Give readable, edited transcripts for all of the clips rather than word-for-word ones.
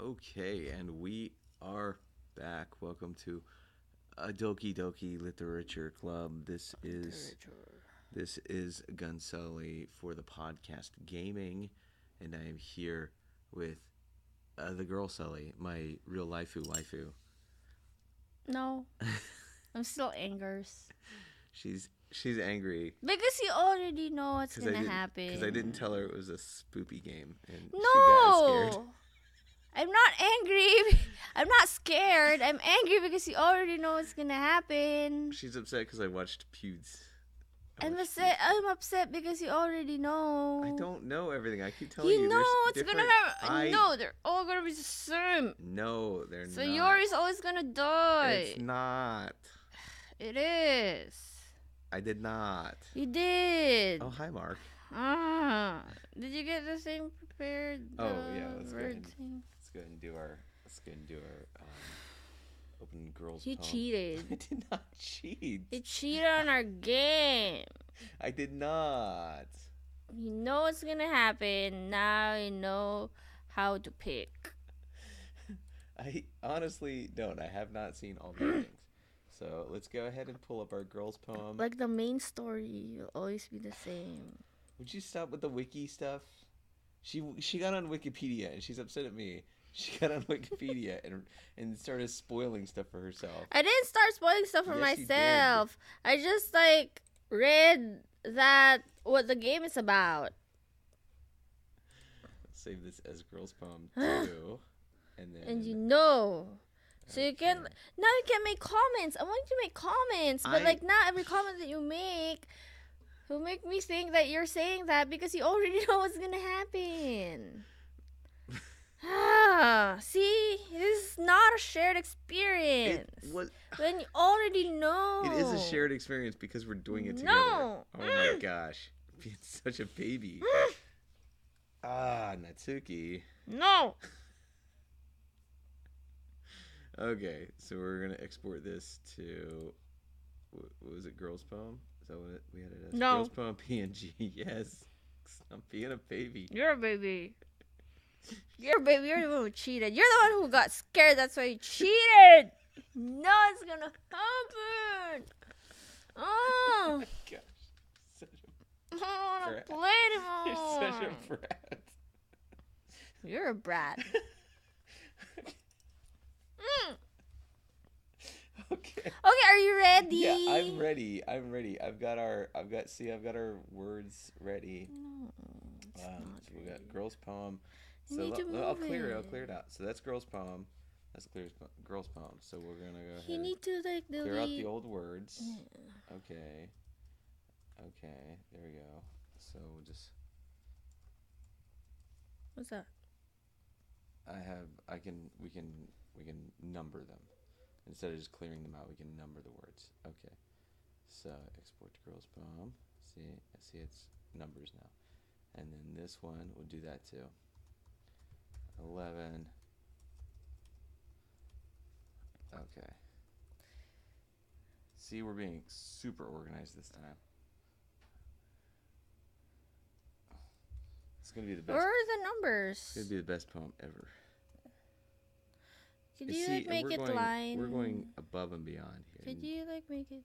Okay, and we are back. Welcome to Doki Doki Literature Club. This is Gunsully for the podcast gaming, and I am here with the girl Sully, my real waifu. No, I'm still angers. She's angry Because you already know what's gonna happen. because I didn't tell her it was a spoopy game, and No, she got scared. I'm not angry. I'm not scared. I'm angry because you already know what's gonna happen. She's upset because I watched Pewds. I'm upset because you already know. I don't know everything. I keep telling you. You know what's gonna happen. I know they're all gonna be the same. No, they're not. So yours always gonna die. It's not. It is. I did not. You did. Oh, hi, Mark. Did you get the same prepared? Oh yeah, let's go ahead and do our open girls. You poem. cheated. I did not cheat. You cheated on our game. I did not. You know what's gonna happen. Now you know how to pick. I honestly don't. I have not seen all the things. So let's go ahead and pull up our girls' poem. Like the main story will always be the same. Would you stop with the wiki stuff? She got on Wikipedia and she's upset at me. She got on Wikipedia and started spoiling stuff for herself. I didn't start spoiling stuff for Yes, you myself. I just read that what the game is about. Let's save this as girls' poem too, and then. And you know. So you can now you can make comments. I want you to make comments, but not every comment that you make will make me think that you're saying that because you already know what's gonna happen. See, this is not a shared experience. When you already know. It is a shared experience because we're doing it together. No. Oh my gosh, being such a baby. Natsuki. No. Okay, so we're gonna export this to what was it? Girls' poem? Is that what we had it as? No. Girls' poem PNG. Yes. I'm being a baby. You're a baby. You're a baby. You're the one who cheated. You're the one who got scared. That's why you cheated. No, it's gonna happen. Oh. Gosh, I don't want brat. to play anymore. You're such a brat. You're a brat. Okay. Okay, are you ready? Yeah, I'm ready. I've got our words ready. No, it's not So we got girls' poem. You So need to I'll move clear it. it out. So that's girls' poem. That's girls' poem. So we're gonna go ahead. You need to clear out the delete. old words. Yeah. Okay. There we go. So we'll just. What's that? We can number them. Instead of just clearing them out, we can number the words. Okay. So export to girls' poem. See it's numbers now. And then this one, we'll do that too. 11. Okay. See, we're being super organized this time. It's gonna be the best. Where are the numbers? It's gonna be the best poem ever. Could you make it line? We're going above and beyond here. Could you make it?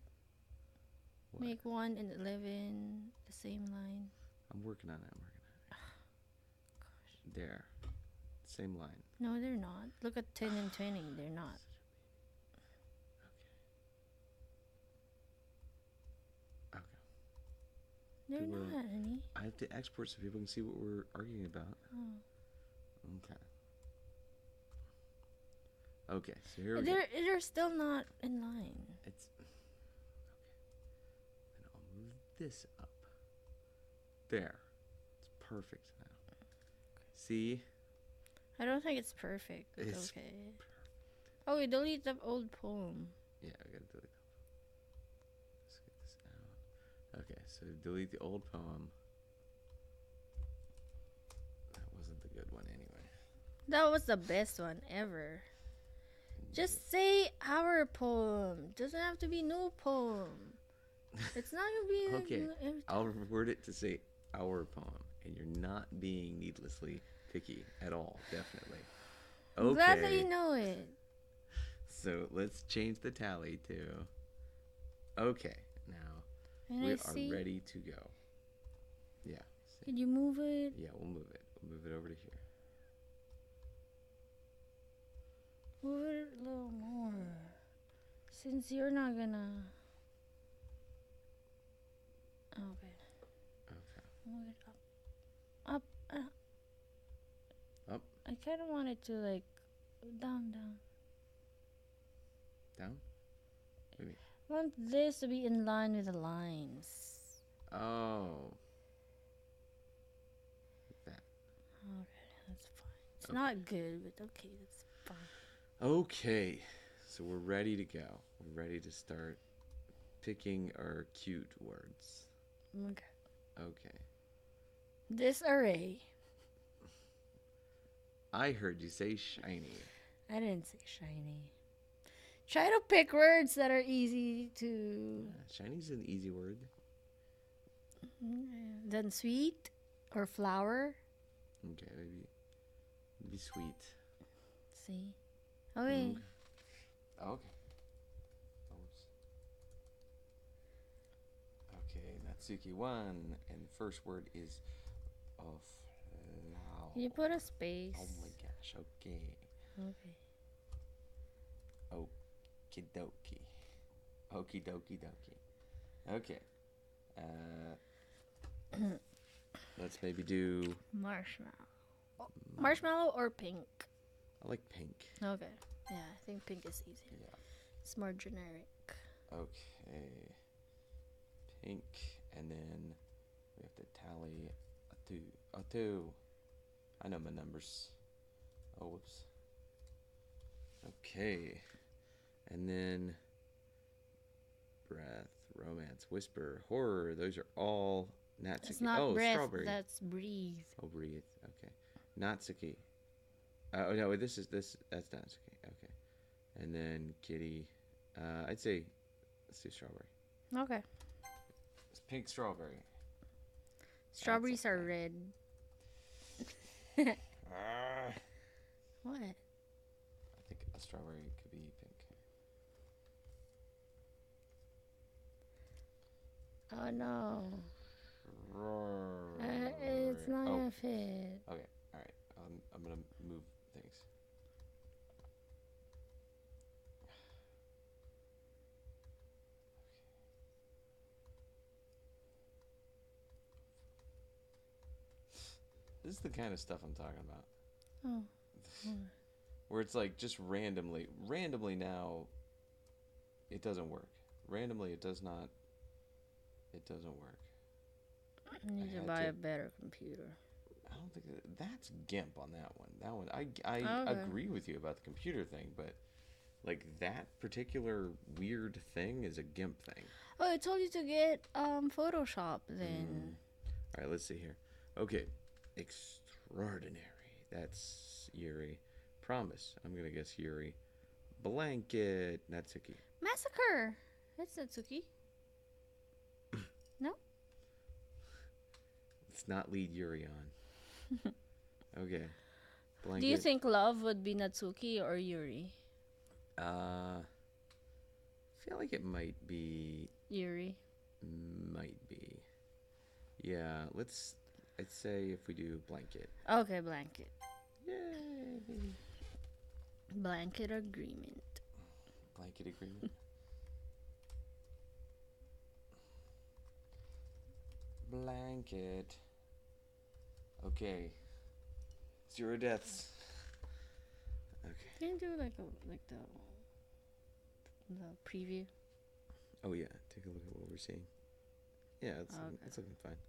What? Make 1 and 11 the same line. I'm working on it. There. Same line. No, they're not. Look at 10 and 20. They're not. Okay. They're Well, not, honey. I have to export so people can see what we're arguing about. Oh. Okay. Okay, so here we go. They're still not in line. It's okay. And I'll move this up. There. It's perfect now. See? I don't think it's perfect. But It's okay. perfect. Oh, we delete the old poem. Yeah, I gotta delete that. Let's get this out. Okay, so delete the old poem. That wasn't the good one anyway. That was the best one ever. Just say our poem. Doesn't have to be new poem. It's not gonna be Okay, every I'll time. reword it to say our poem, and you're not being needlessly picky at all, definitely. I'm glad that you know it. So let's change the tally to. Okay, now we are ready to go. Yeah. See. Can you move it? Yeah, we'll move it. We'll move it over to here. Move it a little more. Since you're not gonna. Okay. Okay. Move it up. Up. I kind of want it to like down. Down? Maybe. I want this to be in line with the lines. Oh. Like that. Okay, that's fine. It's not good, but okay, that's fine. Okay, so we're ready to go. We're ready to start picking our cute words. Okay. This array. I heard you say shiny. I didn't say shiny. Try to pick words that are easy to. Shiny's an easy word. Then sweet or flower. Okay, maybe sweet. See. Okay. Okay. Okay, Natsuki 1, and the first word is flower. Can you put a space? Oh my gosh. Okay. Okie dokie. Okie dokie dokie. Okay. Let's maybe do marshmallow. Marshmallow or pink? I like pink. Okay. Yeah, I think pink is easier. Yeah. It's more generic. Okay. Pink, and then we have to tally a two. I know my numbers. Oh, whoops. Okay. And then breath, romance, whisper, horror. Those are all Natsuki. It's not breath, strawberry. That's breathe. Oh, breathe. Okay. Natsuki. Oh no, that's Natsuki. Okay. And then kitty. I'd say let's do strawberry. Okay. It's pink strawberry. Strawberries are red. What? I think a strawberry could be pink. Oh no. It's not gonna fit. Okay, alright. I'm gonna move things. This is the kind of stuff I'm talking about. Oh. Where it's like just randomly now, it doesn't work. Randomly, it doesn't work. I need to buy a better computer. I don't think that's GIMP on that one. That one, I agree with you about the computer thing, but like that particular weird thing is a GIMP thing. Oh, I told you to get Photoshop then. All right, let's see here. Okay, extraordinary. That's Yuri. Promise. I'm gonna guess Yuri. Blanket. Natsuki. Massacre. That's Natsuki. No. Let's not lead Yuri on. Okay. Blanket. Do you think love would be Natsuki or Yuri? I feel like it might be Yuri. Might be. Yeah, I'd say if we do blanket. Okay, blanket. Yay. Blanket agreement. Blanket agreement. Blanket. Okay. 0 deaths. Okay. Can you do like the preview? Oh yeah, take a look at what we're seeing. Yeah, it's looking fine.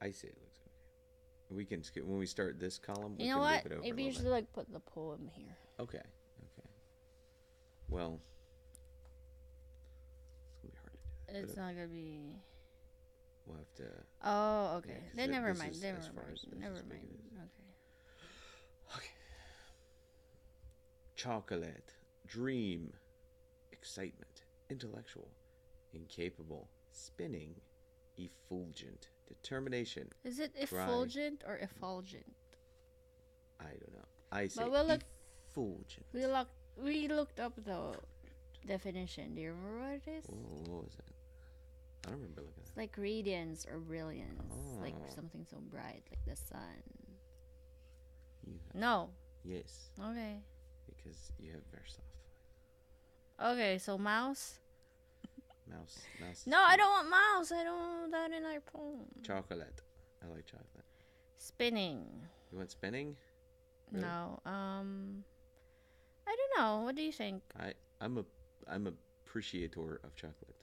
I say it looks okay. We can skip when we start this column. You know what? Maybe you should like put the poem here. Okay. Okay. Well, it's gonna be hard to do. It's not gonna be. We'll have to. Oh, okay. Yeah, Then never mind. Never mind. Okay. Okay. Chocolate, dream, excitement, intellectual, incapable, spinning, effulgent, determination. Is it effulgent or effulgent? I don't know. I say. But we'll look. Fulgent. We looked up the definition. Do you remember what it is? What was it? I don't remember looking at it. It's like radiance or brilliance. Oh. Like something so bright, like the sun. You No. Yes. Okay. Because you have very soft. Okay, so mouse? Mouse. No, I don't want mouse. I don't want that in our poem. Chocolate. I like chocolate. Spinning. You want spinning? Really? No. I don't know. What do you think? I'm a appreciator of chocolate.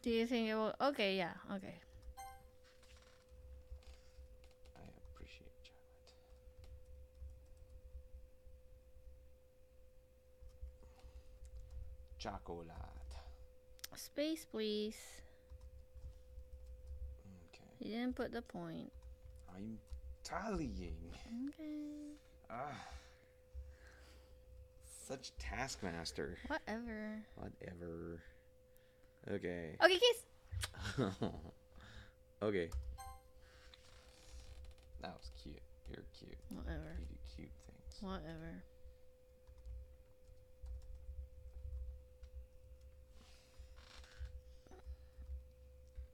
Do you think it will? Okay, yeah. Okay. I appreciate chocolate. Chocolate. Space, please. Okay. You didn't put the point. I'm tallying. Okay. Such taskmaster. Whatever. Okay. Okay, kiss. Okay. That was cute. You're cute. Whatever. You do cute things. Whatever.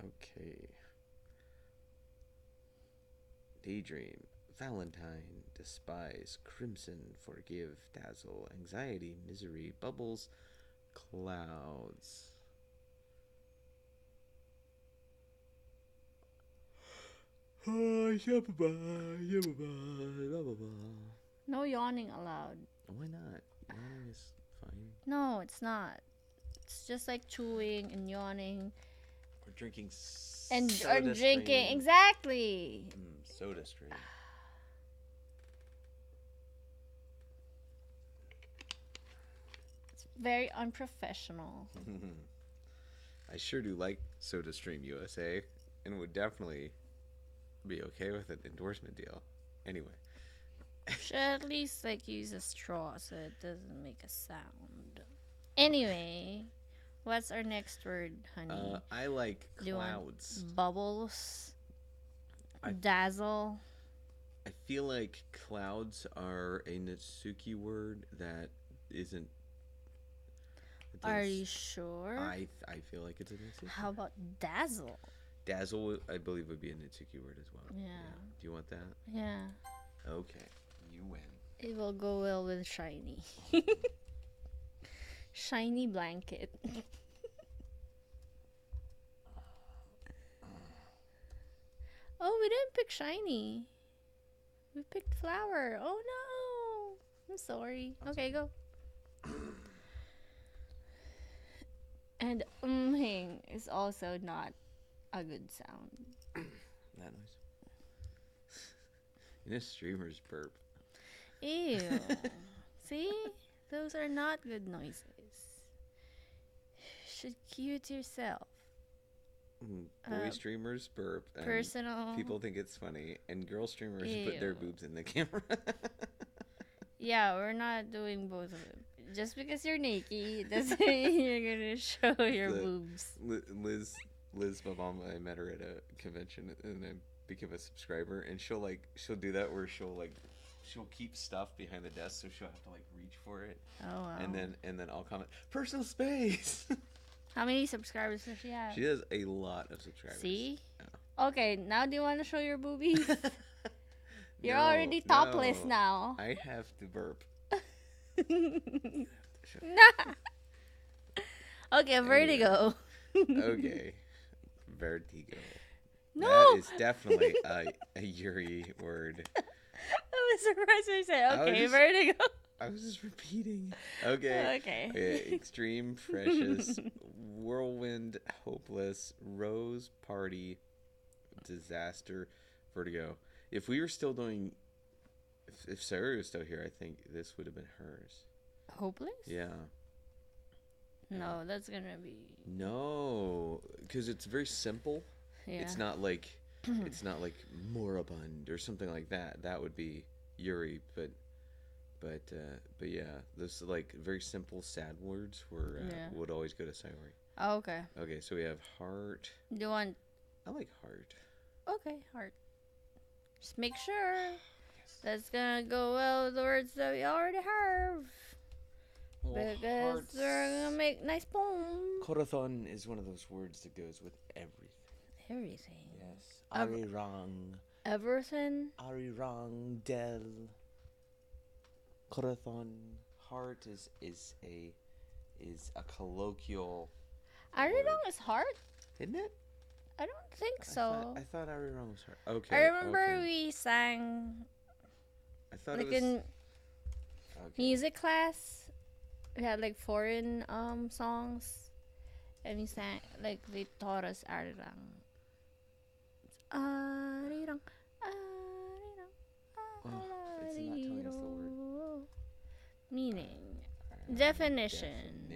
Okay. Daydream, Valentine, despise, crimson, forgive, dazzle, anxiety, misery, bubbles, clouds. No yawning allowed. Why not? Yawning is fine. No, it's not. It's just like chewing and yawning. Or drinking And soda or drinking. stream. Exactly. Soda stream. It's very unprofessional. I sure do like SodaStream USA and would definitely be okay with an endorsement deal. Anyway. Should at least like use a straw so it doesn't make a sound. Anyway, what's our next word, honey? I like Do you want clouds. bubbles? Dazzle? I feel like clouds are a Natsuki word that isn't. Are you sure? I feel like it's a Natsuki. How about dazzle? Dazzle, I believe, would be a Natsuki word as well. Yeah. Do you want that? Yeah. Okay. You win. It will go well with shiny. Shiny blanket. Oh, we didn't pick shiny. We picked flower. Oh no. I'm sorry. Okay, go. And is also not a good sound. That noise. In a streamer's burp. Ew. See? Those are not good noises. Should cute yourself. Boy streamers burp. And Personal. people think it's funny. And girl streamers Ew. put their boobs in the camera. Yeah, we're not doing both of them. Just because you're naked doesn't mean you're gonna show your boobs. Liz Babama, I met her at a convention and I became a subscriber, and she'll do that where she'll keep stuff behind the desk, so she'll have to reach for it. Oh wow. And then I'll comment, personal space. How many subscribers does she have? She has a lot of subscribers. See? Oh. Okay, now do you want to show your boobies? You're No, already topless no. now. I have to burp. Nah. Okay, vertigo. Okay. Vertigo. No. That is definitely a Yuri word. I was surprised when you said, okay, vertigo. I was just repeating. Okay. Okay. Extreme, precious, whirlwind, hopeless, rose, party, disaster, vertigo. If we were still doing, if Sarah was still here, I think this would have been hers. Hopeless? Yeah. No, that's gonna be. No, because it's very simple. Yeah. It's not like moribund or something like that. That would be Yuri, but yeah, those very simple sad words would always go to Sayori. Oh, okay. Okay, so we have heart. Do you want? I like heart. Okay, heart. Just make sure. Yes. That's gonna go well with the words that we already have. Well, Because hearts. we're gonna make nice poems. Corazon is one of those words that goes with everything. Everything. Yes. Arirang. Everything. Arirang del. Corazon. Heart is a colloquial. Arirang is heart? Isn't it? I don't think so. I thought Arirang was heart. Okay. I remember we sang I thought like it was in music class. We had like foreign songs, and we sang like they taught us arirang. Arirang, arirang, it's not telling us the word. Meaning, definition,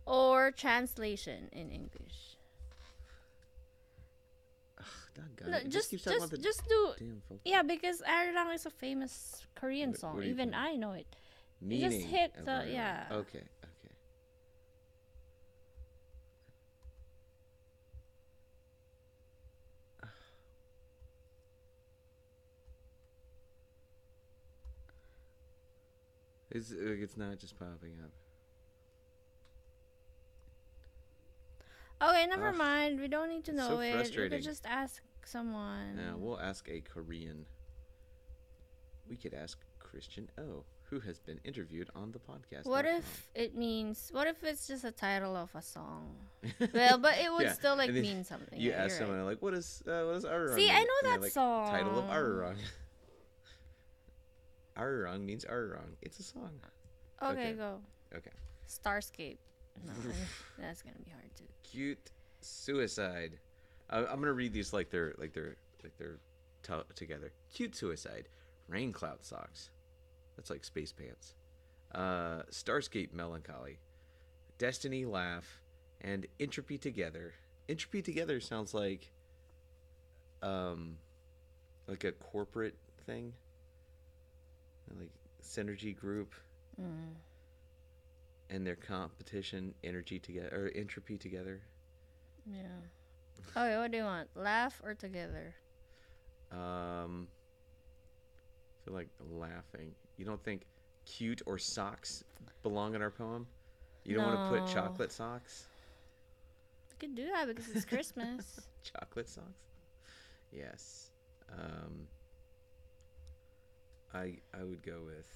or translation in English. No, just do. Yeah, because arirang is a famous Korean song. Even I know it. You just hit the Okay. It's not just popping up. Okay, never mind. We don't need to know so it. frustrating. We could just ask someone. Yeah, we'll ask a Korean. We could ask Christian O, who has been interviewed on the podcast. What if it means? What if it's just a title of a song? Well, but it would still like mean something. You ask someone like, "What is Arurang?" See, I know that song. Title of Arurang. Arurang means Arurang. It's a song. Okay, go. Okay. Starscape. No, that's gonna be hard too. Cute suicide. I'm gonna read these like they're together. Cute suicide. Rain cloud socks. That's like space pants. Starscape melancholy. Destiny laugh. And entropy together. Entropy together sounds like a corporate thing. Like synergy group. Mm. And their competition, entropy together. Yeah. Okay, what do you want? Laugh or together? I feel like laughing. You don't think cute or socks belong in our poem? You don't want to put chocolate socks? We could do that because it's Christmas. Chocolate socks? Yes. I would go with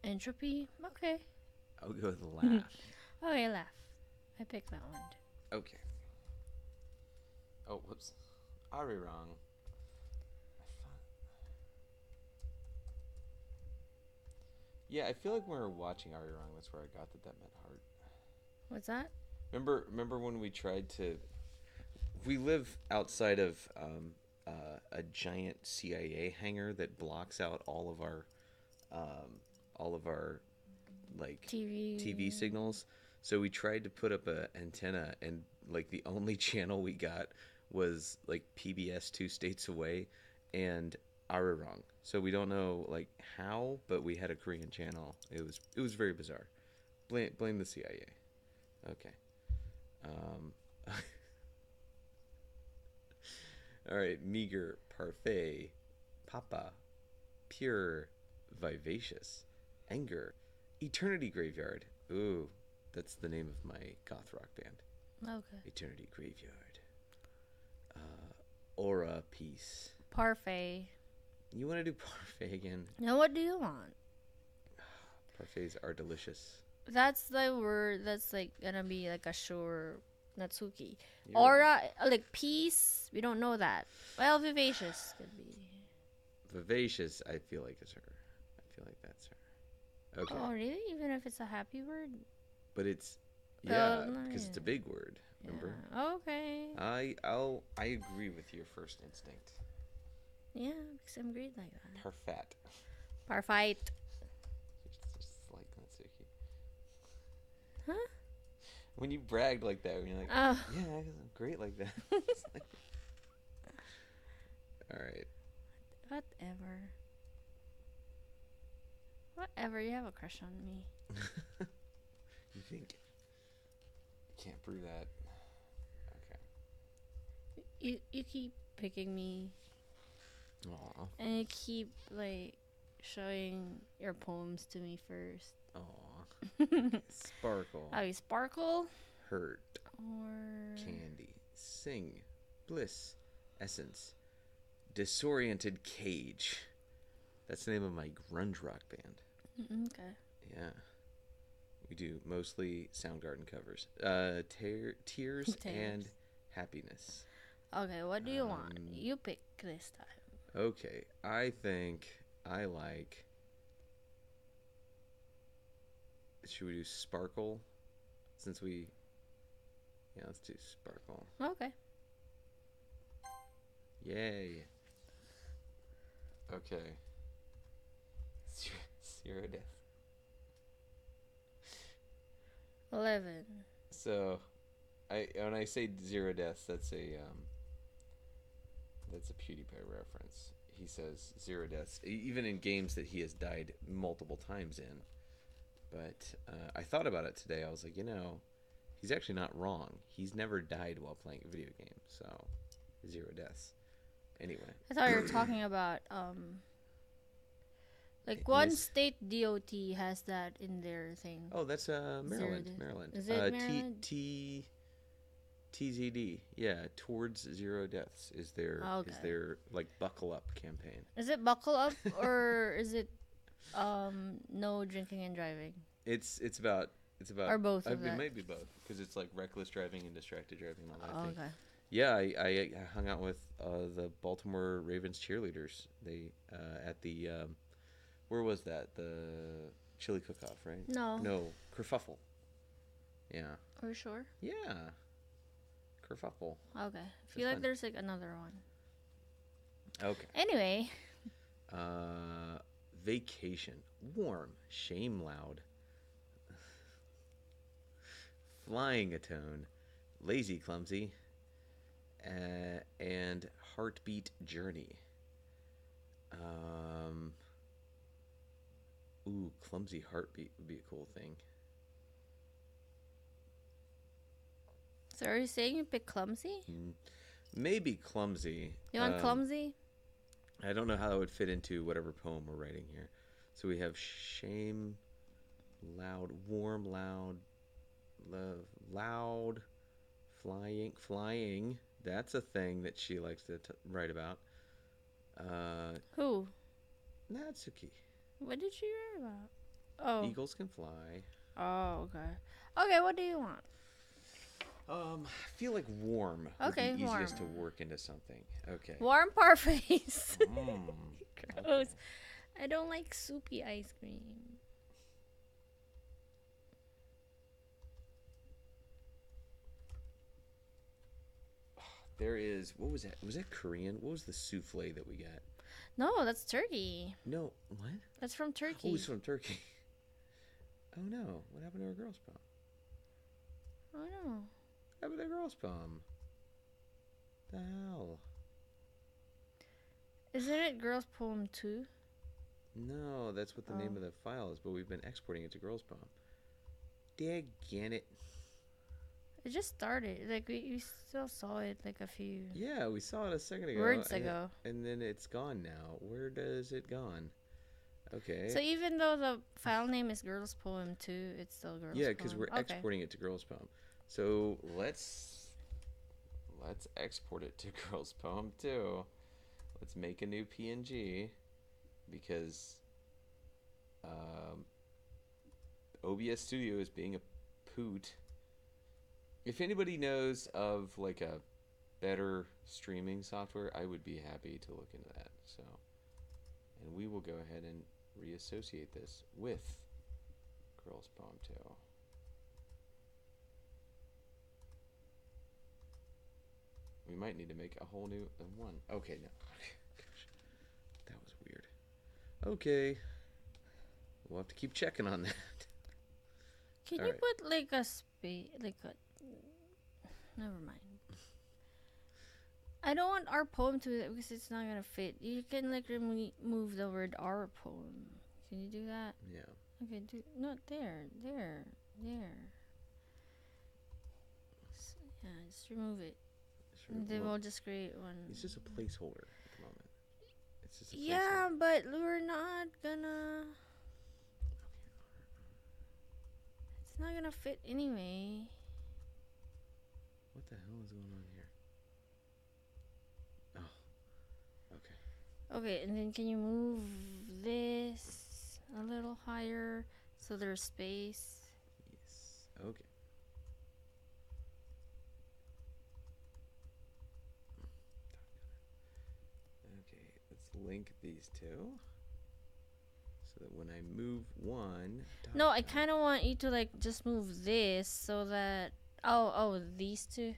entropy. Okay. I would go with laugh. Okay, laugh. I picked that one too. Okay. Oh, whoops. Arirang. Yeah, I feel like when we were watching Arirang, that's where I got that meant heart. What's that? Remember when we tried to... We live outside of a giant CIA hangar that blocks out all of our like TV signals. So we tried to put up a antenna, and like the only channel we got was like PBS 2 states away and Arirang. So we don't know like how, but we had a Korean channel. It was very bizarre. Blame the CIA. Okay. All right, meager, parfait, papa, pure, vivacious, anger, eternity graveyard. Ooh, that's the name of my goth rock band. Okay. Eternity graveyard. Aura, peace. Parfait. You want to do parfait again? Now what do you want? Parfaits are delicious. That's the word that's like gonna be like a sure Natsuki. Aura, like peace. We don't know that. Well, vivacious could be. Vivacious, I feel like is her. I feel like that's her. Okay. Oh, really? Even if it's a happy word? But it's because it's a big word. Remember? Yeah. Okay. I agree with your first instinct. Yeah, because I'm great like that. Perfect. Parfait. Just like Natsuki. Huh? When you bragged like that, when you're like, oh. Yeah, I'm great like that. Like... All right. Whatever. You have a crush on me. You think? Can't prove that. Okay. You keep picking me. Aw. And you keep like showing your poems to me first. Aw. Sparkle. Okay, sparkle. Hurt. Or Candy. Sing. Bliss. Essence. Disoriented Cage. That's the name of my grunge rock band. okay. Yeah. We do mostly Soundgarden covers. Tears and Happiness. Okay, what do you want? You pick this time. Okay, I think I like... Should we do Sparkle? Since we... Yeah, let's do Sparkle. Okay. Yay. Okay. Zero death. 11. So, when I say 0 deaths, that's a PewDiePie reference. He says 0 deaths, even in games that he has died multiple times in. But I thought about it today. I was like, he's actually not wrong. He's never died while playing a video game, so 0 deaths. Anyway. I thought you were talking about like one state DOT has that in their thing. Oh, that's Maryland. Maryland. Is it Maryland? TZD. Yeah, towards 0 deaths is their like buckle up campaign. Is it buckle up or is it no drinking and driving? It's about or both of it might be both because it's like reckless driving and distracted driving and all that thing. Okay. Yeah, I hung out with the Baltimore Ravens cheerleaders. They at the where was that? The chili cook-off, right? No, kerfuffle. Yeah. Are you sure? Yeah. Kerfuffle. Okay. I feel like there's like another one. Okay. Anyway. Vacation. Warm. Shame loud. Flying atone. Lazy clumsy. And heartbeat journey. Ooh, clumsy heartbeat would be a cool thing. So are you saying you pick clumsy? Maybe clumsy. You want clumsy? I don't know how that would fit into whatever poem we're writing here. So we have shame, loud, warm, loud, love, loud, flying. That's a thing that she likes to write about. Who? Natsuki. What did she write about? Oh. Eagles can fly. Oh, okay. Okay, what do you want? I feel like warm would be easiest to work into something. Okay. Warm parfaits. Gross. Okay. I don't like soupy ice cream. There is, what was that? Was that Korean? What was the souffle that we got? No, that's Turkey. No, what? That's from Turkey. Oh, it's from Turkey. Oh no, what happened to our girls' prom? Oh no. What happened to our girls' prom? The hell? Isn't it Girls Poem 2? No, that's what the name of the file is, but we've been exporting it to girls' prom. Daggin it. It just started. Like, we still saw it like a few... Yeah, we saw it a second ago. Words ago. And then it's gone now. Where does it gone? Okay. So even though the file name is Girls Poem 2, it's still Girls Poem. Yeah, because we're exporting it to girls' poem. So let's export it to girls' poem too. Let's make a new PNG because OBS Studio is being a poot. If anybody knows of like a better streaming software, I would be happy to look into that. So, and we will go ahead and reassociate this with Girls Poem 2. We might need to make a whole new one. Okay, no. Gosh, that was weird. Okay. We'll have to keep checking on that. Can you put like a space, like a... Never mind. I don't want our poem to because it's not gonna fit. You can like remove the word our poem. Can you do that? Yeah. Okay, not there. Yeah, just remove it. And then we'll just create one. It's just a placeholder at the moment. It's just a Yeah, placeholder. but we're not gonna. It's not gonna fit anyway. What the hell is going on here? Oh, okay. Okay, and then can you move this a little higher so there's space? Yes. Okay. Okay, let's link these two so that when I move one. No, I kind of want you to like just move this so that. Oh, these two.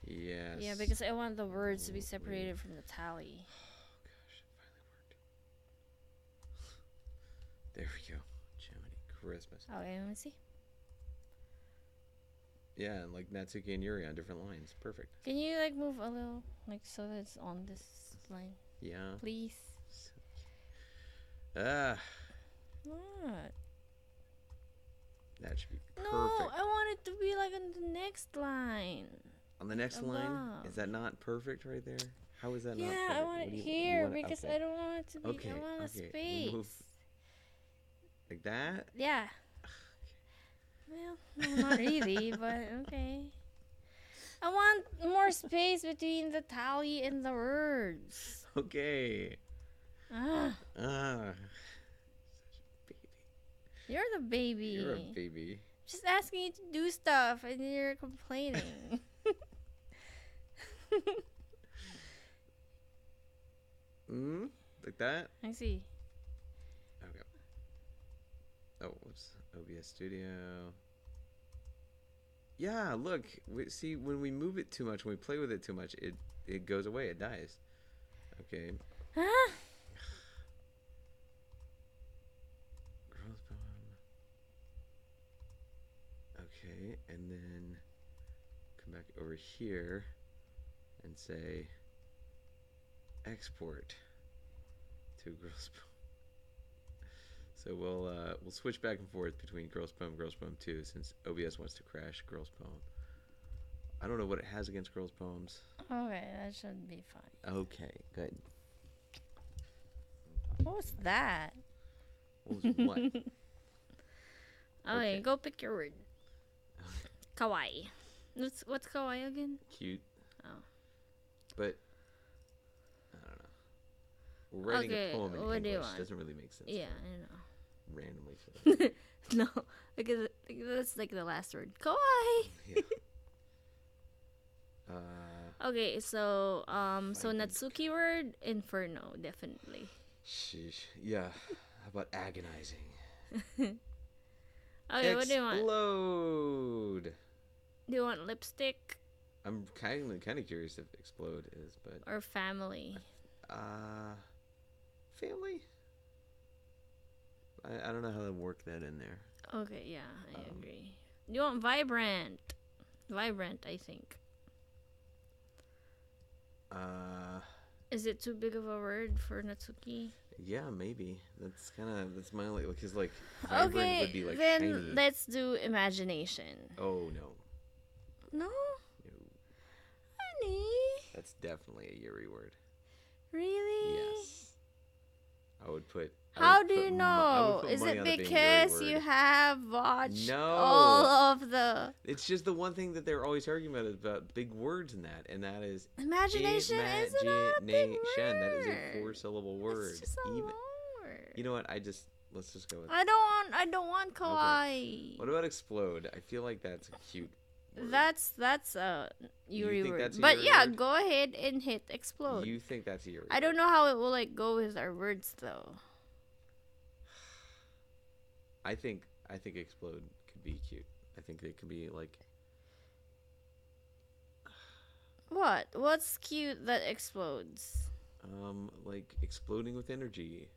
Yes. Yeah, because I want the words to be separated from the tally. Oh gosh, it finally worked. There we go. Jiminy Christmas. Okay, let me see. Yeah, and like Natsuki and Yuri on different lines. Perfect. Can you like move a little, like so that it's on this line, Yeah. please? Ah, What? that should be perfect. No, I want it to be like on the next line. On the next line, above. is that not perfect right there? How is that not Yeah, perfect? I want What it do you here want it- because okay. I don't want it to be. Okay, I want a okay, space. move. Like that? Yeah. Well, no, not really, but okay. I want more space between the tally and the words. Okay. Ah, Ah. you're the baby. You're a baby. Just asking you to do stuff and you're complaining. Like that? I see. Okay. Oh, whoops. OBS Studio. Yeah, look. See, when we move it too much, when we play with it too much, it goes away. It dies. Okay. Huh? Growth poem. Okay, and then come back over here and say export to girls poem. So we'll switch back and forth between girls poem 2 since OBS wants to crash girls poem. I don't know what it has against girls poems. Okay, that should be fine. Okay, good. What was that? What was what? Okay, Okay. go pick your word. Kawaii. What's kawaii again? Cute. Oh. But I don't know. We're writing Okay, a poem in what do you English. want? Doesn't really make sense. Yeah, to I know. randomly for that. No, because that's like the last word. Kawaii. Yeah. Okay, so so Fine. Natsuki word inferno definitely. Sheesh. Yeah. How about agonizing? Okay, what do you want? Explode. Do you want lipstick I'm kind of curious if explode is, but or family? family. I don't know how to work that in there. Okay, yeah, I agree. Do you want vibrant? Vibrant, I think. Is it too big of a word for Natsuki? Yeah, maybe. That's my only because like vibrant Okay, would be like then shiny. let's do imagination. Oh no. No, No. honey. That's definitely a Yuri word. Really? Yes. I would put. I How would do put you mo- I would know? put Is money it on being a Yuri because you word. have watched No. all of the It's just the one thing that they're always arguing about big words in that, and that is imagination? Isn't a big word? That is a 4-syllable word. It's just a Even, long word. you know what? Let's just go with. I don't want kawaii. What about explode? I feel like that's a cute word. That's a Yuri think word. that's a But Yuri yeah, word? go ahead and hit explode. You think that's a Yuri? I don't know how it will like go with our words though. I think explode could be cute. I think it could be like What? What's cute that explodes? like exploding with energy.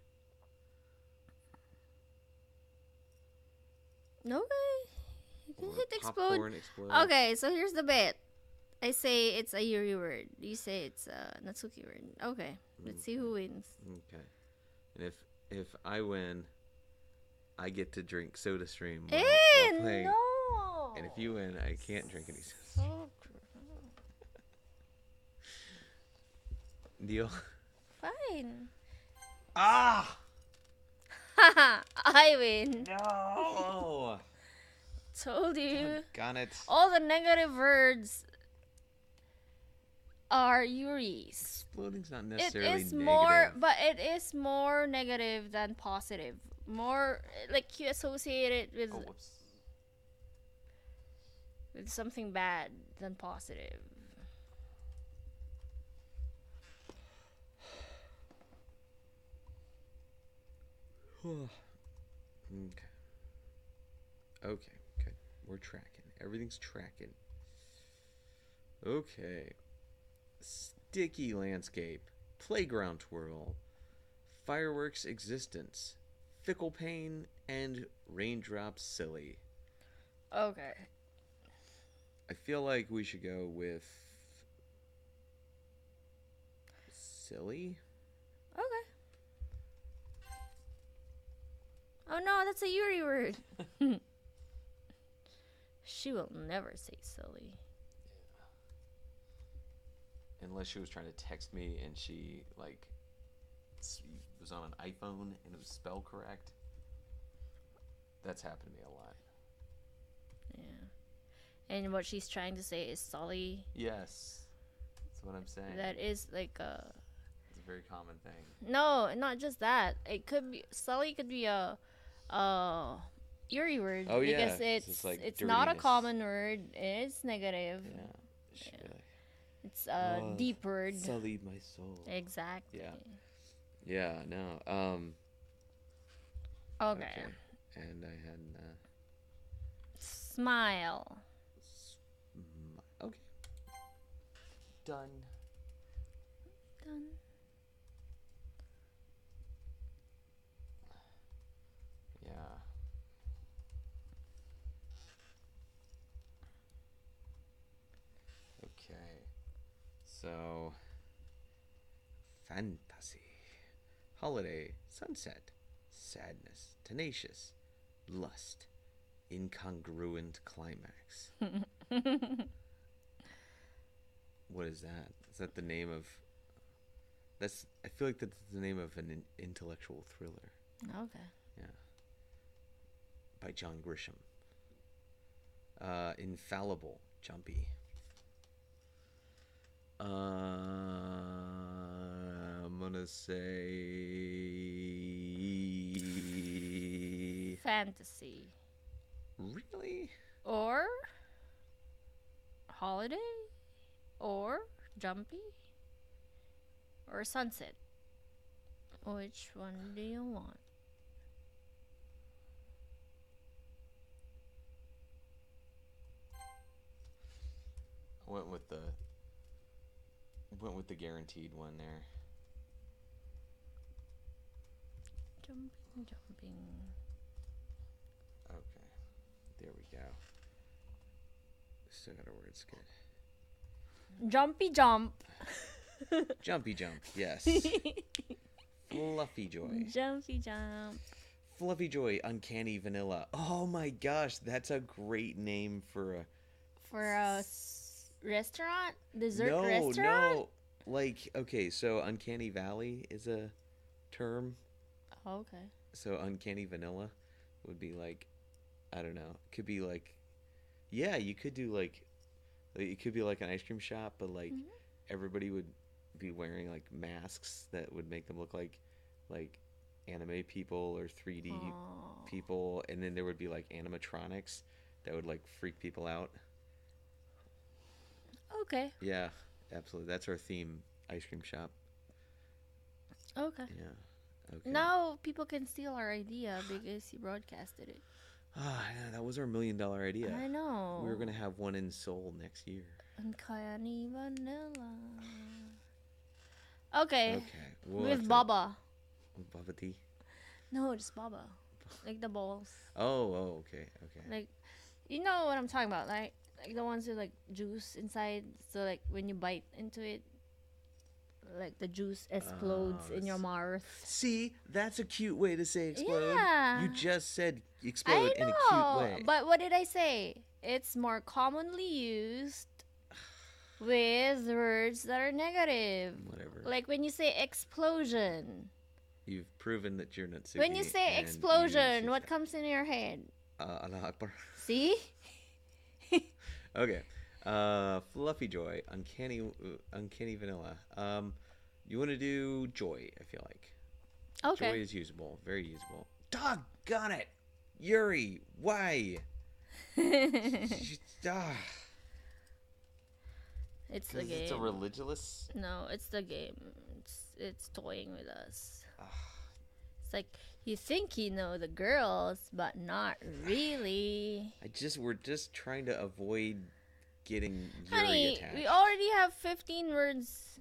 Okay. You can Or hit explode. popcorn explode. Okay, so here's the bet. I say it's a Yuri word. You say it's a Natsuki word. Okay. Let's see who wins. Okay. And if I win, I get to drink Soda Stream Eh, while playing. no. And if you win, I can't drink any Soda Stream. So Deal? Fine. Ah! Haha, I win. No! Told you. Got it. All the negative words are Yuri's. Exploding's not It necessarily is negative. more, but it is more negative than positive. More like you associate it with Oh, whoops. something bad than positive. Okay. Okay, good. We're tracking. Everything's tracking. Okay. Sticky landscape. Playground twirl. Fireworks existence. Fickle pain and raindrops silly. Okay. I feel like we should go with silly. Okay. Oh no, that's a Yuri word. She will never say silly. Unless she was trying to text me and she like was on an iPhone and it was spelled correct. That's happened to me a lot. Yeah. And what she's trying to say is sully. Yes. That's what I'm saying. That is like a... It's a very common thing. No, not just that. It could be... Sully could be a Yuri word. Oh, yeah. Because it's just like it's not a dirtiness. common word. It's negative. Yeah. She Yeah. really- It's a deep word. Sullied my soul. Exactly. Yeah. Yeah, no. Okay. And I had Smile. okay. Done. Done. Yeah. Okay. So fantasy. Holiday, sunset, sadness, tenacious, lust, incongruent climax. What is that? Is that the name of... That's... I feel like that's the name of an intellectual thriller. Okay. Yeah. By John Grisham. Infallible, jumpy. I'm gonna say... Fantasy. Really? Or holiday? Or jumpy? Or sunset? Which one do you want? I went with the guaranteed one there. Jumping, jumping. Okay. There we go. Still got our words good. Jumpy jump. Jumpy jump, yes. Fluffy joy. Jumpy jump. Fluffy joy, uncanny vanilla. Oh my gosh, that's a great name for a... For a restaurant? Dessert restaurant? No. Like, okay, so uncanny valley is a term. Oh, okay. So uncanny vanilla would be like, I don't know. It could be like, yeah, you could do like, it could be like an ice cream shop, but like everybody would be wearing like masks that would make them look like anime people or 3D people, and then there would be like animatronics that would like freak people out. Okay. Yeah, absolutely. That's our theme, ice cream shop. Okay. Yeah. Okay. Now people can steal our idea because you broadcasted it. Ah, yeah, that was our $1 million idea. I know. We were gonna have one in Seoul next year. Uncanny vanilla. Okay. Okay. We'll With have Baba. Bubba tea. No, just Baba. Like the balls. Oh, okay. Like, you know what I'm talking about, like the ones with like juice inside. So like when you bite into it, like the juice explodes in your mouth. See, that's a cute way to say explode. Yeah. You just said explode in a cute way. But what did I say? It's more commonly used with words that are negative. Whatever. Like when you say explosion. You've proven that you're Natsuki. When you say and explosion, you what comes in your head? Allah Akbar. See? Okay. Fluffy Joy, uncanny vanilla. You want to do Joy? I feel like. Okay. Joy is usable, very usable. Doggone it, Yuri! Why? It's the game. It's a religious. No, it's the game. It's toying with us. It's like you think you know the girls, but not really. We're just trying to avoid getting Yuri Honey, attached. we already have 15 words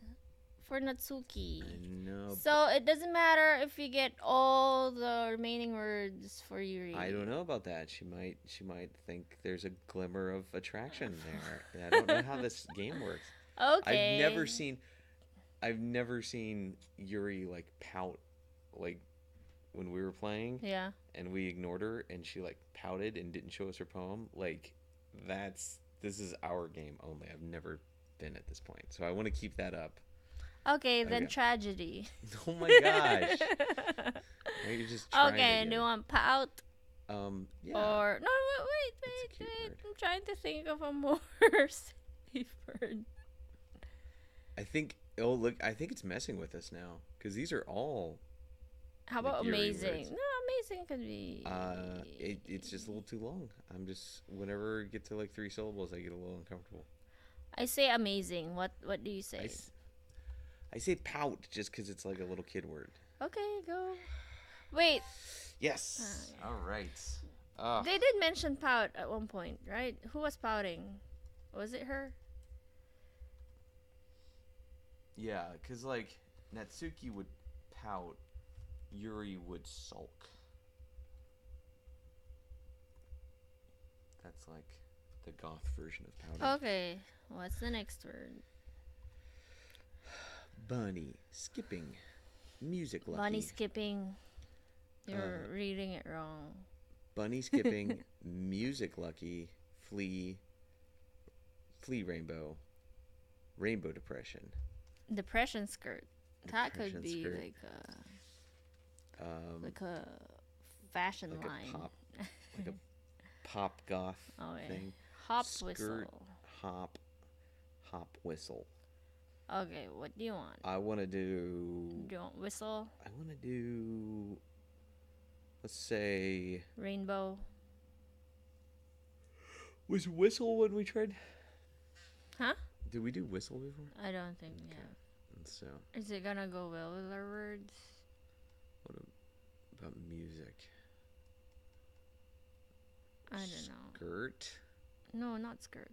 for Natsuki. I know. So it doesn't matter if you get all the remaining words for Yuri. I don't know about that. She might think there's a glimmer of attraction there. I don't know how this game works. Okay. I've never seen Yuri like pout, like when we were playing. Yeah. And we ignored her, and she like pouted and didn't show us her poem. Like this is our game only. I've never been at this point, so I want to keep that up. Okay, then tragedy. Oh my gosh! You're just trying okay, do you want pout? Yeah. Or no, wait. I'm trying to think of a more safe word. I think it's messing with us now because these are all. How about amazing? Words. No, amazing could be. It's just a little too long. I'm just whenever I get to like 3 syllables, I get a little uncomfortable. I say amazing. What do you say? I say pout just because it's like a little kid word. Okay, go. Wait. Yes. All right. They did mention pout at one point, right? Who was pouting? Was it her? Yeah, because like Natsuki would pout, Yuri would sulk. That's like the goth version of pouting. Okay, what's the next word? Bunny skipping, music lucky. Bunny skipping. You're reading it wrong. Bunny skipping, music lucky, flea rainbow, rainbow depression. Depression skirt. That could be skirt. like a fashion like line. Like a pop goth thing. Hop Skirt, whistle. Hop whistle. Okay, what do you want? I want to do. Do you want whistle? I want to do. Let's say. Rainbow. Was whistle when we tried? Huh? Did we do whistle before? I don't think we have. So. Is it gonna go well with our words? What about music? I don't know. Skirt? No, not skirt.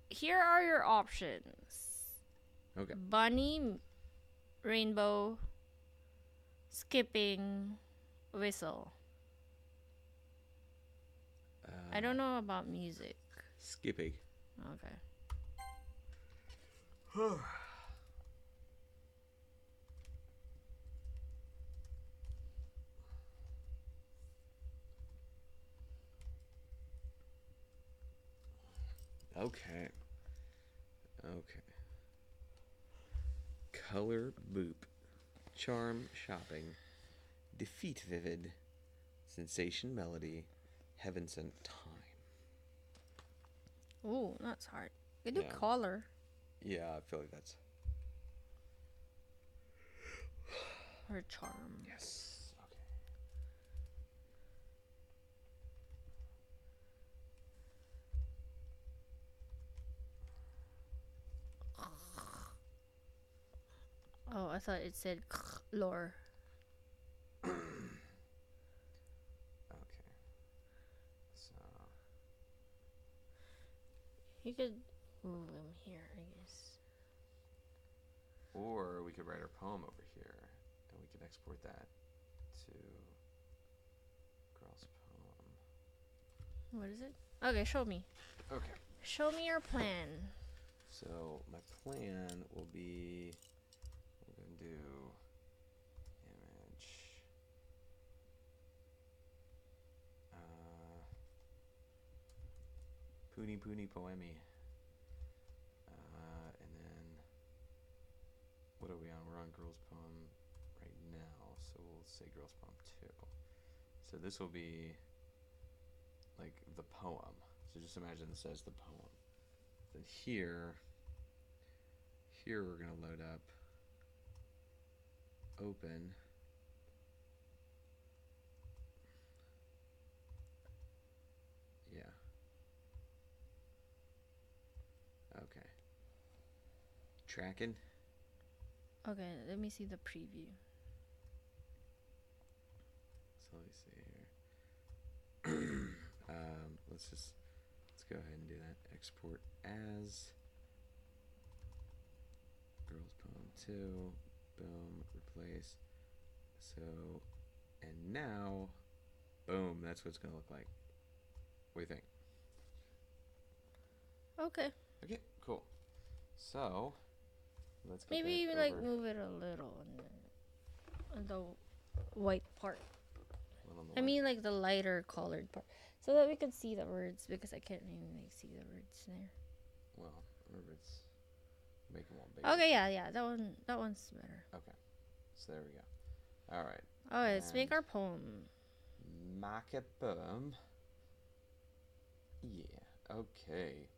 Here are your options. Okay. Bunny, rainbow, skipping, whistle. I don't know about music. Skipping. Okay. Okay. Color boop. Charm shopping. Defeat vivid. Sensation melody. Heaven sent time. Ooh, that's hard. We do Yeah. color. Yeah, I feel like that's. Or charm. Yes. Okay. Oh, I thought it said lore. Okay. So. You could move them here, I guess. Or we could write our poem over here, and we could export that to girl's poem. What is it? Okay, show me. Okay. Show me your plan. So my plan will be, we're gonna do image. Puni Puni Poemi. girls poem right now, so we'll say girls poem 2. So this will be like the poem. So just imagine this as the poem. Then here we're going to load up open okay, tracking. Okay, let me see the preview. So let me see here. Let's go ahead and do that. Export as girls poem 2. Boom, replace. So, and now, boom, that's what it's going to look like. What do you think? Okay. Okay, cool. So, let's get Maybe back even like over. move it a little on the white part. I mean like the lighter colored part. So that we could see the words, because I can't even like see the words there. Well, remember it's make them all bigger. Okay, yeah, that one's better. Okay, so there we go. All right. All right, let's make our poem. Make a poem. Yeah. Okay.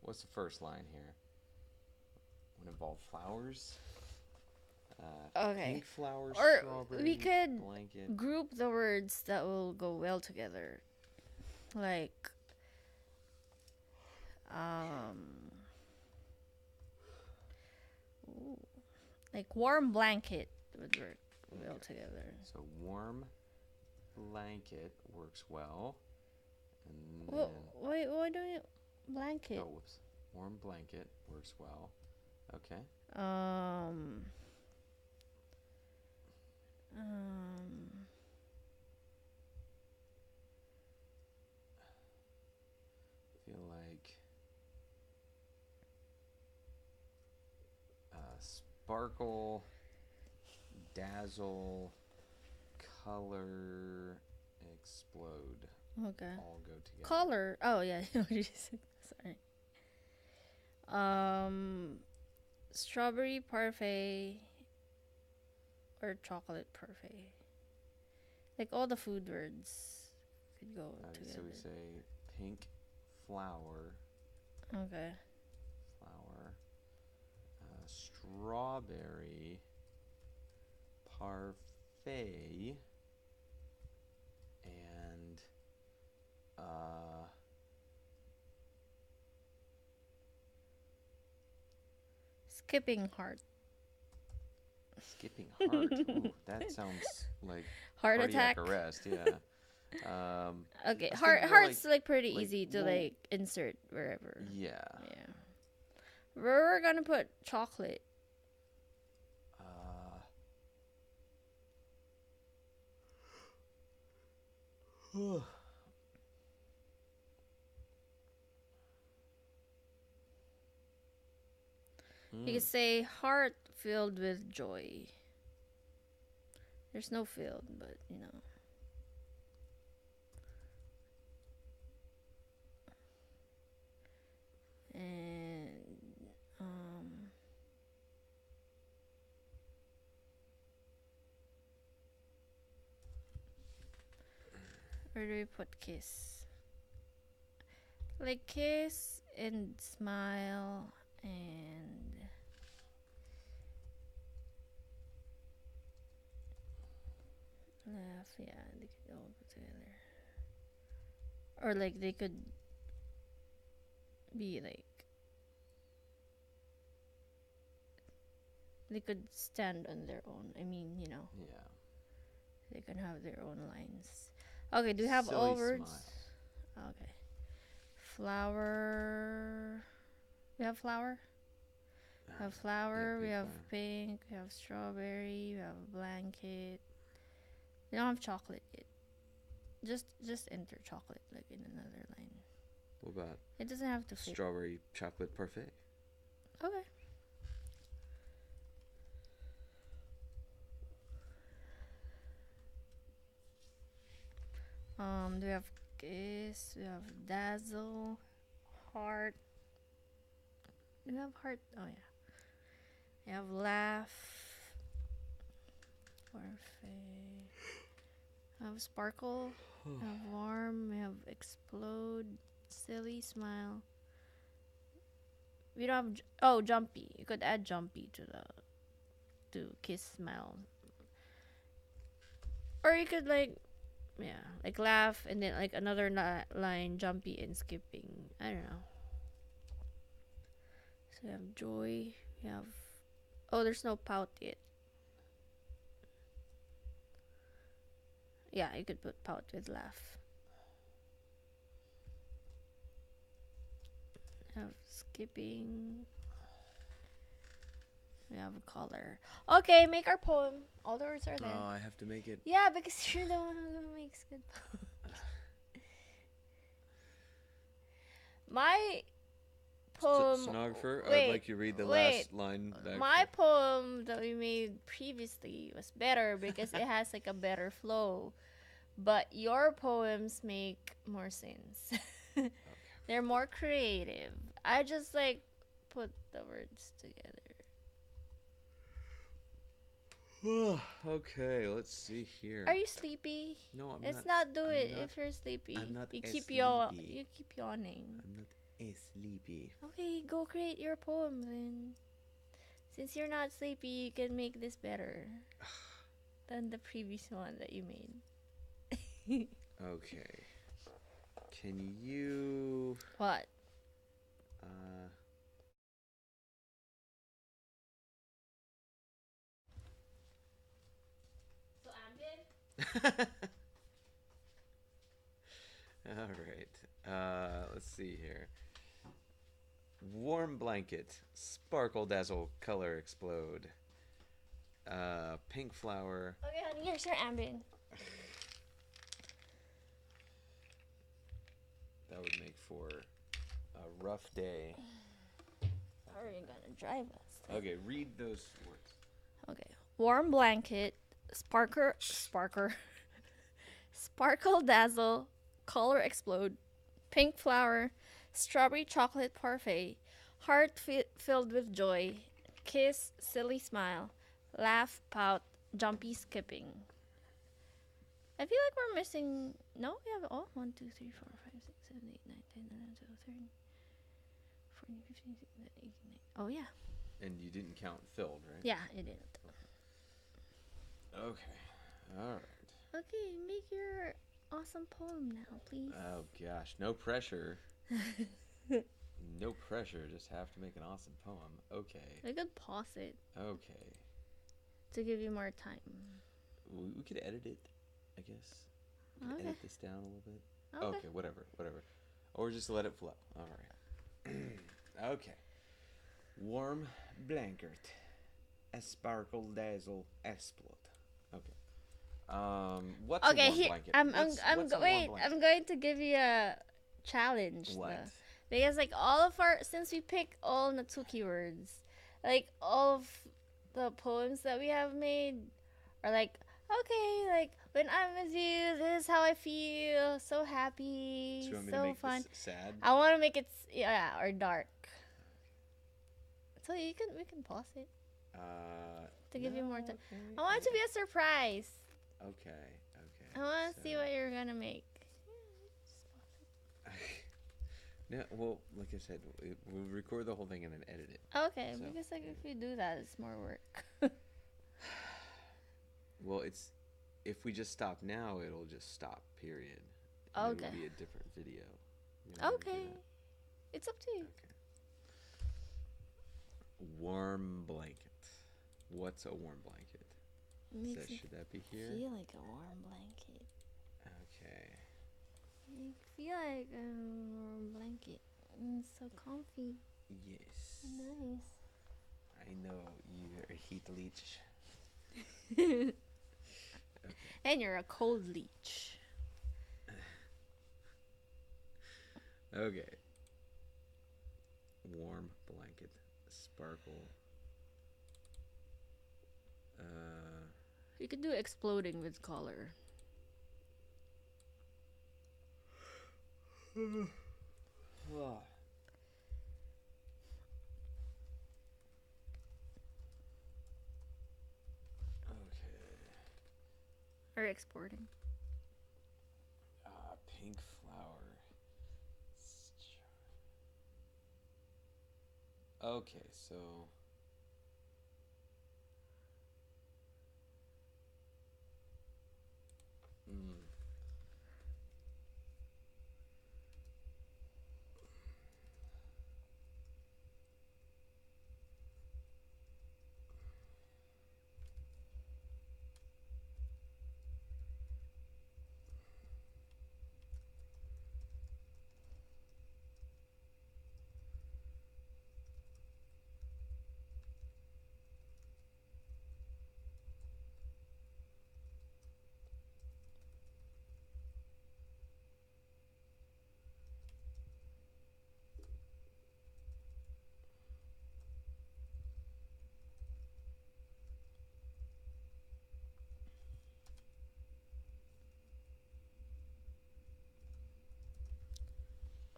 What's the first line here? Would involve flowers. Okay. Pink flowers. Or strawberry, we could blanket. group the words that will go well together. Like, ooh, like warm blanket would work well together. So warm blanket works well. And Well, then, wait, why don't you blanket? oh, whoops. Warm blanket works well. Okay. Feel like sparkle, dazzle, color, explode. Okay. All go together. Color. Oh yeah, sorry. Strawberry parfait or chocolate parfait. Like all the food words could go together. So we say pink flower. Okay. Flower. Strawberry parfait. And skipping heart. Skipping heart. Ooh, that sounds like Heart cardiac attack. arrest. Yeah. Okay, I was heart's thinking more like pretty like, easy to well, like insert wherever. Yeah. Yeah. We're gonna put chocolate. You could say heart filled with joy. There's no filled, but you know. And where do we put kiss? Like kiss and smile and laugh. Yeah, they could all go together. Or like they could be like, they could stand on their own. I mean, you know. Yeah. They can have their own lines. Okay, do we have Silly all words? smile. Okay. Flower. We have flower? We have flower, Yeah, we have flower. pink, we have strawberry, we have blanket. We don't have chocolate yet. Just enter chocolate like in another line. What about It doesn't have to fit. strawberry chocolate parfait? Okay. Do we have kiss? We have dazzle, heart. Do we have heart? Oh yeah. We have laugh, Parfait. I have sparkle. I have warm. We have explode. Silly smile. We don't have jumpy. You could add jumpy to kiss smile. Or you could like laugh and then like another line jumpy and skipping. I don't know. So we have joy. We have there's no pout yet. Yeah, you could put pout with laugh. We have skipping. We have a color. Okay, make our poem. All the words are there. Oh, I have to make it. Yeah, because you're the one who makes good poems. My poem. Sonographer, I'd like you to read the last line back. My poem that we made previously was better because it has like a better flow. But your poems make more sense. Okay. They're more creative. I just like put the words together. Okay, let's see here. Are you sleepy? No, I'm Let's not. not do it if you're sleepy. I'm not you keep sleepy. You keep yawning. I'm not sleepy. Okay, go create your poem then. Since you're not sleepy, you can make this better than the previous one that you made. Okay. Can you... What? All right. Let's see here. Warm blanket, sparkle dazzle, color explode. Pink flower. Okay, honey, here's your ambient. That would make for a rough day. How are you gonna drive us? Okay, read those words. Okay. Warm blanket, sparkle dazzle, color explode, pink flower, strawberry chocolate parfait, heart filled with joy, kiss, silly smile, laugh, pout, jumpy skipping. I feel like we're missing. No, we have all 1, 2, 3, 4, 5, 6, 7, 8, 9, 10, 11, 12, 13, 14, 15, 16, 17, 18, 19. Oh yeah. And you didn't count filled, right? Yeah, it didn't. Okay. All right. Okay, make your awesome poem now, please. Oh gosh, no pressure. No pressure. Just have to make an awesome poem. Okay. I could pause it Okay. to give you more time. We could edit it, I guess. We could Okay. edit this down a little bit. Okay. Okay, whatever. Or just let it flow. All right. Okay. Warm blanket, a sparkle dazzle explode. Okay. What's a warm blanket? What's a warm blanket? I'm going to give you a challenge. What? Though. Because like all of since we picked all Natsuki words, like all of the poems that we have made are like, okay, like when I'm with you, this is how I feel, so happy, So you want me so to make fun. this sad? I want to make it or dark. So we can pause it to give you more time. Okay. I want it to be a surprise. Okay. I want to see what you're gonna make. No, well, like I said, we'll record the whole thing and then edit it. Okay, So, because like if we do that, it's more work. Well, if we just stop now, it'll just stop. Period. And Okay. It'll be a different video. You know, Okay, it's up to you. Okay. Warm blanket. What's a warm blanket? Makes me Should that be here? feel like a warm blanket. Okay. You feel like a warm blanket. It's so comfy. Yes. Nice. I know you're a heat leech. Okay. And you're a cold leech. Okay. Warm blanket. Sparkle. You could do exploding with color. Okay. Or exporting. Pink flower. Okay, so...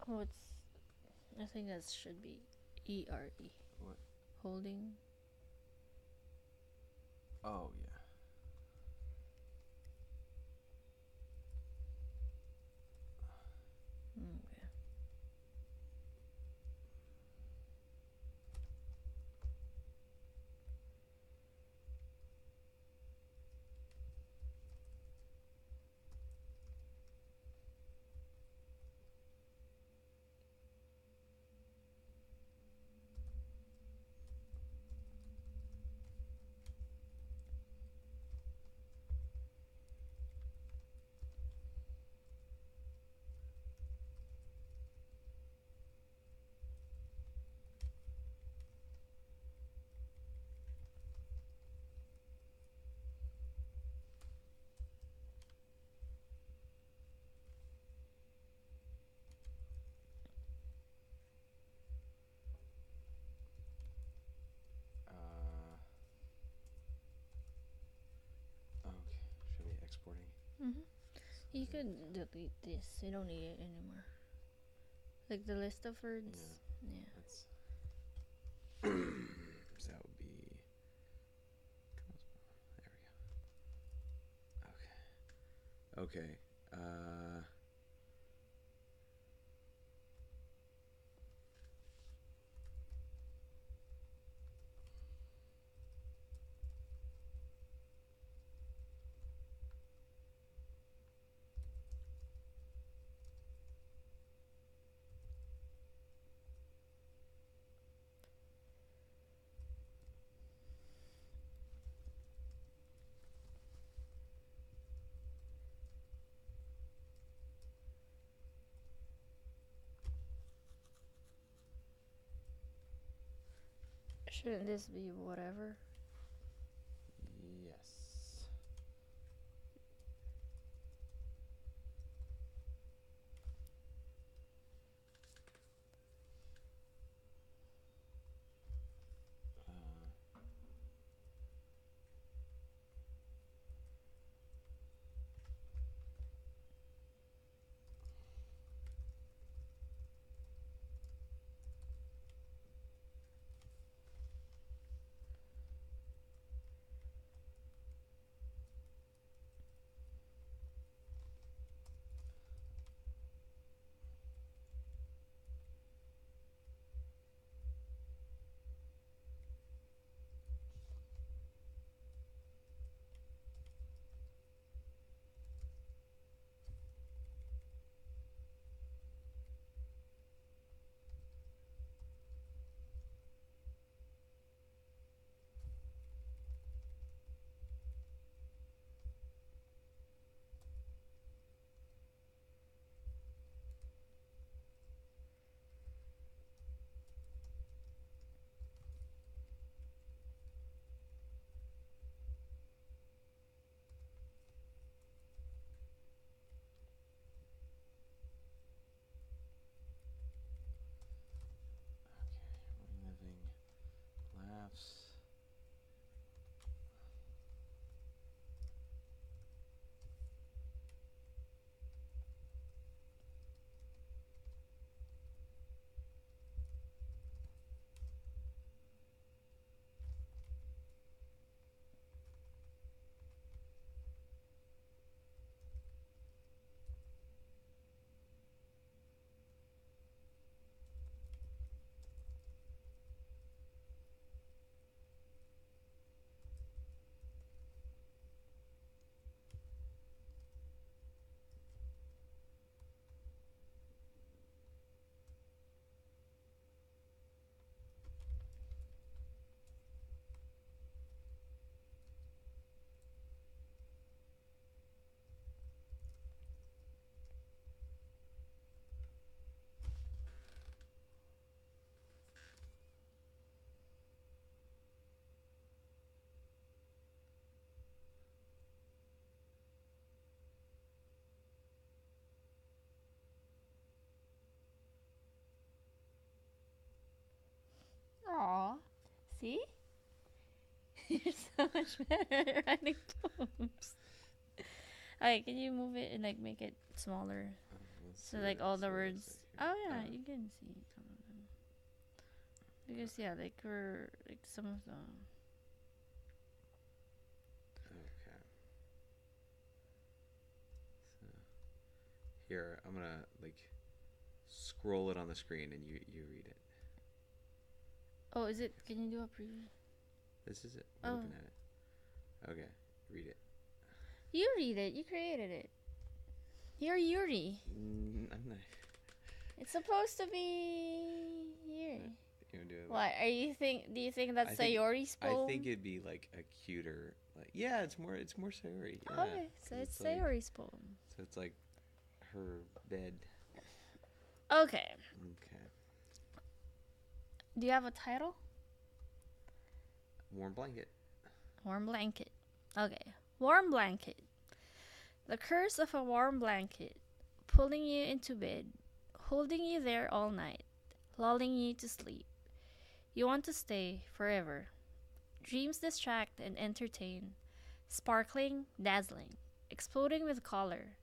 Oh, it's. I think that should be ERE. What? Holding. Oh, yeah. Okay. Okay, should be exporting. You could delete this. You don't need it anymore. Like the list of words. Yeah. That's... so that would be... There we go. Okay. Shouldn't this be whatever? Yes. Aw. See? You're so much better at writing poems. Alright, can you move it and like make it smaller? So like all the words. Oh yeah, you can see some of them. Because yeah, like we're like some of them. Okay. So here, I'm gonna like scroll it on the screen and you read it. Oh, is it? Can you do a preview? This is it. We're looking at it. Okay, read it. You read it. You created it. You're Yuri. I'm not. It's supposed to be Yuri. You wanna do it? What are you think? Do you think that's Sayori's poem? I think it'd be like a cuter. Like it's more Sayori. Yeah. Okay, so it's Sayori's poem. So it's like her bed. Okay. Okay. Do you have a title? Warm blanket. Warm blanket. Okay. Warm blanket. The curse of a warm blanket, pulling you into bed, holding you there all night, lulling you to sleep. You want to stay forever. Dreams distract and entertain, sparkling, dazzling, exploding with color.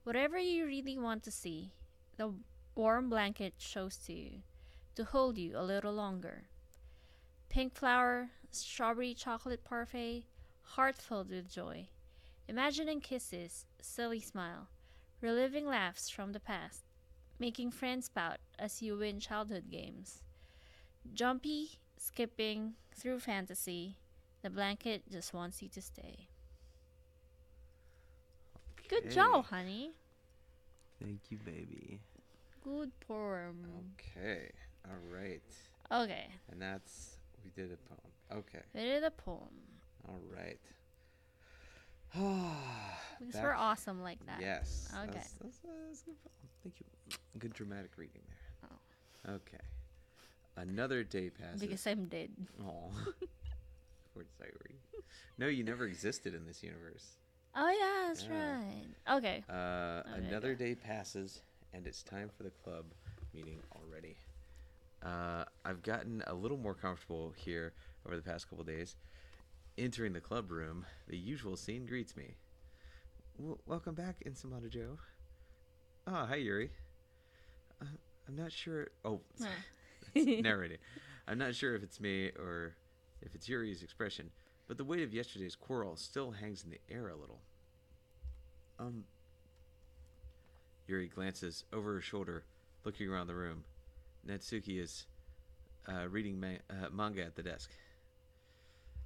Whatever you really want to see, the warm blanket shows to you, to hold you a little longer. Pink flower, strawberry chocolate parfait, heart filled with joy. Imagining kisses, silly smile, reliving laughs from the past, making friends pout as you win childhood games. Jumpy, skipping through fantasy, the blanket just wants you to stay. Okay. Good job, honey. Thank you, baby. Good poem. Okay. All right. Okay. And we did a poem. Okay. We did a poem. All right. Because we're awesome like that. Yes. Okay. That's a good poem. Thank you. Good dramatic reading there. Oh. Okay. Another day passes. Because I'm dead. Aw. Poor Sayori. No, you never existed in this universe. Oh yeah, that's right. Okay. Another day passes, and it's time for the club meeting already. I've gotten a little more comfortable here over the past couple days. Entering the club room, the usual scene greets me. Welcome back, Insamata Joe. Oh, hi, Yuri. I'm not sure. Oh, narrating. I'm not sure if it's me or if it's Yuri's expression, but the weight of yesterday's quarrel still hangs in the air a little. Yuri glances over her shoulder, looking around the room. Natsuki is reading manga at the desk.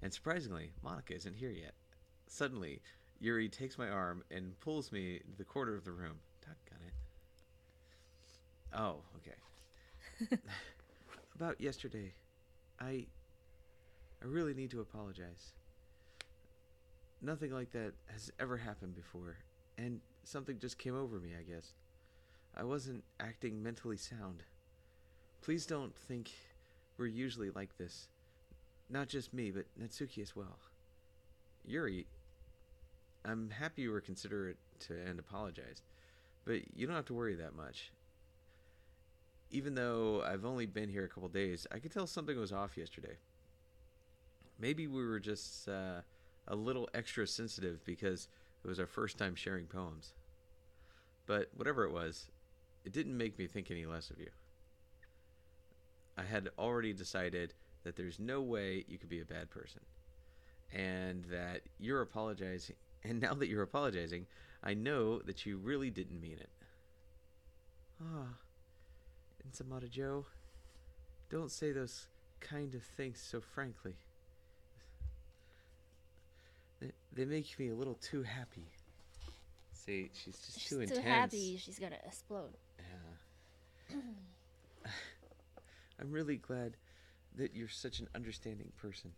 And surprisingly, Monika isn't here yet. Suddenly, Yuri takes my arm and pulls me to the corner of the room. Doggone it. Oh, okay. About yesterday, I really need to apologize. Nothing like that has ever happened before, and something just came over me, I guess. I wasn't acting mentally sound. Please don't think we're usually like this. Not just me, but Natsuki as well. Yuri, I'm happy you were considerate and apologized, but you don't have to worry that much. Even though I've only been here a couple days, I could tell something was off yesterday. Maybe we were just a little extra sensitive because it was our first time sharing poems. But whatever it was, it didn't make me think any less of you. I had already decided that there's no way you could be a bad person. And that you're apologizing. And now that you're apologizing, I know that you really didn't mean it. Insamata Joe, don't say those kind of things so frankly. They make me a little too happy. See, she's just too intense. She's too happy. She's gonna explode. Yeah. I'm really glad that you're such an understanding person.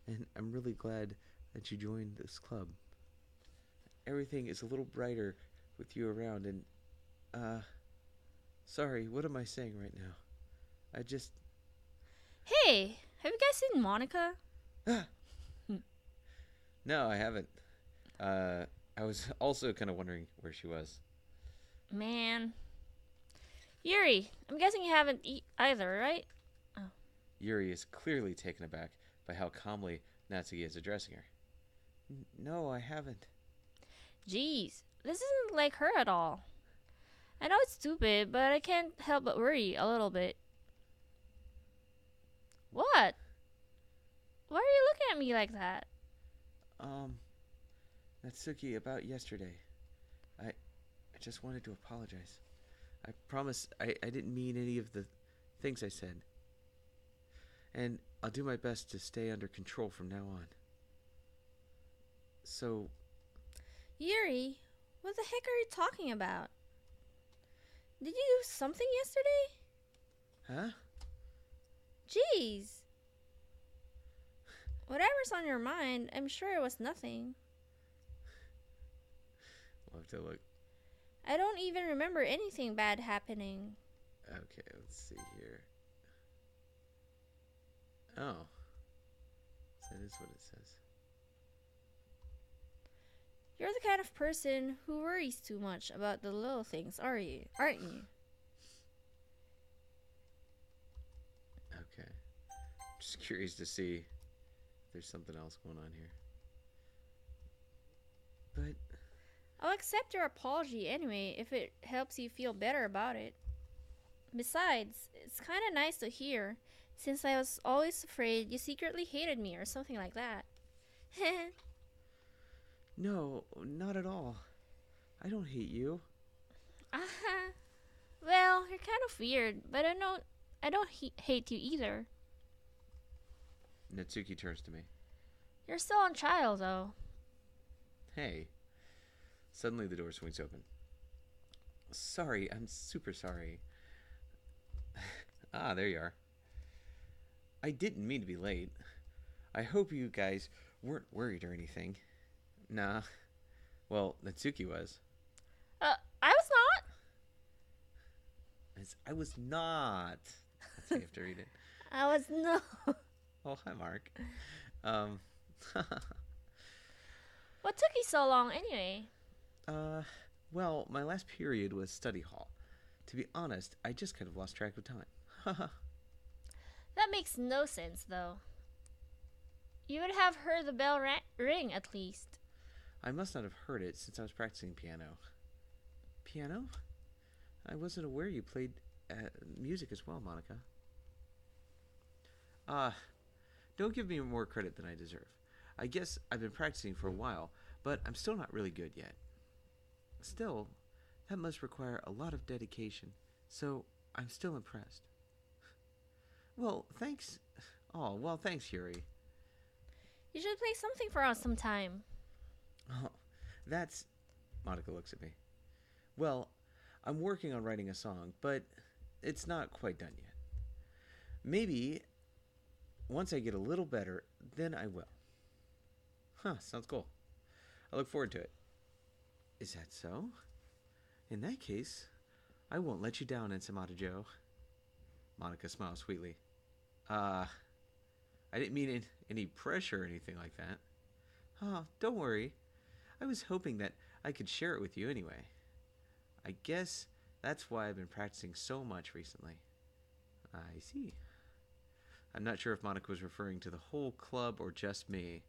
And I'm really glad that you joined this club. Everything is a little brighter with you around, and sorry, what am I saying right now? Hey, have you guys seen Monika? No, I haven't. I was also kind of wondering where she was. Man. Yuri, I'm guessing you haven't either, right? Oh. Yuri is clearly taken aback by how calmly Natsuki is addressing her. No, I haven't. Jeez, this isn't like her at all. I know it's stupid, but I can't help but worry a little bit. What? Why are you looking at me like that? Natsuki, about yesterday. I just wanted to apologize. I promise I didn't mean any of the things I said. And I'll do my best to stay under control from now on. So... Yuri, what the heck are you talking about? Did you do something yesterday? Huh? Jeez. Whatever's on your mind, I'm sure it was nothing. We'll have to look. I don't even remember anything bad happening. Okay, let's see here. Oh. That is what it says. You're the kind of person who worries too much about the little things, aren't you? Okay. Just curious to see if there's something else going on here. But... I'll accept your apology anyway if it helps you feel better about it. Besides, it's kind of nice to hear, since I was always afraid you secretly hated me or something like that. No, not at all. I don't hate you. Well, you're kind of weird, but I don't hate you either. Natsuki turns to me. You're still on trial, though. Hey. Suddenly the door swings open. Sorry, I'm super sorry. Ah, there you are. I didn't mean to be late. I hope you guys weren't worried or anything. Nah. Well, Natsuki was. I was not. I was not. That's how you have to read it. I was not. Oh, hi, Mark. What took you so long anyway? Well, my last period was study hall. To be honest, I just kind of lost track of time. That makes no sense, though. You would have heard the bell ring, at least. I must not have heard it since I was practicing piano. Piano? I wasn't aware you played music as well, Monika. Don't give me more credit than I deserve. I guess I've been practicing for a while, but I'm still not really good yet. Still, that must require a lot of dedication, so I'm still impressed. Well, thanks. Oh, well, thanks, Yuri. You should play something for us sometime. Oh, that's... Monika looks at me. Well, I'm working on writing a song, but it's not quite done yet. Maybe once I get a little better, then I will. Huh, sounds cool. I look forward to it. Is that so? In that case, I won't let you down, Ensamata Joe. Monika smiles sweetly. I didn't mean any pressure or anything like that. Oh, don't worry. I was hoping that I could share it with you anyway. I guess that's why I've been practicing so much recently. I see. I'm not sure if Monika was referring to the whole club or just me.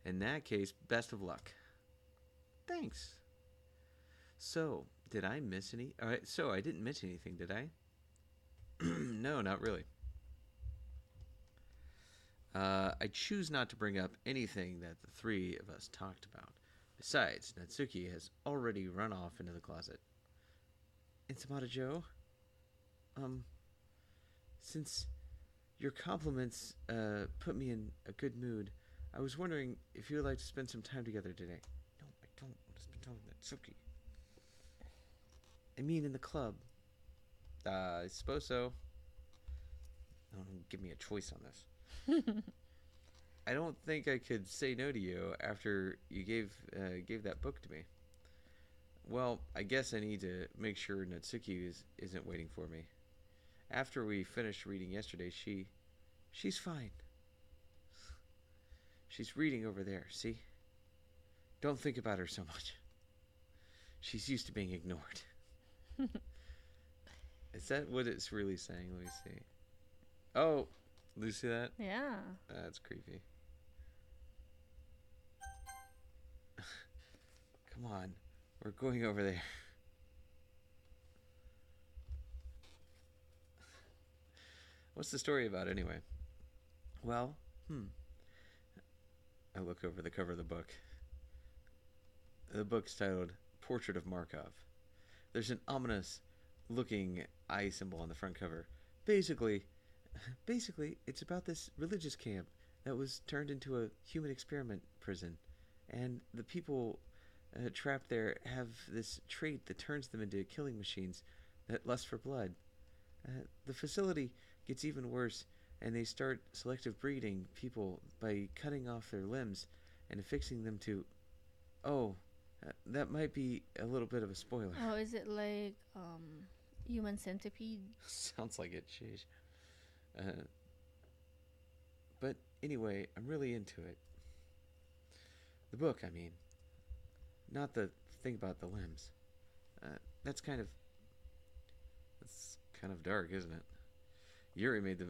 In that case, best of luck. Thanks. So, did I miss any? So, I didn't miss anything, did I? No, not really. I choose not to bring up anything that the three of us talked about. Besides, Natsuki has already run off into the closet. Ensamata Joe? Since your compliments put me in a good mood, I was wondering if you would like to spend some time together today. No, I don't want to spend time with Natsuki. I mean in the club. I suppose so. Don't give me a choice on this. I don't think I could say no to you after you gave that book to me. Well, I guess I need to make sure Natsuki isn't waiting for me. After we finished reading yesterday, she's fine. She's reading over there, see? Don't think about her so much. She's used to being ignored. Is that what it's really saying? Let me see. Oh, Do you see that? Yeah. That's creepy. Come on. We're going over there. What's the story about anyway? Well, I look over the cover of the book. The book's titled Portrait of Markov. There's an ominous looking eye symbol on the front cover. Basically, it's about this religious camp that was turned into a human experiment prison. And the people trapped there have this trait that turns them into killing machines that lust for blood. The facility gets even worse, and they start selective breeding people by cutting off their limbs and affixing them to... Oh, that might be a little bit of a spoiler. Oh, is it like Human Centipede? Sounds like it, sheesh. But anyway, I'm really into it. The book, I mean. Not the thing about the limbs. That's kind of dark, isn't it? Yuri made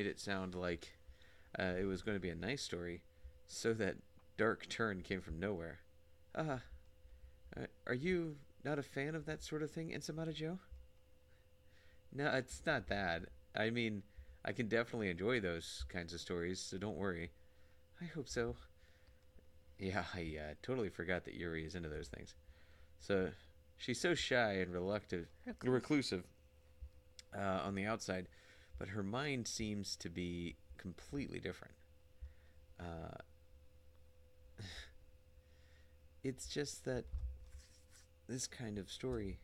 it sound like it was going to be a nice story, so that dark turn came from nowhere. Are you not a fan of that sort of thing, Insamata Joe? No, it's not that. I mean, I can definitely enjoy those kinds of stories, so don't worry. I hope so. Yeah, I totally forgot that Yuri is into those things. So, she's so shy and reclusive on the outside, but her mind seems to be completely different. It's just that this kind of story,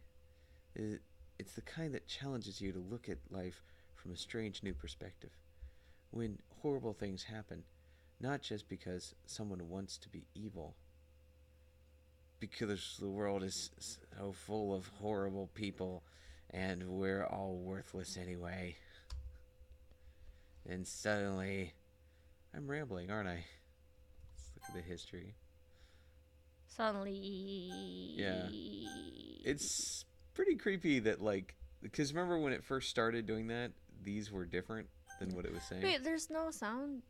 it's the kind that challenges you to look at life from a strange new perspective. When horrible things happen, not just because someone wants to be evil, because the world is so full of horrible people and we're all worthless anyway. And suddenly, I'm rambling, aren't I? Let's look at the history. Suddenly. Yeah. It's pretty creepy that, like, because remember when it first started doing that, these were different than what it was saying? Wait, there's no sound?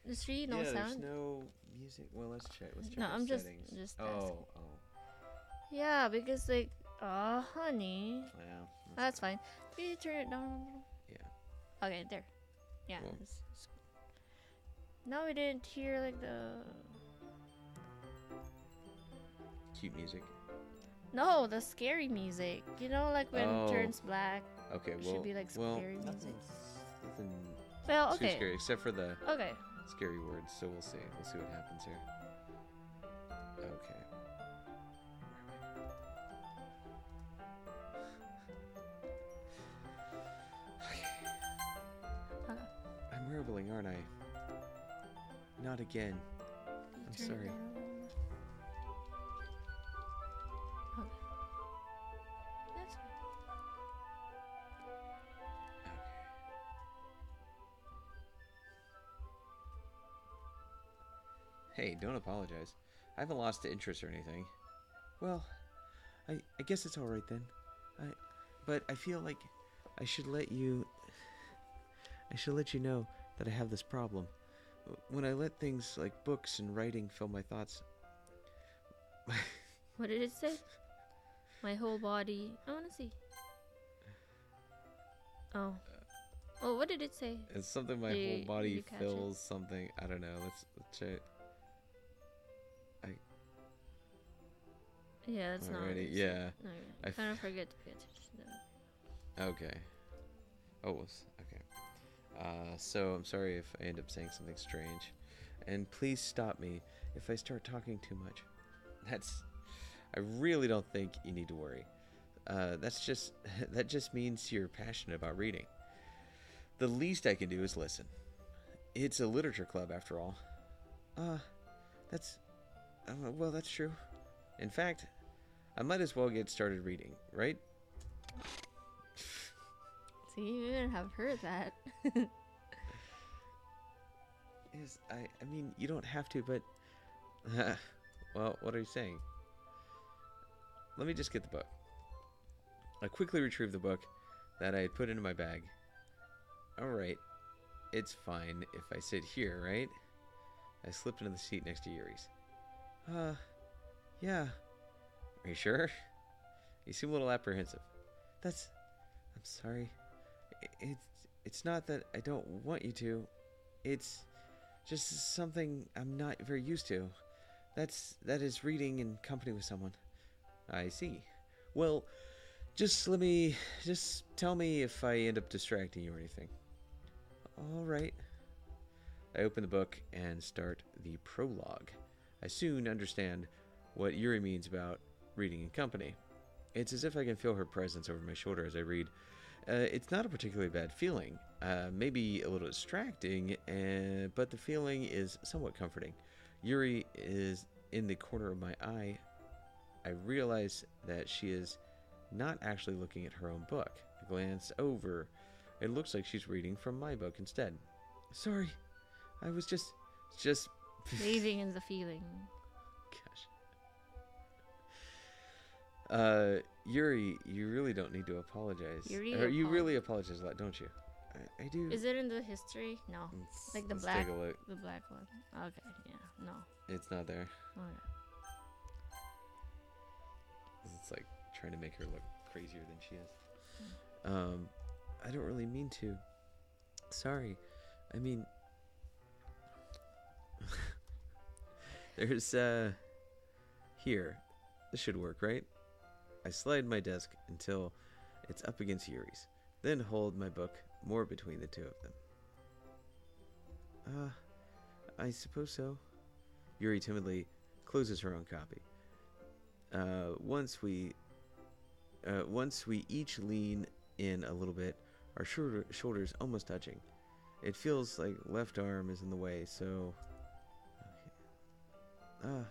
There's really no sound? Yeah, there's no music. Well, let's check. No, I'm settings. just Oh. Yeah, because, like, honey. Yeah. That's fine. Can you turn it down a little? Yeah. Okay, there. Yeah. Cool. It's now we didn't hear, like, the... Cute music. No, the scary music. You know, like when it turns black. Okay, It well, should be like scary music. Nothing Well, too okay. scary, except for the Okay. scary words. So we'll see. We'll see what happens here. Okay. I'm rambling, aren't I? Not again. I'm Turn it sorry. down a little more. Okay. That's fine. Hey, don't apologize. I haven't lost interest or anything. Well, I guess it's all right then. But I feel like I should let you know that I have this problem. When I let things like books and writing fill my thoughts. What did it say? My whole body. I want to see. Oh. Oh, what did it say? It's something my whole body fills something. I don't know. Let's check. Yeah, it's not. Alrighty, yeah. No, I kind of forget to pay attention to that. Okay. Oh, okay. So I'm sorry if I end up saying something strange. And please stop me if I start talking too much. I really don't think you need to worry. That just means you're passionate about reading. The least I can do is listen. It's a literature club after all. That's true. In fact, I might as well get started reading, right? See, you wouldn't have heard that. Yes, I mean, you don't have to, but... well, what are you saying? Let me just get the book. I quickly retrieved the book that I had put into my bag. Alright. it's fine if I sit here, right? I slipped into the seat next to Yuri's. Yeah. Are you sure? You seem a little apprehensive. I'm sorry. It's not that I don't want you to. It's just something I'm not very used to. That is reading in company with someone. I see. Well, just tell me if I end up distracting you or anything. All right. I open the book and start the prologue. I soon understand what Yuri means about reading in company. It's as if I can feel her presence over my shoulder as I read. It's not a particularly bad feeling, maybe a little distracting, but the feeling is somewhat comforting. Yuri is in the corner of my eye. I realize that she is not actually looking at her own book. I glance over. It looks like she's reading from my book instead. Sorry, I was just bathing in the feeling. Gosh. Yuri, you really don't need to apologize. You really apologize a lot, don't you? I do. Is it in the history? No. Like the let's black. Take a look. The black one. Okay. Yeah. No. It's not there. Oh yeah. It's like trying to make her look crazier than she is. I don't really mean to. Sorry. I mean, there's here. This should work, right? I slide my desk until it's up against Yuri's, then hold my book more between the two of them. I suppose so. Yuri timidly closes her own copy. Once we each lean in a little bit, our shoulders almost touching. It feels like left arm is in the way, so... Okay.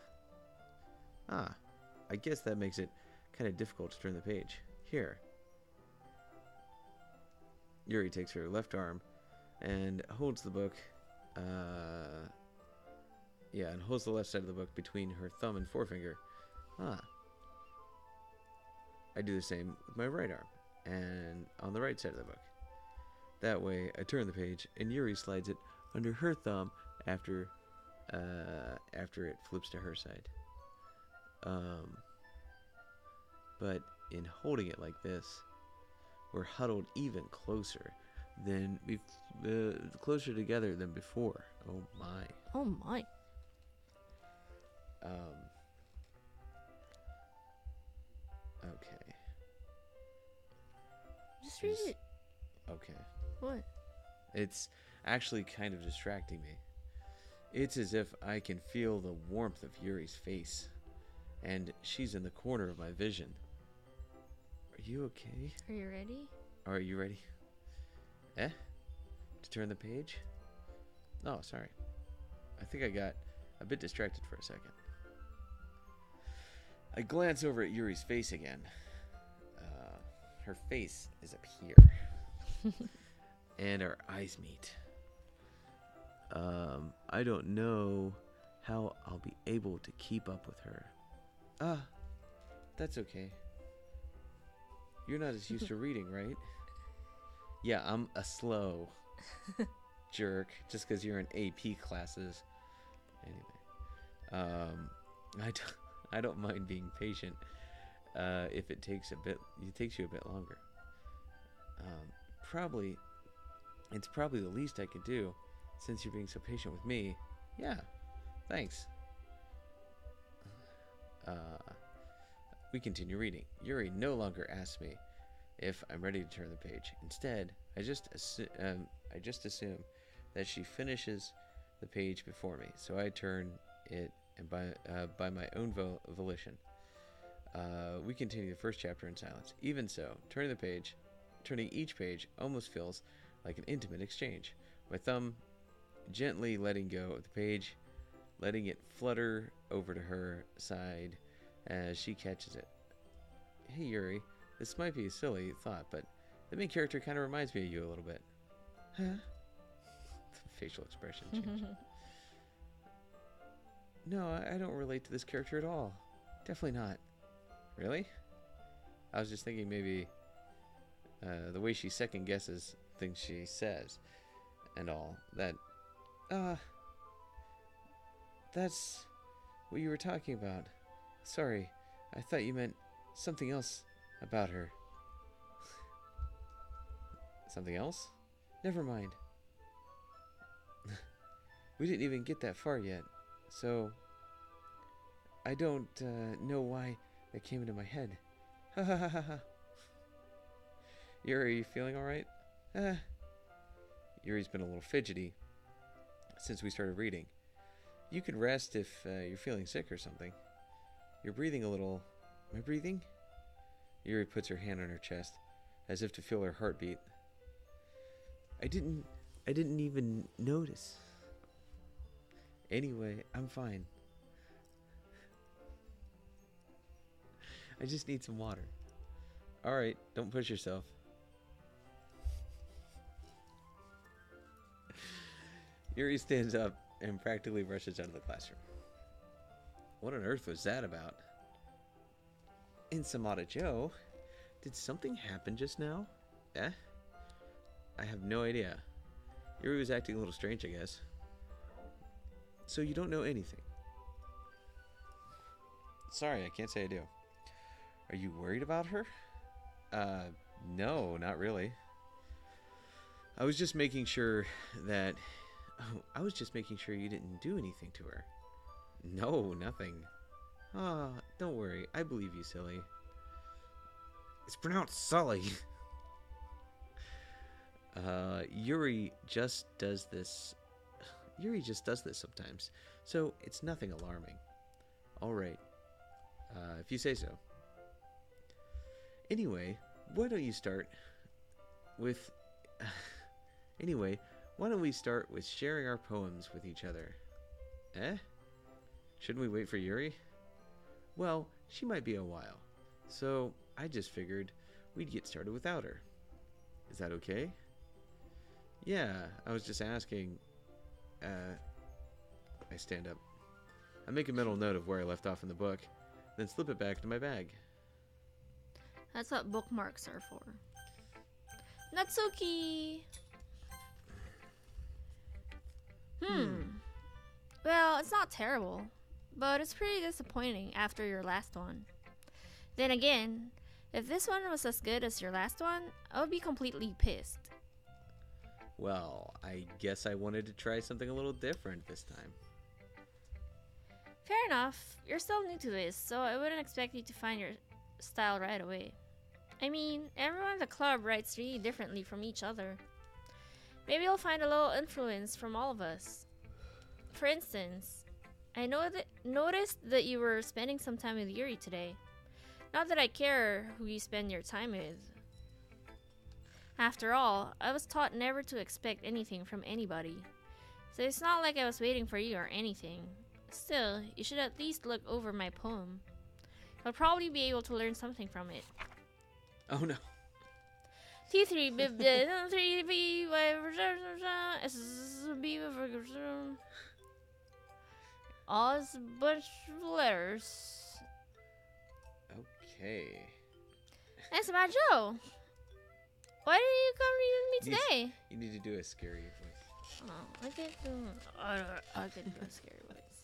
I guess that makes it kind of difficult to turn the page. Here. Yuri takes her left arm and holds the book, and holds the left side of the book between her thumb and forefinger. I do the same with my right arm and on the right side of the book. That way, I turn the page, and Yuri slides it under her thumb after it flips to her side. But in holding it like this, we're huddled even closer closer together than before. Oh my. Oh my. Okay. Just read it. Okay. What? It's actually kind of distracting me. It's as if I can feel the warmth of Yuri's face, and she's in the corner of my vision. Are you okay? Are you ready? Are you ready? To turn the page? Oh, sorry. I think I got a bit distracted for a second. I glance over at Yuri's face again. Her face is up here. And our eyes meet. I don't know how I'll be able to keep up with her. That's okay. You're not as used to reading, right? Yeah, I'm a slow jerk just because you're in AP classes. Anyway, I don't mind being patient if it takes you a bit longer. It's probably the least I could do since you're being so patient with me. Yeah, thanks. We continue reading. Yuri no longer asks me if I'm ready to turn the page. Instead, I just assume that she finishes the page before me, so I turn it and by my own volition. We continue the first chapter in silence. Even so, turning each page almost feels like an intimate exchange. My thumb gently letting go of the page, letting it flutter over to her side as she catches it. Hey Yuri, this might be a silly thought, but the main character kind of reminds me of you a little bit. Huh? The facial expression changed. No, I don't relate to this character at all. Definitely not. Really? I was just thinking maybe the way she second guesses things she says. and all. That's what you were talking about. Sorry, I thought you meant something else about her. Something else? Never mind. We didn't even get that far yet, so I don't know why that came into my head. Ha ha ha ha ha. Yuri, are you feeling alright? Yuri's been a little fidgety since we started reading. You could rest if you're feeling sick or something. You're breathing a little. Am I breathing? Yuri puts her hand on her chest, as if to feel her heartbeat. I didn't even notice. Anyway, I'm fine. I just need some water. Alright, don't push yourself. Yuri stands up and practically rushes out of the classroom. What on earth was that about? And Samada Joe, did something happen just now? Eh? I have no idea. Yuri was acting a little strange, I guess. So you don't know anything? Sorry, I can't say I do. Are you worried about her? No, not really. I was just making sure that... Oh, I was just making sure you didn't do anything to her. No, nothing. Ah, don't worry. I believe you, silly. It's pronounced Sully. Yuri just does this. Yuri just does this sometimes. So, it's nothing alarming. Alright. If you say so. Anyway, why don't you start with... Anyway, why don't we start with sharing our poems with each other? Eh? Shouldn't we wait for Yuri? Well, she might be a while. So, I just figured we'd get started without her. Is that okay? Yeah, I was just asking. I stand up. I make a mental note of where I left off in the book, then slip it back into my bag. That's what bookmarks are for. Natsuki! Well, it's not terrible, but it's pretty disappointing after your last one. Then again, if this one was as good as your last one, I would be completely pissed. Well, I guess I wanted to try something a little different this time. Fair enough. You're still new to this, so I wouldn't expect you to find your style right away. I mean, everyone in the club writes really differently from each other. Maybe you'll find a little influence from all of us. For instance, I noticed that you were spending some time with Yuri today. Not that I care who you spend your time with. After all, I was taught never to expect anything from anybody. So it's not like I was waiting for you or anything. Still, you should at least look over my poem. You'll probably be able to learn something from it. Oh no. T3 3B all is a bunch of letters. Okay. Hey, Joe. Why did you come read with me today? You need to do a scary voice. Oh, I can't do a scary voice.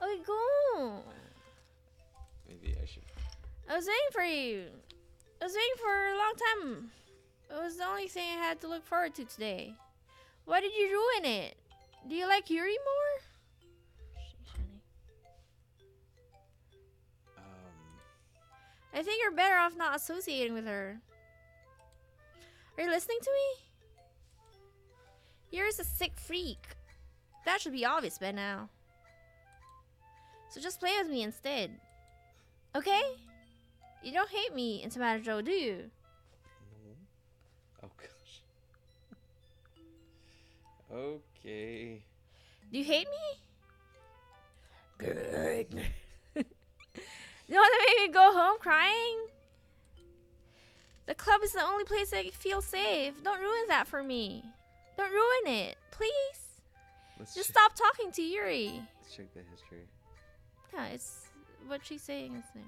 Okay, go. Maybe I should. I was waiting for you. I was waiting for a long time. It was the only thing I had to look forward to today. Why did you ruin it? Do you like Yuri more? I think you're better off not associating with her. Are you listening to me? Yuri's a sick freak. That should be obvious by now. So just play with me instead. Okay? You don't hate me in Samada Joe, do you? No. Oh gosh. Okay. Do you hate me? Good. You want to make me go home crying? The club is the only place I feel safe. Don't ruin that for me. Don't ruin it, please. Just stop talking to Yuri. Let's check the history. Yeah, it's what she's saying is there.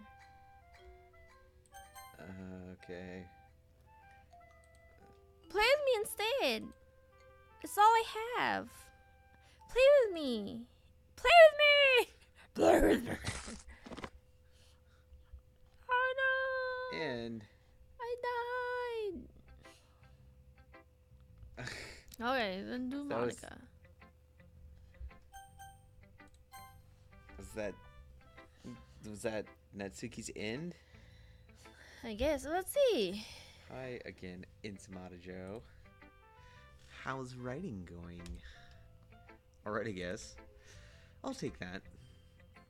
Okay. Play with me instead. It's all I have. Play with me. Play with me. Play with me. Oh no. And I died. Okay, then do That was- Monika. was that Natsuki's end? I guess. Let's see. Hi again, Insamato. How's writing going? Alright, I guess. I'll take that.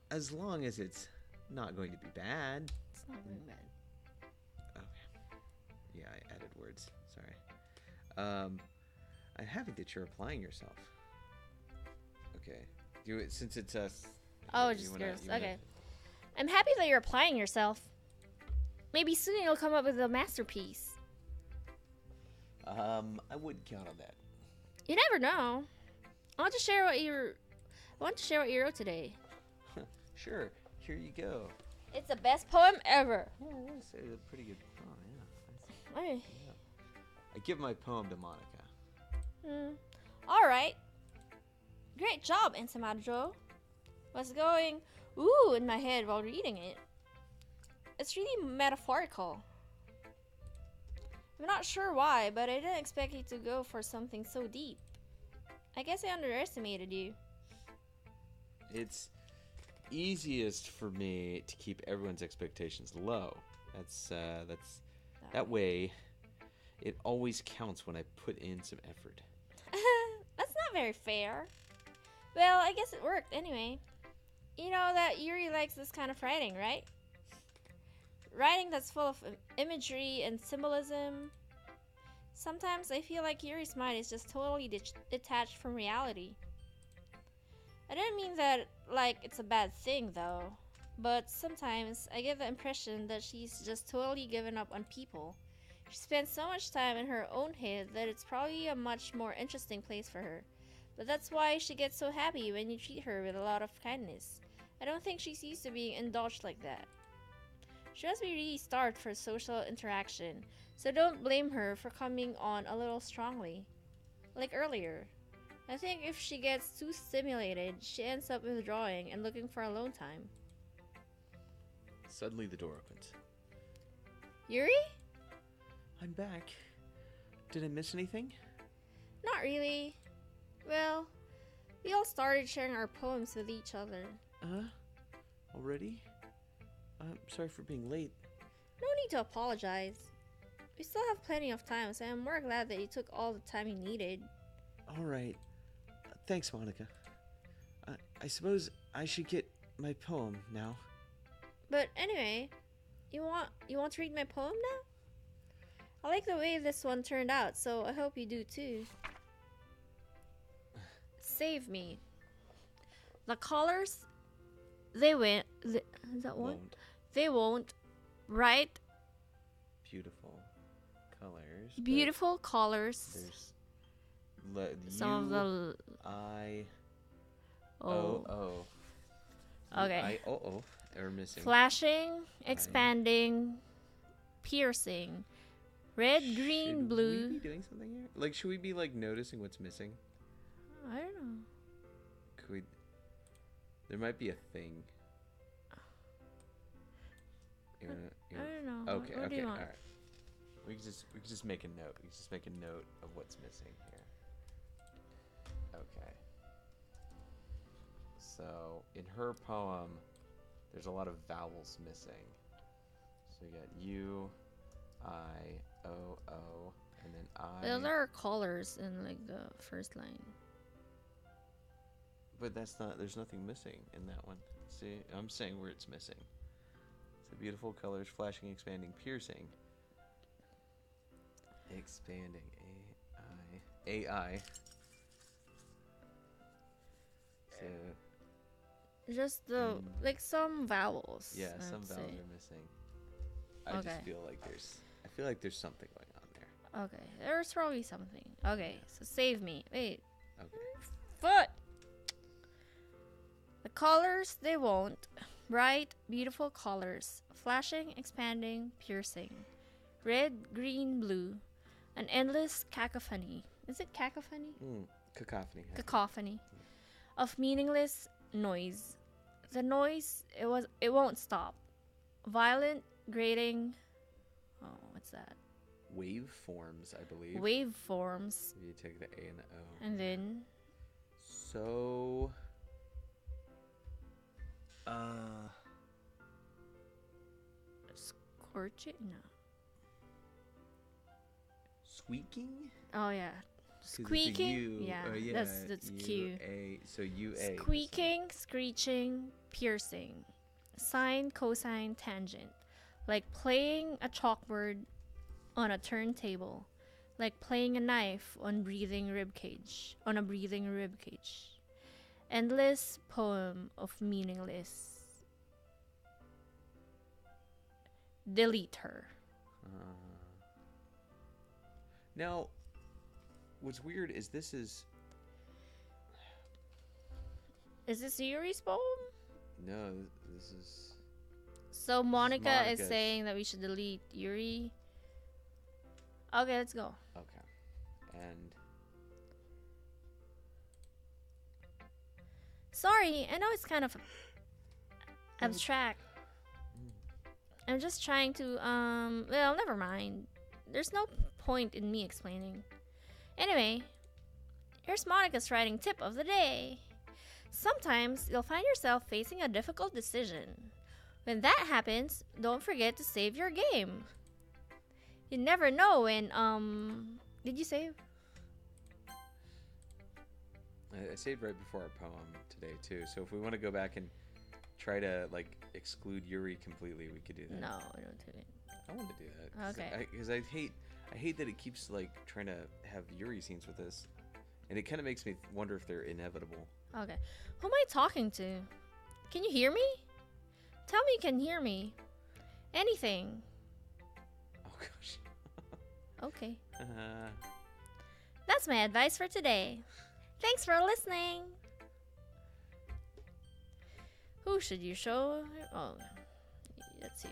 As long as it's not going to be bad. It's not very bad. Okay. Yeah, I added words. Sorry. I'm happy that you're applying yourself. Okay. Do it since it's us. Oh, just girls. Okay. I'm happy that you're applying yourself. Maybe soon you'll come up with a masterpiece. I wouldn't count on that. You never know. I want to share what you wrote today. Sure. Here you go. It's the best poem ever. Yeah, that's a pretty good poem. Yeah. Hey. I give my poem to Monika. All right. Great job, Insamato. What's going ooh in my head while reading it? It's really metaphorical. I'm not sure why, but I didn't expect you to go for something so deep. I guess I underestimated you. It's easiest for me to keep everyone's expectations low. That way. It always counts when I put in some effort. That's not very fair. Well, I guess it worked anyway. You know that Yuri likes this kind of writing, right? Writing that's full of imagery and symbolism. Sometimes I feel like Yuri's mind is just totally detached from reality. I didn't mean that like it's a bad thing though, but sometimes I get the impression that she's just totally given up on people. She spends so much time in her own head that it's probably a much more interesting place for her. But that's why she gets so happy when you treat her with a lot of kindness. I don't think she's used to being indulged like that. She must be really starved for social interaction, so don't blame her for coming on a little strongly. Like earlier. I think if she gets too stimulated, she ends up withdrawing and looking for alone time. Suddenly the door opens. Yuri? I'm back. Did I miss anything? Not really. Well, we all started sharing our poems with each other. Already? I'm sorry for being late. No need to apologize. We still have plenty of time, so I'm more glad that you took all the time you needed. Alright. Thanks, Monika. I suppose I should get my poem now. But anyway, you want to read my poem now? I like the way this one turned out, so I hope you do too. Save me. The colors, they went. Is that one? Won't. They won't. Right? Beautiful colors. but Beautiful colors. There's Some of the. I Oh. O. Okay. Are missing. Flashing, expanding, piercing. Red, green, Should blue. we be doing something here? Like, should we be like noticing what's missing? I don't know. Could we? There might be a thing. You I wanna- don't know. Okay. What do Okay. you All want? right. We can just make a note. We can just make a note of what's missing here. Okay. So in her poem, there's a lot of vowels missing. So you got U, I, O, O, and then I. Those are colors in like the first line. But that's not. There's nothing missing in that one. See, I'm saying where it's missing. So beautiful colors, flashing, expanding, piercing. Expanding. AI. So Just the like some vowels. yeah, I'd some vowels say. are missing. I Okay. just feel like there's something going on there. Okay, there's probably something. Okay, so save me. Wait, Okay. foot. The colors, they won't. Bright, beautiful colors. Flashing, expanding, piercing. Red, green, blue. An endless cacophony. Is it cacophony? Cacophony. Cacophony of meaningless noise. The noise, it won't stop. Violent, grating. Oh, what's that? Waveforms, I believe. Waveforms. You take the A and the O. And then. So. Scorching? No. Squeaking? Oh yeah. Squeaking? Yeah, that's Q. So U-A. Squeaking, screeching, piercing. Sine, cosine, tangent. Like playing a chalkboard on a turntable. Like playing a knife on a breathing rib cage. Endless poem of meaningless. Delete her. Now, what's weird is this is... Is this Yuri's poem? No, this is... So Monika is saying that we should delete Yuri. Okay, let's go. Okay. And... Sorry, I know it's kind of abstract. I'm just trying to, well, never mind. There's no point in me explaining. Anyway, here's Monika's writing tip of the day. Sometimes you'll find yourself facing a difficult decision. When that happens, don't forget to save your game. You never know when, did you save? I saved right before our poem today, too. So if we want to go back and try to, like, exclude Yuri completely, we could do that. No, I don't do it. I want to do that. Okay. Because I hate that it keeps, like, trying to have Yuri scenes with us. And it kind of makes me wonder if they're inevitable. Okay. Who am I talking to? Can you hear me? Tell me you can hear me. Anything. Oh, gosh. Okay. That's my advice for today. Thanks for listening. Who should you show? Oh, let's see.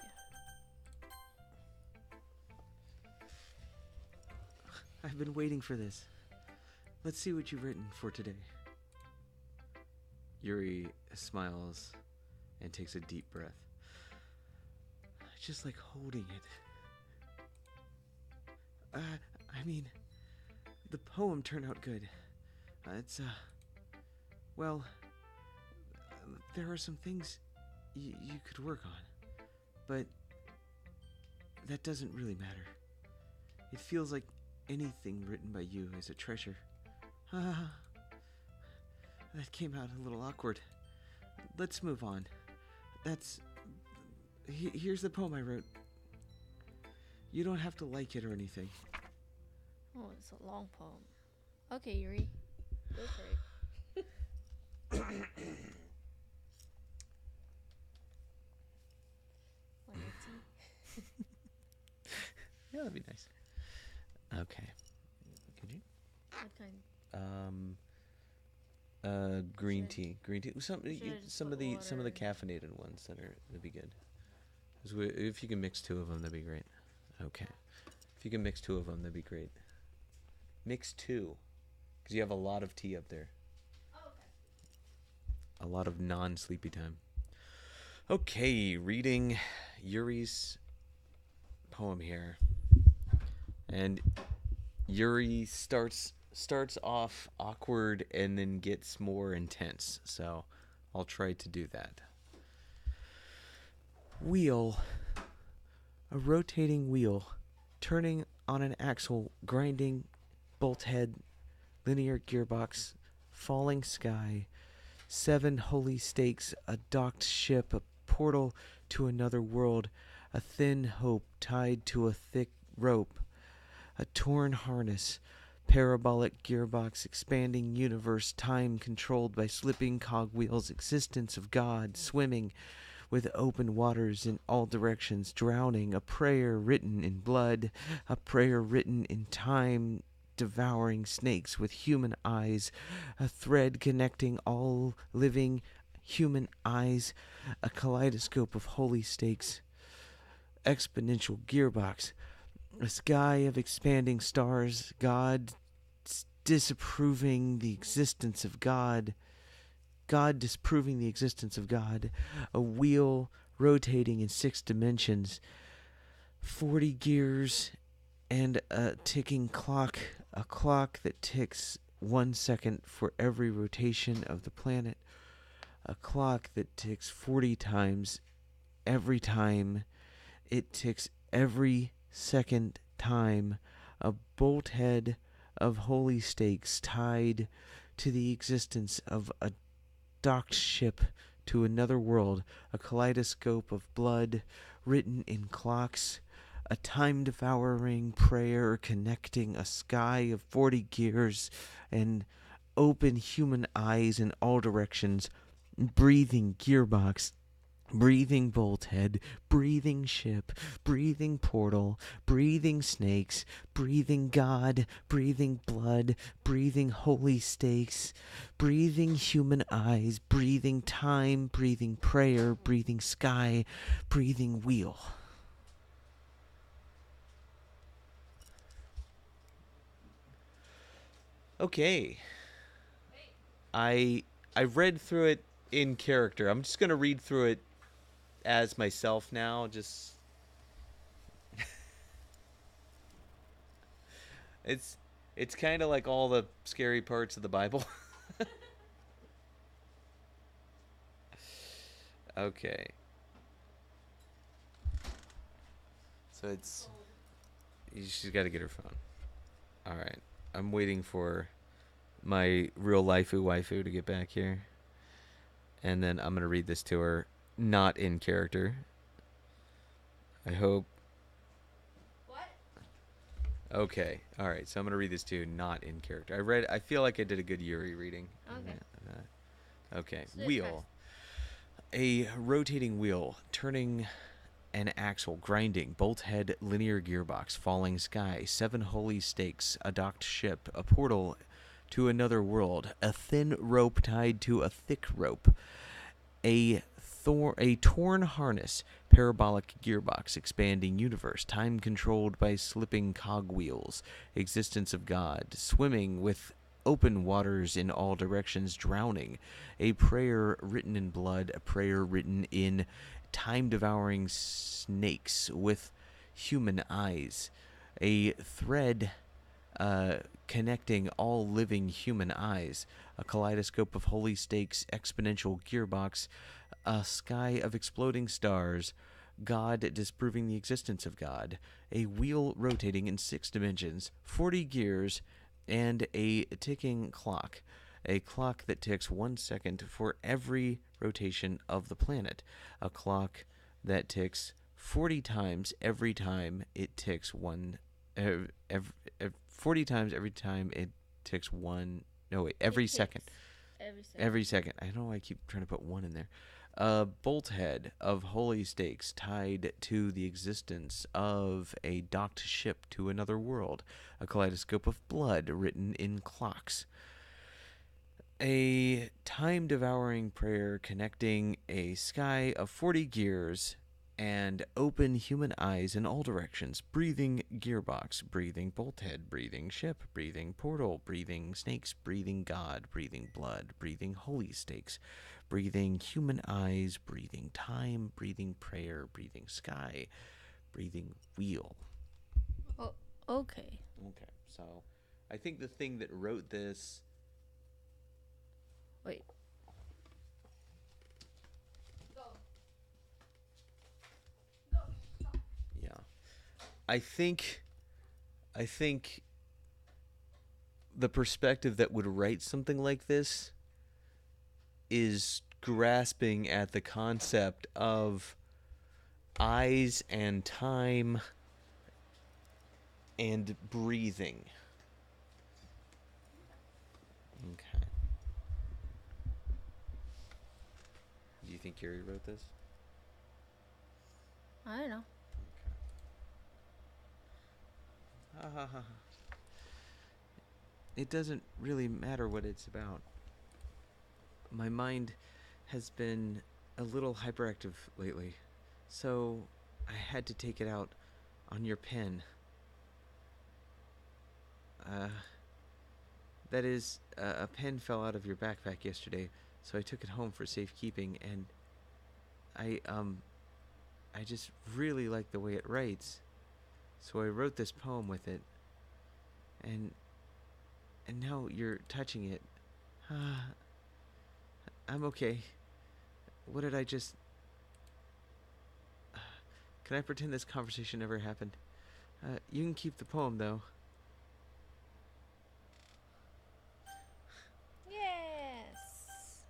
I've been waiting for this. Let's see what you've written for today. Yuri smiles and takes a deep breath. I just like holding it. I mean, the poem turned out good. Well, there are some things you could work on, but that doesn't really matter. It feels like anything written by you is a treasure. That came out a little awkward. Let's move on. Here's the poem I wrote. You don't have to like it or anything. Oh, it's a long poem. Okay, Yuri. Go for it. Yeah, that'd be nice. Okay. Could you? What kind? Green tea. Some of the water? caffeinated ones that'd be good. If you can mix two of them, that'd be great. Okay. If you can mix two of them, that'd be great. Mix two, because you have a lot of tea up there. Oh, okay. A lot of non-sleepy time. Okay, reading Yuri's poem here. And Yuri starts off awkward and then gets more intense. So I'll try to do that. Wheel. A rotating wheel. Turning on an axle. Grinding. Bolt head. Linear gearbox. Falling sky. 7 holy stakes. A docked ship. A portal to another world. A thin hope tied to a thick rope. A torn harness. Parabolic gearbox, expanding universe, time controlled by slipping cogwheels, existence of God, swimming with open waters in all directions, drowning, a prayer written in blood, a prayer written in time, devouring snakes with human eyes, a thread connecting all living human eyes, a kaleidoscope of holy stakes, exponential gearbox, a sky of expanding stars, God disapproving the existence of God. God disproving the existence of God. A wheel rotating in 6 dimensions. 40 gears and a ticking clock. A clock that ticks 1 second for every rotation of the planet. A clock that ticks 40 times every time it ticks every second time. A bolt head of holy stakes tied to the existence of a docked ship to another world. A kaleidoscope of blood written in clocks. A time-devouring prayer connecting a sky of 40 gears and open human eyes in all directions. Breathing gearbox, breathing bolt head, breathing ship, breathing portal, breathing snakes, breathing God, breathing blood, breathing holy stakes, breathing human eyes, breathing time, breathing prayer, breathing sky, breathing wheel. Okay. I read through it in character. I'm just going to read through it as myself now. Just it's kind of like all the scary parts of the Bible. Okay. So she's got to get her phone. All right. I'm waiting for my real waifu to get back here. And then I'm going to read this to her, not in character. I hope. What? Okay. All right. So I'm going to read this to you, not in character. I feel like I did a good Yuri reading. Okay. Okay. Wheel. A rotating wheel, turning an axle, grinding, bolt head, linear gearbox, falling sky, 7 holy stakes, a docked ship, a portal to another world, a thin rope tied to a thick rope, a torn harness, parabolic gearbox, expanding universe, time controlled by slipping cogwheels, existence of God, swimming with open waters in all directions, drowning, a prayer written in blood, a prayer written in time-devouring snakes with human eyes, a thread connecting all living human eyes, a kaleidoscope of holy stakes, exponential gearbox, a sky of exploding stars, God disproving the existence of God, a wheel rotating in 6 dimensions, 40 gears, and a ticking clock. A clock that ticks 1 second for every rotation of the planet. A clock that ticks 40 times every time it ticks 40 times every time it ticks one. No, wait, every second. Every second. I don't know why I keep trying to put 1 in there. A bolt head of holy stakes tied to the existence of a docked ship to another world. A kaleidoscope of blood written in clocks. A time-devouring prayer connecting a sky of 40 gears and open human eyes in all directions. Breathing gearbox, breathing bolt head, breathing ship, breathing portal, breathing snakes, breathing God, breathing blood, breathing holy stakes, breathing human eyes, breathing time, breathing prayer, breathing sky, breathing wheel. Oh, okay. Okay, so I think the thing that wrote this... Wait. Yeah. I think the perspective that would write something like this is grasping at the concept of eyes and time and breathing. Okay. Do you think Yuri wrote this? I don't know. Okay. It doesn't really matter what it's about. My mind has been a little hyperactive lately, so I had to take it out on your pen. That is, a pen fell out of your backpack yesterday, so I took it home for safekeeping, and I just really like the way it writes, so I wrote this poem with it, and now you're touching it. I'm okay. What did I just... Can I pretend this conversation never happened? You can keep the poem, though. Yes.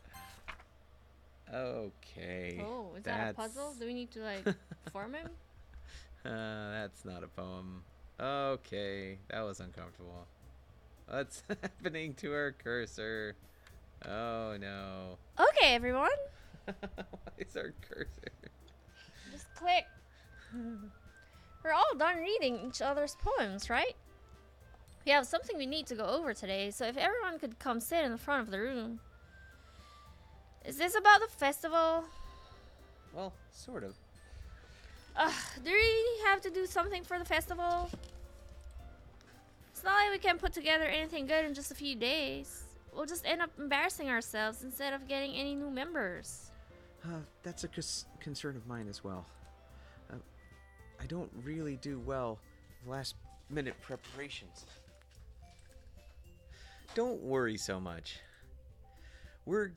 Okay. Oh, is that a puzzle? Do we need to, like, form him? That's not a poem. Okay, that was uncomfortable. What's happening to our cursor? Oh, no. Okay, everyone. Why is our cursor? Just click. We're all done reading each other's poems, right? We have something we need to go over today, so if everyone could come sit in the front of the room. Is this about the festival? Well, sort of. Do we really have to do something for the festival? It's not like we can put together anything good in just a few days. We'll just end up embarrassing ourselves instead of getting any new members. That's a concern of mine as well. I don't really do well with last-minute preparations. Don't worry so much. We're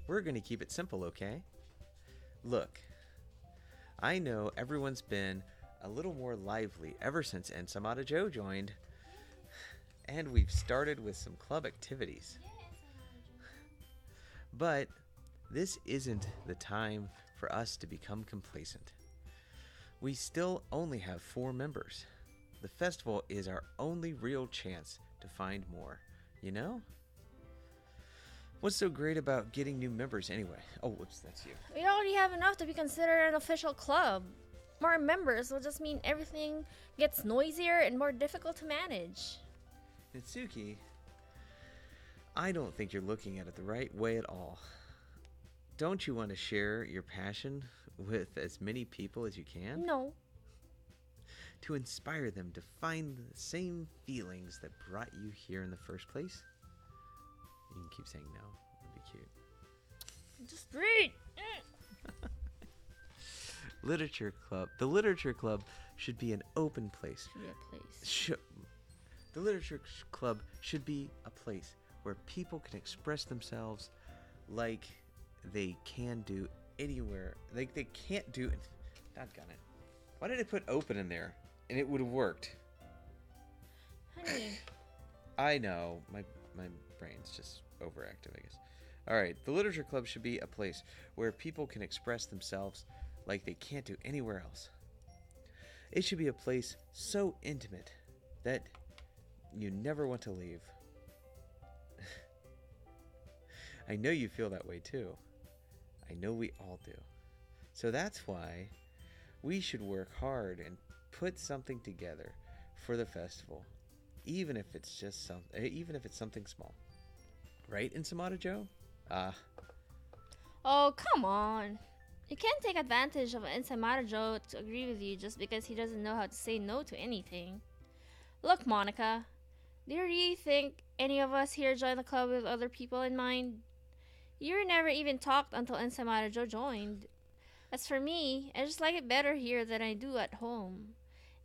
gonna keep it simple, okay? Look, I know everyone's been a little more lively ever since Ensamada Joe joined, and we've started with some club activities. But this isn't the time for us to become complacent. We still only have 4 members. The festival is our only real chance to find more, you know? What's so great about getting new members anyway? Oh, whoops, that's you. We already have enough to be considered an official club. More members will just mean everything gets noisier and more difficult to manage. Natsuki, I don't think you're looking at it the right way at all. Don't you want to share your passion with as many people as you can? No. To inspire them to find the same feelings that brought you here in the first place? You can keep saying no. That'd be cute. Just read. Literature Club. The Literature Club should be an open place. Should be a place. The Literature Club should be a place where people can express themselves like they can do anywhere. Like they can't do it. Doggone it. Why did I put open in there? And it would have worked. Honey. I know. My brain's just overactive, I guess. Alright, the Literature Club should be a place where people can express themselves like they can't do anywhere else. It should be a place so intimate that you never want to leave. I know you feel that way too. I know we all do. So that's why we should work hard and put something together for the festival, even if it's something small. Right, Ensamada Joe? Oh, come on. You can't take advantage of Ensamada Joe to agree with you just because he doesn't know how to say no to anything. Look, Monika, do you really think any of us here joined the club with other people in mind? You never even talked until Ensamada Joe joined. As for me, I just like it better here than I do at home.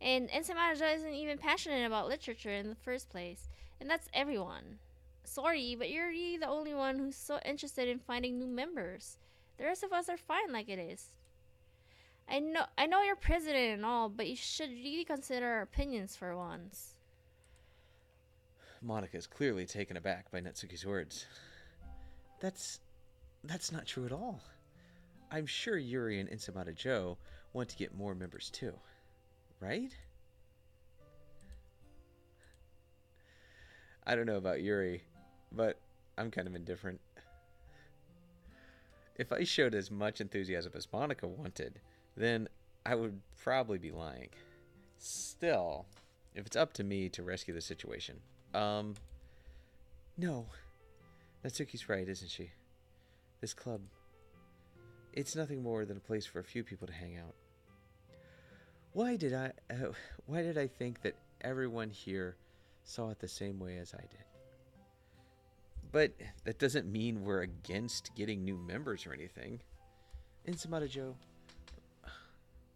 And Ensamada Joe isn't even passionate about literature in the first place, and that's everyone. Sorry, but you're really the only one who's so interested in finding new members. The rest of us are fine like it is. I know you're president and all, but you should really consider our opinions for once. Monika is clearly taken aback by Natsuki's words. That's not true at all. I'm sure Yuri and Ensamada Joe want to get more members too. Right? I don't know about Yuri, but I'm kind of indifferent. If I showed as much enthusiasm as Monika wanted, then I would probably be lying. Still, if it's up to me to rescue the situation, no. Natsuki's right, isn't she? This club, it's nothing more than a place for a few people to hang out. Why did I think that everyone here saw it the same way as I did? But that doesn't mean we're against getting new members or anything. Insamata Joe,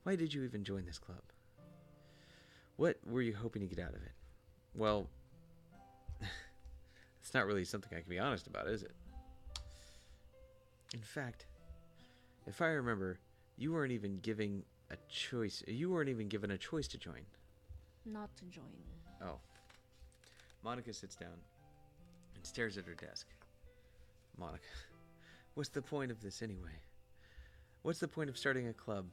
why did you even join this club? What were you hoping to get out of it? Well, it's not really something I can be honest about, is it? In fact, if I remember, you weren't even given a choice. You weren't even given a choice to join. Not to join. Oh. Monika sits down and stares at her desk. Monika, what's the point of this anyway? What's the point of starting a club?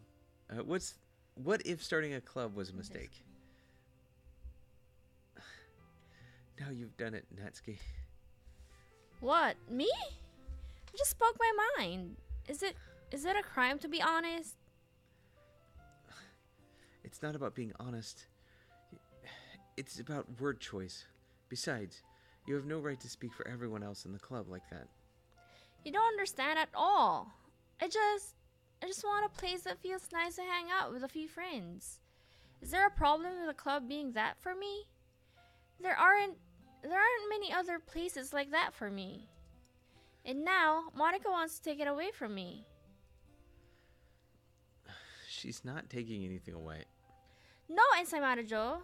What if starting a club was a mistake? Now you've done it, Natsuki. What? Me? I just spoke my mind. Is it a crime to be honest? It's not about being honest. It's about word choice. Besides, you have no right to speak for everyone else in the club like that. You don't understand at all. I just want a place that feels nice to hang out with a few friends. Is there a problem with the club being that for me? There aren't many other places like that for me. And now, Monika wants to take it away from me. She's not taking anything away. No, Ensaimada Joe.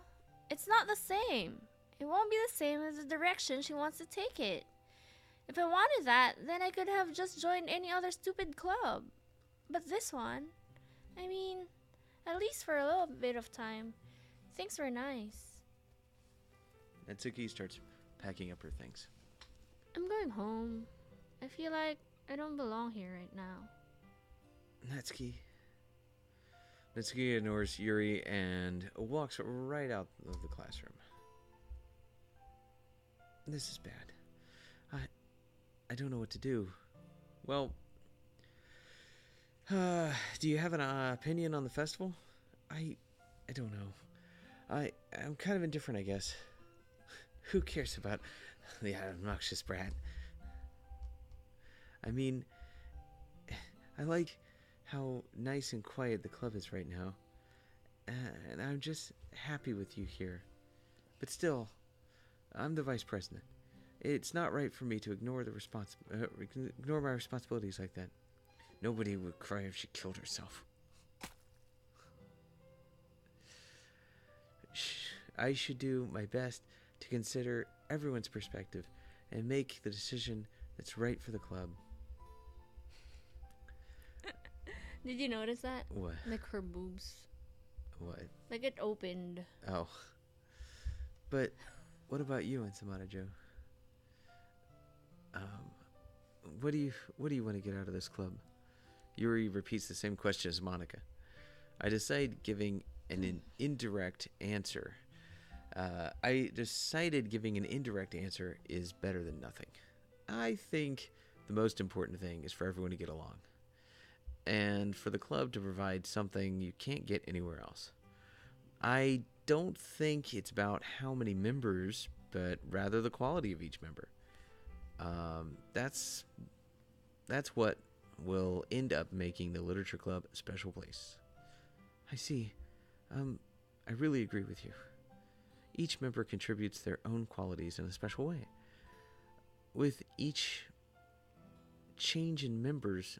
It's not the same. It won't be the same as the direction she wants to take it. If I wanted that, then I could have just joined any other stupid club. But this one, I mean, at least for a little bit of time, things were nice. Natsuki starts packing up her things. I'm going home. I feel like I don't belong here right now. Natsuki ignores Yuri and walks right out of the classroom. This is bad. I don't know what to do. Well, do you have an opinion on the festival? I don't know. I'm kind of indifferent, I guess. Who cares about the obnoxious brat? I mean, I like how nice and quiet the club is right now. And I'm just happy with you here. But still, I'm the vice president. It's not right for me to ignore ignore my responsibilities like that. Nobody would cry if she killed herself. I should do my best to consider everyone's perspective and make the decision that's right for the club. Did you notice that? What? Like her boobs. What? Like it opened. Oh. But what about you, Ensamada Joe? What do you want to get out of this club? Yuri repeats the same question as Monika. I decided giving an indirect answer. I decided giving an indirect answer is better than nothing. I think the most important thing is for everyone to get along. And for the club to provide something you can't get anywhere else. I don't think it's about how many members, but rather the quality of each member. That's what will end up making the literature club a special place. I see. I really agree with you. Each member contributes their own qualities in a special way. With each change in members,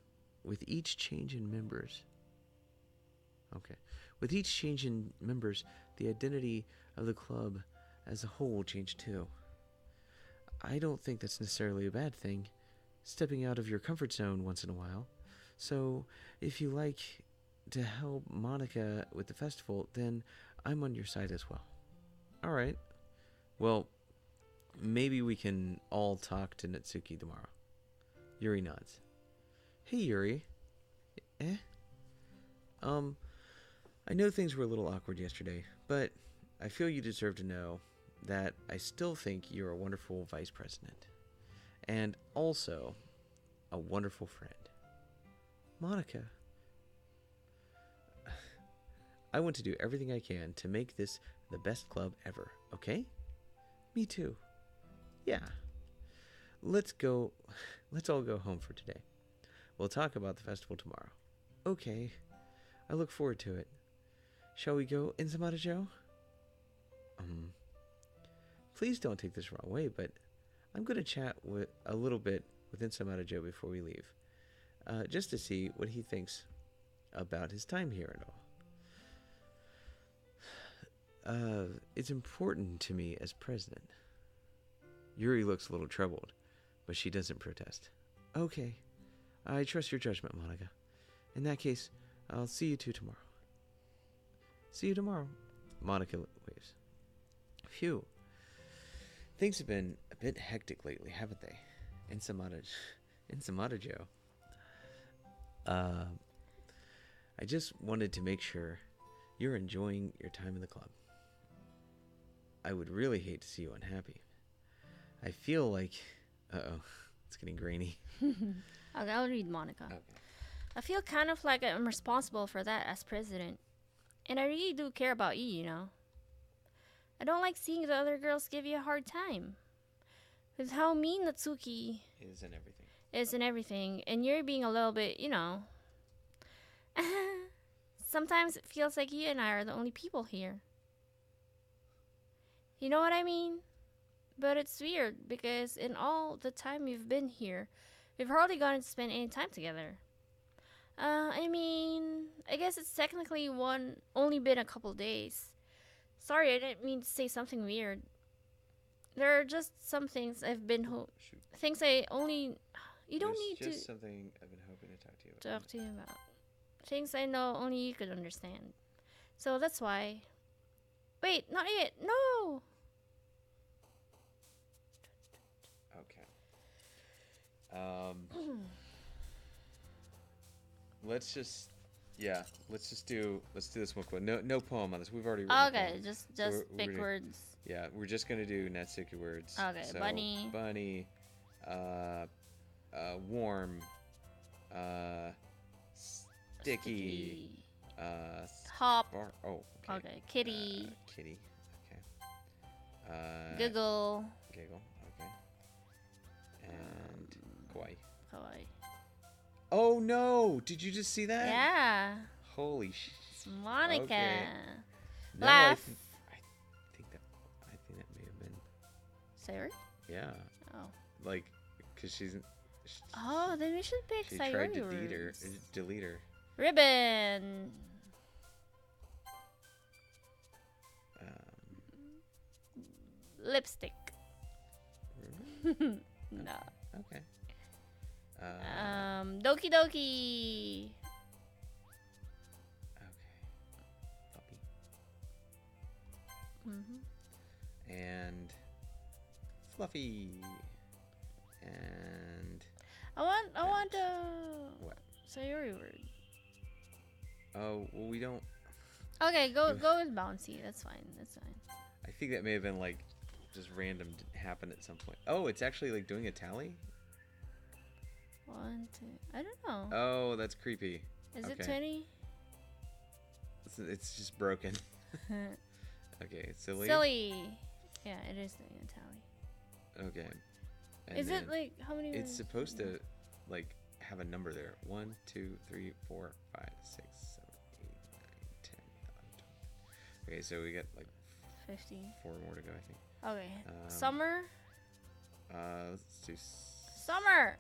the identity of the club as a whole changed too. I don't think that's necessarily a bad thing, stepping out of your comfort zone once in a while. So, if you like to help Monika with the festival, then I'm on your side as well. Alright. Well, maybe we can all talk to Natsuki tomorrow. Yuri nods. Hey, Yuri. I know things were a little awkward yesterday, but I feel you deserve to know that I still think you're a wonderful vice president. And also, a wonderful friend. Monika. I want to do everything I can to make this the best club ever, okay? Me too. Yeah. Let's all go home for today. We'll talk about the festival tomorrow. Okay. I look forward to it. Shall we go, Insamata Joe? Please don't take this the wrong way, but I'm going to chat with a little bit with Insamata Joe before we leave, just to see what he thinks about his time here and all. It's important to me as president. Yuri looks a little troubled, but she doesn't protest. Okay, I trust your judgment, Monika. In that case, I'll see you two tomorrow. See you tomorrow. Monika waves. Phew. Things have been a bit hectic lately, haven't they? Insamata Joe. I just wanted to make sure you're enjoying your time in the club. I would really hate to see you unhappy. I feel like... Uh-oh. It's getting grainy. Okay, I'll read Monika. Okay. I feel kind of like I'm responsible for that as president. And I really do care about you, you know. I don't like seeing the other girls give you a hard time. With how mean Natsuki is and everything. And you're being a little bit, you know. Sometimes it feels like you and I are the only people here. You know what I mean? But it's weird because in all the time we've been here, we've hardly gotten to spend any time together. I mean, I guess it's technically only been a couple days. Sorry, I didn't mean to say something weird. There are just some things I've been things I only... You don't need to... just something I've been hoping to talk to you about. Talk to you about. Things I know only you could understand. So that's why... Wait, not yet. No! Okay. Let's do this one quick. No poem on this. We've already written Okay, just pick words. Yeah, we're just gonna do Natsuki words. Okay, so, bunny, warm, sticky, hop. Okay. Kitty. Kitty. Okay. Giggle. Okay. And kawaii. Kawaii. Oh no! Did you just see that? Yeah. Holy shit. It's Monika. Okay. Laugh. I think that may have been Sayori? Yeah. Oh. Like, cause she's. Oh, then we should pick She Sayori tried to words. delete her. Ribbon. Lipstick. Ribbon? No. Okay. Doki Doki. Okay. Puppy. And fluffy. And I want what? Sayori word. Oh well, we don't. Okay, go with bouncy. That's fine. I think that may have been like just random happen at some point. Oh, it's actually like doing a tally. 1, 2. I don't know. Oh, that's creepy. Is it 20? It's just broken. Okay, silly. Silly. Yeah, it is doing a tally. Okay. And is it like how many? It's supposed to like have a number there. 1, 2, 3, 4, 5, 6, 7, 8, 9, 10, 11, 12. Okay, so we got like 15. 4 more to go, I think. Okay. Summer. Let's do Summer.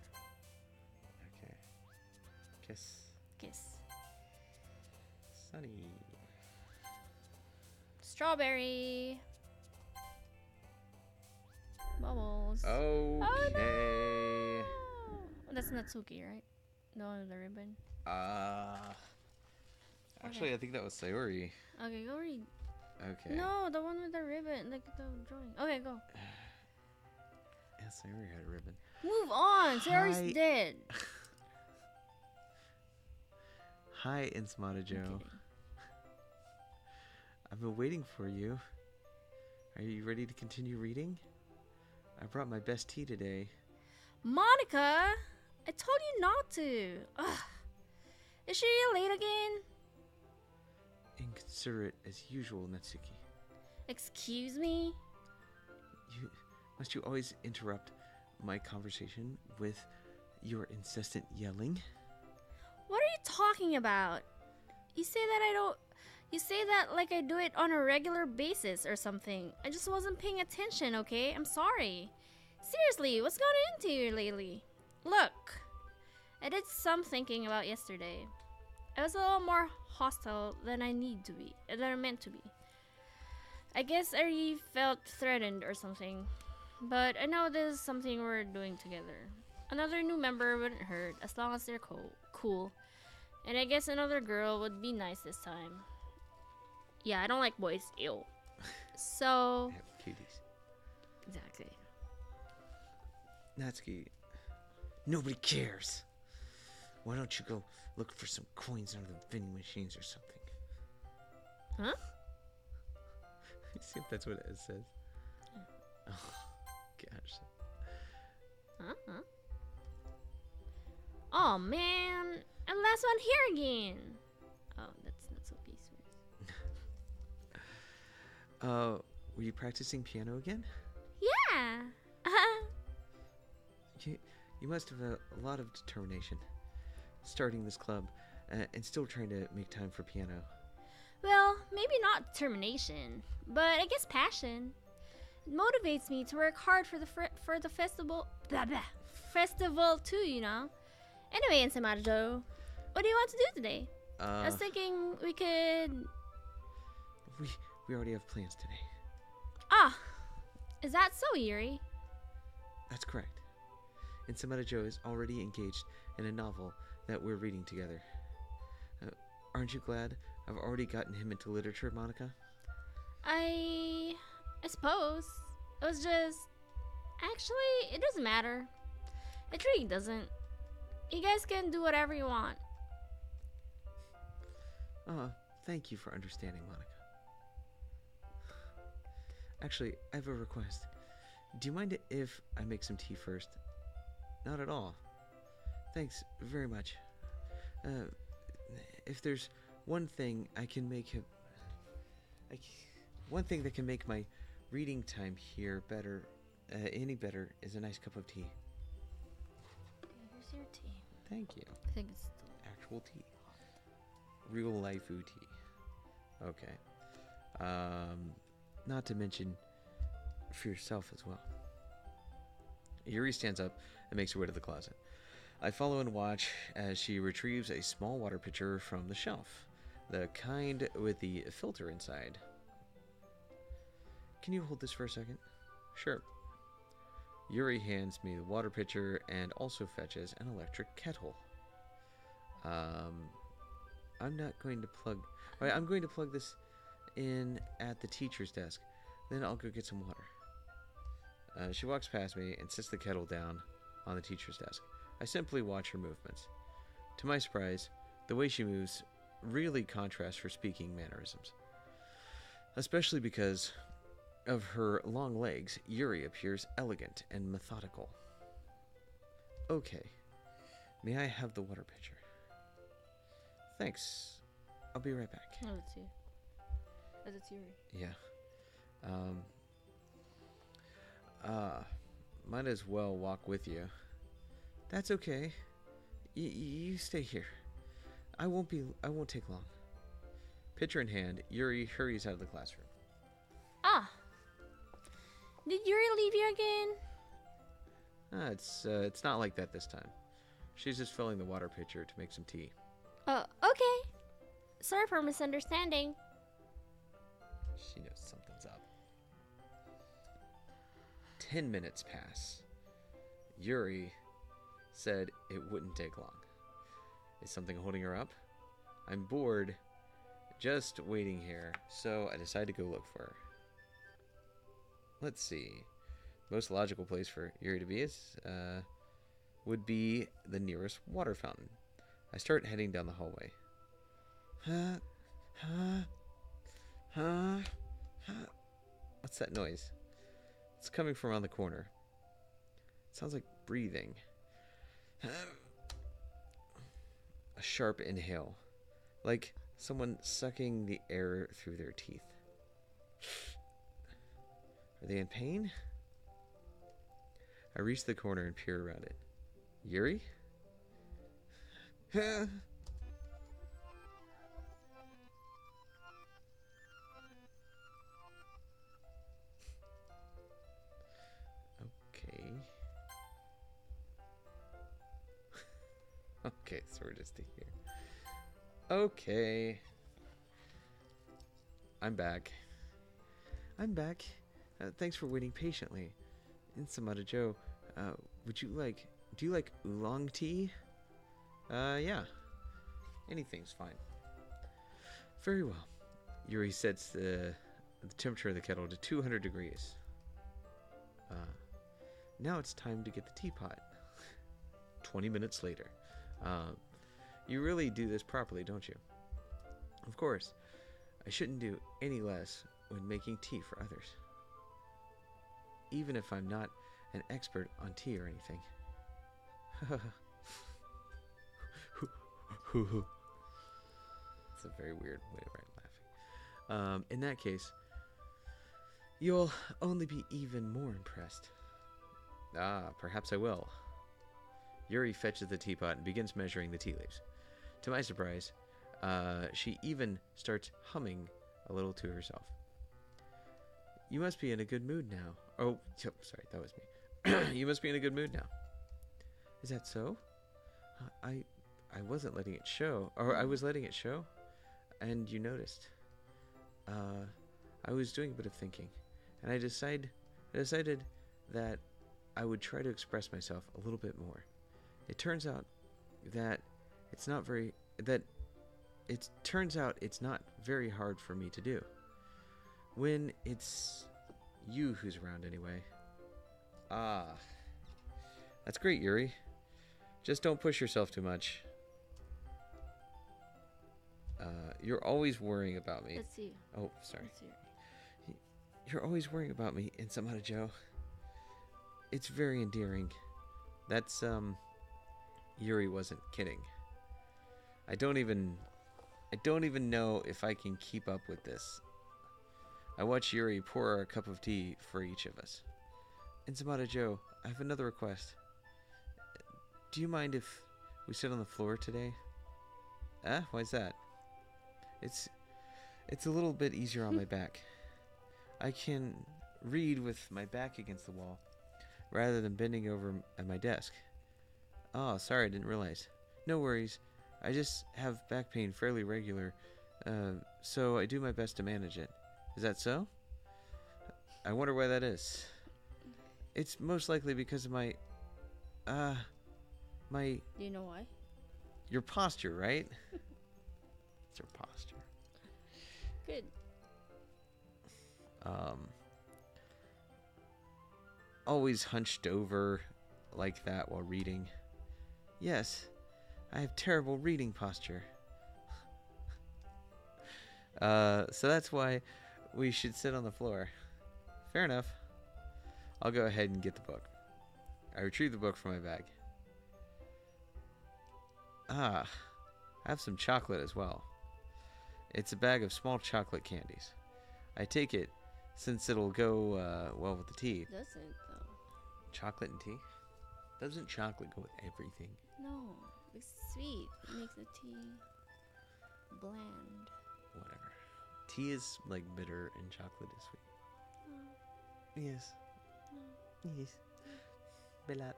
Okay. Kiss. Sunny. Strawberry. Bubbles. Okay. Oh, no. That's Natsuki, right? The one with the ribbon. Actually, okay. I think that was Sayori. Okay, go read. Okay. No, the one with the ribbon, like the drawing. Okay, go. Yeah, Sayori had a ribbon. Move on. Sayori's dead. Hi, Insamata Joe. I've been waiting for you. Are you ready to continue reading? I brought my best tea today. Monika, I told you not to. Ugh. Is she late again? Inconsiderate as usual, Natsuki. Excuse me? Must you always interrupt my conversation with your incessant yelling? What are you talking about? You say that like I do it on a regular basis or something. I just wasn't paying attention, okay? I'm sorry. Seriously, what's going into you lately? Look, I did some thinking about yesterday. I was a little more hostile than I need to be, than I meant to be. I guess I really felt threatened or something. But I know this is something we're doing together. Another new member wouldn't hurt as long as they're cool. And I guess another girl would be nice this time. Yeah, I don't like boys. Ew. So... Cuties. Exactly. Natsuki, nobody cares. Why don't you go look for some coins under the vending machines or something? Huh? See if that's what it says. Yeah. Oh, gosh. Huh? Oh, man. I'm the last one here again. Oh, that's Natsuki's voice. Were you practicing piano again? Yeah. You must have a lot of determination. Starting this club and still trying to make time for piano. Well, maybe not determination, but I guess passion. It motivates me to work hard for the festival. Festival too, you know. Anyway, Insamajo, what do you want to do today? I was thinking we could. We already have plans today. Ah, is that so, Yuri? That's correct. Insamajo is already engaged in a novel that we're reading together. Aren't you glad I've already gotten him into literature, Monika? I suppose. It was just... Actually, it doesn't matter. It really doesn't. You guys can do whatever you want. Thank you for understanding, Monika. Actually, I have a request. Do you mind if I make some tea first? Not at all. Thanks very much. If there's one thing I can make one thing that can make my reading time here better, any better, is a nice cup of tea. Here's your tea. Thank you. I think it's still Actual tea. Real life tea. Okay. Not to mention for yourself as well. Yuri stands up and makes her way to the closet. I follow and watch as she retrieves a small water pitcher from the shelf, the kind with the filter inside. Can you hold this for a second? Sure. Yuri hands me the water pitcher and also fetches an electric kettle. I'm going to plug this in at the teacher's desk. Then I'll go get some water. She walks past me and sets the kettle down on the teacher's desk. I simply watch her movements. To my surprise, the way she moves really contrasts her speaking mannerisms. Especially because of her long legs, Yuri appears elegant and methodical. Okay, may I have the water pitcher? Thanks. I'll be right back. Oh, it's you. It's Yuri. Yeah. Might as well walk with you. That's okay. You stay here. I won't take long. Pitcher in hand, Yuri hurries out of the classroom. Ah. Did Yuri leave you again? It's not like that this time. She's just filling the water pitcher to make some tea. Okay. Sorry for misunderstanding. She knows something's up. 10 minutes pass. Yuri said it wouldn't take long. Is something holding her up? I'm bored, just waiting here, so I decide to go look for her. Let's see. Most logical place for Yuri to be would be the nearest water fountain. I start heading down the hallway. What's that noise? It's coming from around the corner. It sounds like breathing. A sharp inhale, like someone sucking the air through their teeth. Are they in pain? I reach the corner and peer around it. Yuri? Okay. noticed it here. Okay. I'm back. Thanks for waiting patiently. Insamada Joe, do you like oolong tea? Yeah. Anything's fine. Very well. Yuri sets the temperature of the kettle to 200 degrees. Now it's time to get the teapot. 20 minutes later. You really do this properly, don't you? Of course. I shouldn't do any less when making tea for others. Even if I'm not an expert on tea or anything. It's a very weird way of laughing. In that case, you'll only be even more impressed. Perhaps I will. Yuri fetches the teapot and begins measuring the tea leaves. To my surprise, she even starts humming a little to herself. You must be in a good mood now. Oh, sorry, that was me. You must be in a good mood now. Is that so? I wasn't letting it show. Or I was letting it show, and you noticed. I was doing a bit of thinking, and I decided that I would try to express myself a little bit more. It turns out it's not very hard for me to do. When it's you who's around anyway. That's great, Yuri. Just don't push yourself too much. You're always worrying about me. Let's see. Oh, sorry. You're always worrying about me, Insamada Joe. It's very endearing. That's, Yuri wasn't kidding. I don't even know if I can keep up with this. I watch Yuri pour a cup of tea for each of us. Insamada Joe, I have another request. Do you mind if we sit on the floor today? Why's that? It's a little bit easier on my back. I can read with my back against the wall, rather than bending over at my desk. Oh, sorry, I didn't realize. No worries. I just have back pain fairly regular, so I do my best to manage it. Is that so? I wonder why that is. It's most likely because of my... Do you know why? Your posture, right? It's your posture. Good. Always hunched over like that while reading. Yes, I have terrible reading posture. So that's why we should sit on the floor. Fair enough. I'll go ahead and get the book. I retrieve the book from my bag. I have some chocolate as well. It's a bag of small chocolate candies. I take it since it'll go well with the tea. Doesn't though. Chocolate and tea? Doesn't chocolate go with everything? No, it's sweet. It makes the tea bland. Whatever. Tea is like bitter and chocolate is sweet. No. Yes. No. Yes. Belat.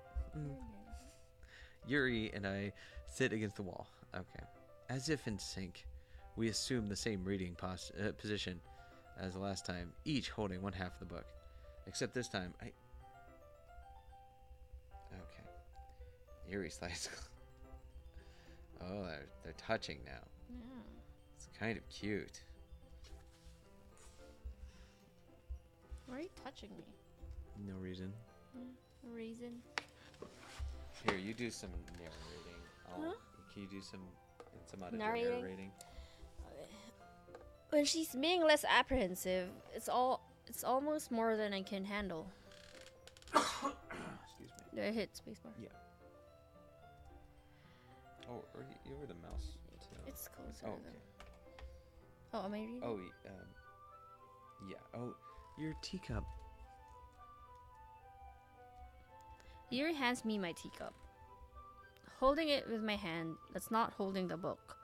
Yuri and I sit against the wall. Okay. As if in sync, we assume the same reading position as the last time, each holding one half of the book. Except this time, Okay. Yuri slides. Oh, they're touching now. Yeah. It's kind of cute. Why are you touching me? No reason. No reason. Here, you do some narrating. Huh? Can you do some other Narrating? narrating? When she's being less apprehensive, it's almost more than I can handle. Excuse me. Do I hit spacebar? Yeah. Oh, or you were the mouse. Too. It's closer. Oh, okay. Oh, am I reading? Oh, yeah. Oh, your teacup. Yuri hands me my teacup. Holding it with my hand, that's not holding the book.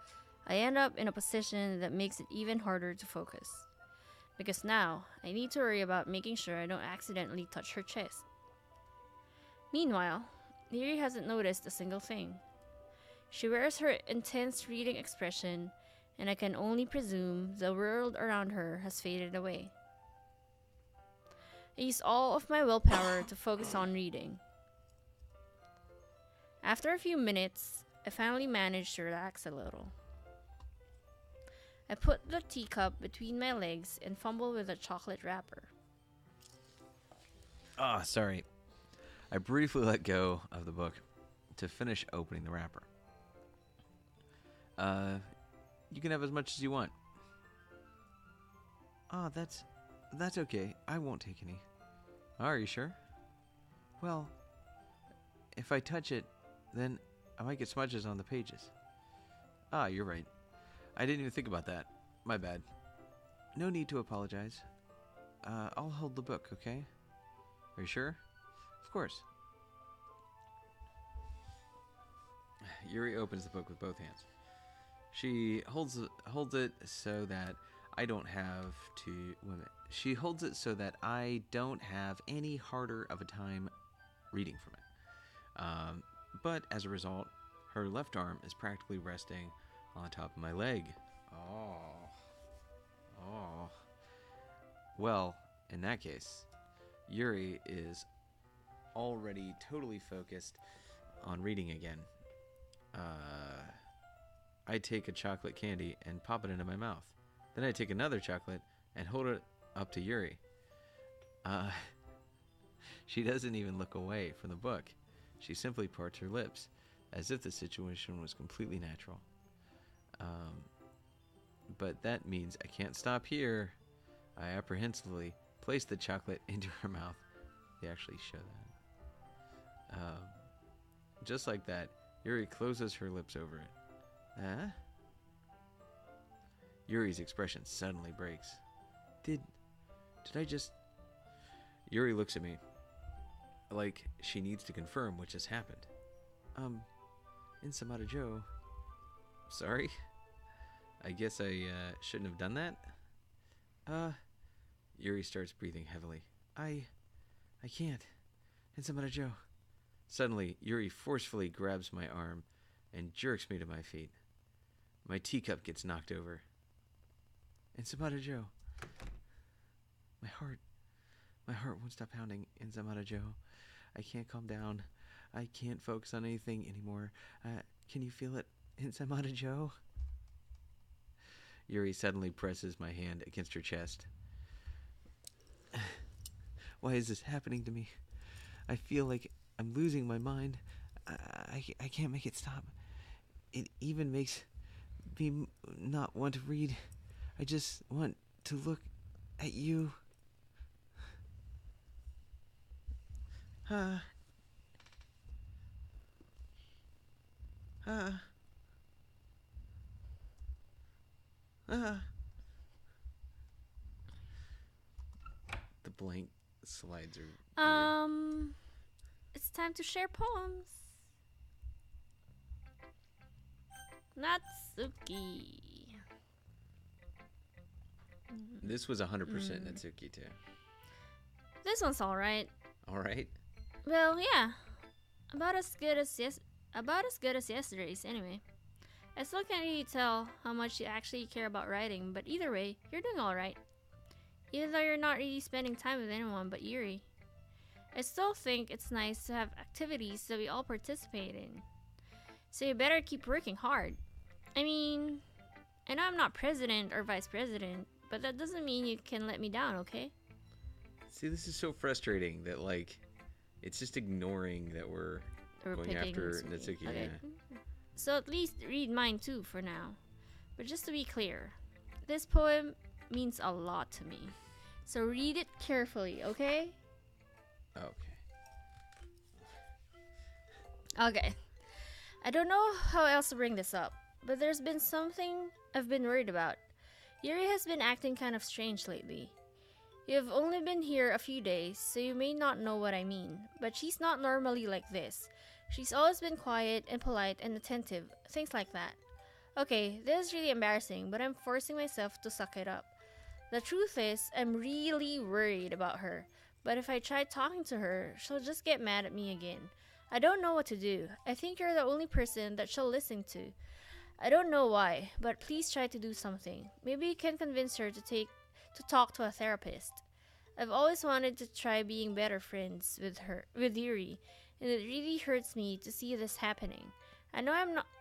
I end up in a position that makes it even harder to focus. Because now, I need to worry about making sure I don't accidentally touch her chest. Meanwhile, Yuri hasn't noticed a single thing. She wears her intense reading expression, and I can only presume the world around her has faded away. I use all of my willpower to focus on reading. After a few minutes, I finally managed to relax a little. I put the teacup between my legs and fumble with the chocolate wrapper. Ah, sorry. I briefly let go of the book to finish opening the wrapper. You can have as much as you want. Ah, that's okay. I won't take any. Are you sure? Well, if I touch it, then I might get smudges on the pages. Ah, you're right. I didn't even think about that. My bad. No need to apologize. I'll hold the book, okay? Are you sure? Of course. Yuri opens the book with both hands. She holds it so that I don't have to... She holds it so that I don't have any harder of a time reading from it. But as a result, her left arm is practically resting on the top of my leg. Oh. Well, in that case, Yuri is already totally focused on reading again. I take a chocolate candy and pop it into my mouth. Then I take another chocolate and hold it up to Yuri. She doesn't even look away from the book. She simply parts her lips, as if the situation was completely natural. But that means I can't stop here. I apprehensively place the chocolate into her mouth. They actually show that. Just like that, Yuri closes her lips over it. Yuri's expression suddenly breaks. Did I just... Yuri looks at me like she needs to confirm what just happened. Insamata Joe. Sorry? I guess I shouldn't have done that? Yuri starts breathing heavily. I can't. Insamata Joe. Suddenly, Yuri forcefully grabs my arm and jerks me to my feet. My teacup gets knocked over. Insamata Joe. My heart won't stop pounding. Insamata Joe. I can't calm down. I can't focus on anything anymore. Can you feel it? Insamata Joe? Yuri suddenly presses my hand against her chest. Why is this happening to me? I feel like I'm losing my mind. I can't make it stop. It even makes me not want to read. I just want to look at you. The blank slides are weird. It's time to share poems. Natsuki. This was 100% Natsuki too. This one's alright. Alright? Well, yeah. About as good as yesterday's anyway. I still can't really tell how much you actually care about writing, but either way, you're doing alright. Even though you're not really spending time with anyone but Yuri. I still think it's nice to have activities that we all participate in. So you better keep working hard. I mean, I know I'm not president or vice president, but that doesn't mean you can let me down, okay? See, this is so frustrating that, like, it's just ignoring that we're going after Natsuki. Okay. Yeah. So at least read mine too for now. But just to be clear, this poem means a lot to me. So read it carefully, okay? Okay. I don't know how else to bring this up, but there's been something I've been worried about. Yuri has been acting kind of strange lately. You have only been here a few days, so you may not know what I mean, but she's not normally like this. She's always been quiet and polite and attentive, things like that. Okay, this is really embarrassing, but I'm forcing myself to suck it up. The truth is, I'm really worried about her, but if I try talking to her, she'll just get mad at me again. I don't know what to do. I think you're the only person that she'll listen to. I don't know why, but please try to do something. Maybe you can convince her to talk to a therapist. I've always wanted to try being better friends with Yuri, and it really hurts me to see this happening. I know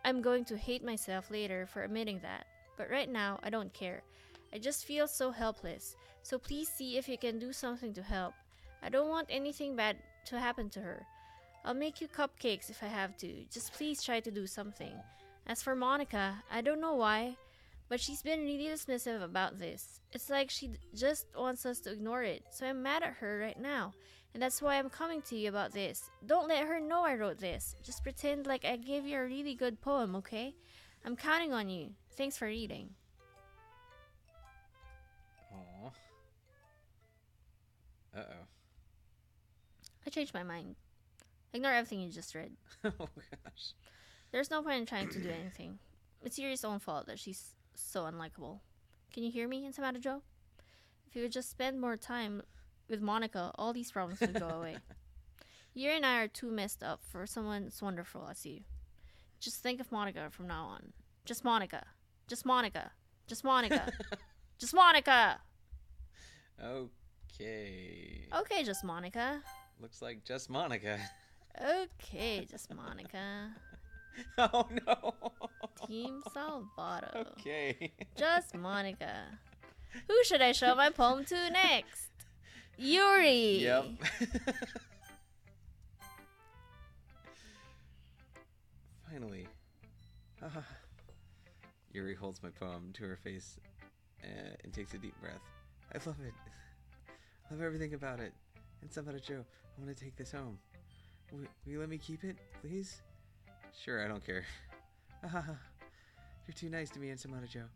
I'm going to hate myself later for admitting that, but right now I don't care. I just feel so helpless. So please see if you can do something to help. I don't want anything bad to happen to her. I'll make you cupcakes if I have to. Just please try to do something. As for Monika, I don't know why, but she's been really dismissive about this. It's like she just wants us to ignore it, so I'm mad at her right now. And that's why I'm coming to you about this. Don't let her know I wrote this. Just pretend like I gave you a really good poem, okay? I'm counting on you. Thanks for reading. Aww. Uh-oh. I changed my mind. Ignore everything you just read. Oh, gosh. There's no point in trying to do anything. It's Yuri's own fault that she's so unlikable. Can you hear me, Insamata Joe? If you would just spend more time with Monika, all these problems would go away. Yuri and I are too messed up for someone as wonderful as you. Just think of Monika from now on. Just Monika. Just Monika. Just Monika. Just Monika! Okay. Okay, just Monika. Looks like just Monika. Okay, just Monika. Oh, no. Team Salvato. Okay. Just Monika. Who should I show my poem to next? Yuri! Yep. Finally. Yuri holds my poem to her face and takes a deep breath. I love it. I love everything about it. And Samara Joe, I want to take this home. Will you let me keep it, please? Sure, I don't care. You're too nice to me, Samara Joe.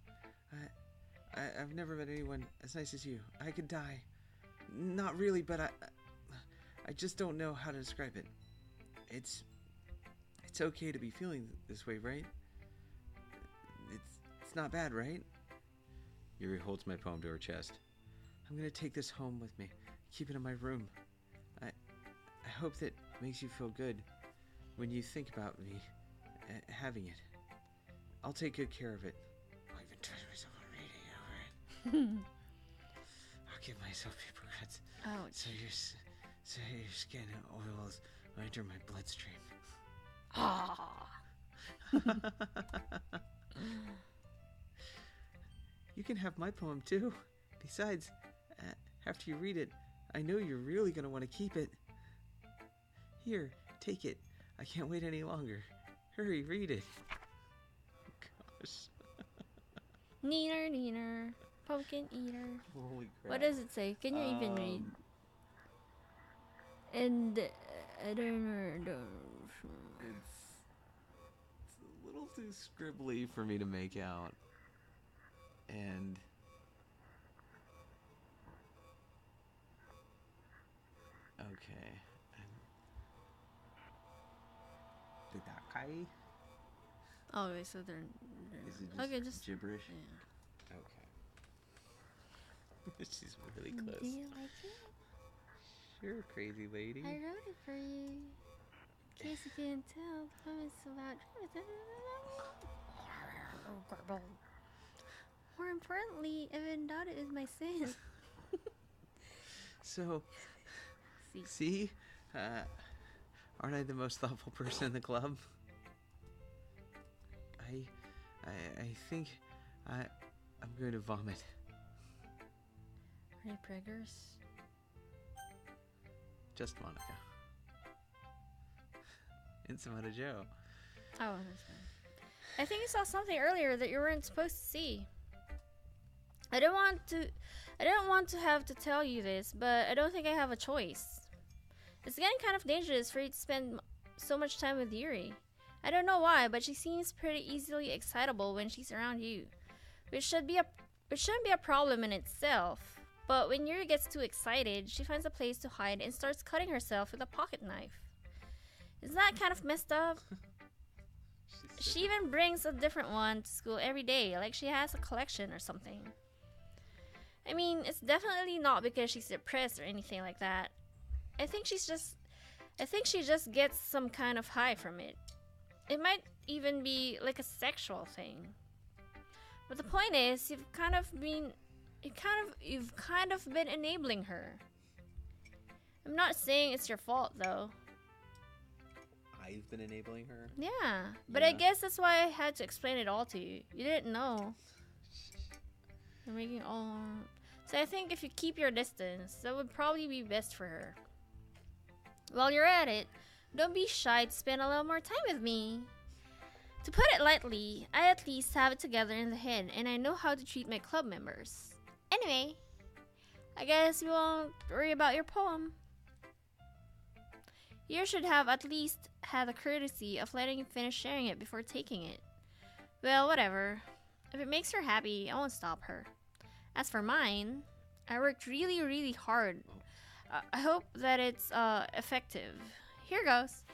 I've never met anyone as nice as you. I could die. Not really, but I just don't know how to describe it. It's okay to be feeling this way, right? It's not bad, right? Yuri holds my poem to her chest. I'm gonna take this home with me. Keep it in my room. I hope that makes you feel good when you think about me having it. I'll take good care of it. I'll even touch myself on reading over it. I'll give myself paper cuts. Ouch. So your skin oils will enter my bloodstream. Ah. You can have my poem too. Besides, after you read it, I know you're really going to want to keep it. Here, take it. I can't wait any longer. Hurry, read it. Gosh. Neener, pumpkin eater. Holy crap. What does it say? Can you even read? And I don't know. It's a little too scribbly for me to make out. And okay. Didakai? Oh, wait, so they're Is it just okay, just gibberish? Yeah. Okay. She's really close. Do you like it? Sure, crazy lady. I wrote it for you. In case you couldn't tell, the poem is about. More importantly, I've endowed it with my sin. So, See. see? Aren't I the most thoughtful person in the club? I think I'm going to vomit. Are you preggers? Just Monika. And Samara Joe. Oh, that's fine. I think you saw something earlier that you weren't supposed to see. I don't want to have to tell you this, but I don't think I have a choice. It's getting kind of dangerous for you to spend so much time with Yuri. I don't know why, but she seems pretty easily excitable when she's around you, which shouldn't be a problem in itself. But when Yuri gets too excited, she finds a place to hide and starts cutting herself with a pocket knife. Isn't that kind of messed up? She even brings a different one to school every day, like she has a collection or something. I mean, it's definitely not because she's depressed or anything like that. I think she's just I think she just gets some kind of high from it. It might even be like a sexual thing. But the point is, you've kind of been enabling her. I'm not saying it's your fault though. I've been enabling her? Yeah, but I guess that's why I had to explain it all to you. You didn't know. You're making it all. So I think if you keep your distance, that would probably be best for her. While you're at it, don't be shy to spend a little more time with me. To put it lightly, I at least have it together in the head, and I know how to treat my club members. Anyway, I guess we won't worry about your poem. You should have at least had the courtesy of letting him finish sharing it before taking it. Well, whatever. If it makes her happy, I won't stop her. As for mine, I worked really, really hard. I hope that it's effective. Here goes.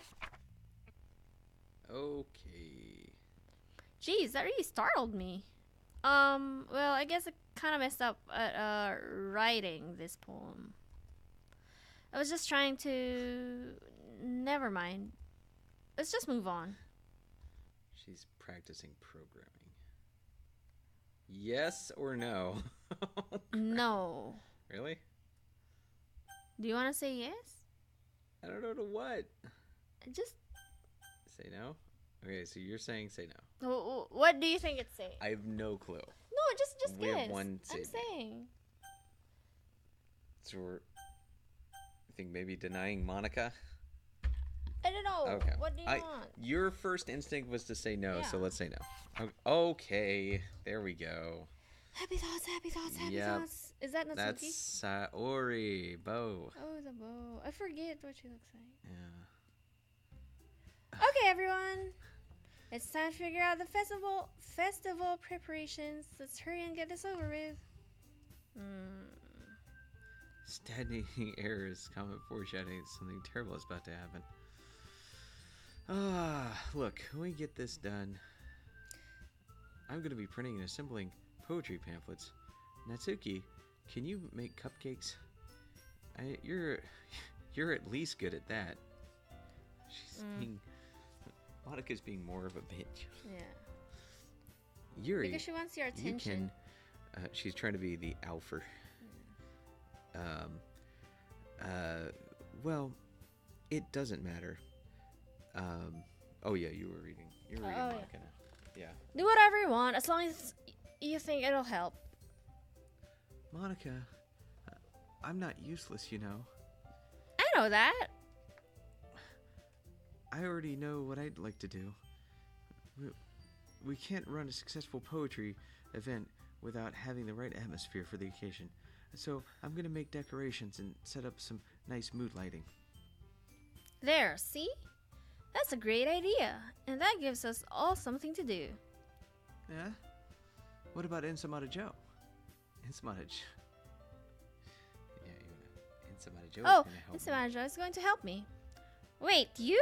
Okay. Jeez, that really startled me. Well, I guess I kind of messed up at writing this poem. I was just trying to... Never mind. Let's just move on. She's practicing programming. Yes or no? No. Really? Do you want to say yes? I don't know to what. Just... Say no? Okay, so you're saying say no. What do you think it's saying? I have no clue. No, just We guess. have one I'm say. saying. So we're... I think maybe denying Monika? I don't know. Okay. What do you want? Your first instinct was to say no, so Yeah. let's say no. Okay, there we go. Happy thoughts, happy thoughts, happy Yep. thoughts. Is that Natsuki? That's Saori, Bo. Oh, the bow. I forget what she looks like. Yeah. Okay, everyone. It's time to figure out the festival preparations. Let's hurry and get this over with. Stagnating errors, common foreshadowing that something terrible is about to happen. Look, when we get this done, I'm going to be printing and assembling poetry pamphlets. Natsuki, can you make cupcakes? You're at least good at that. Monika's being more of a bitch. Yeah. Yuri, Because she wants your attention. you can. She's trying to be the alpha. Well, it doesn't matter. Oh yeah, you were reading. You're reading Monika now. Yeah. Do whatever you want, as long as you think it'll help. Monika, I'm not useless, you know. I know that. I already know what I'd like to do. We can't run a successful poetry event without having the right atmosphere for the occasion. So I'm gonna make decorations and set up some nice mood lighting. There, see? That's a great idea. And that gives us all something to do. Yeah? What about Insamata Joe? Insamata Joe. Yeah, Insamata Joe is Oh, gonna help me. Insamata is going to help me. Wait, you?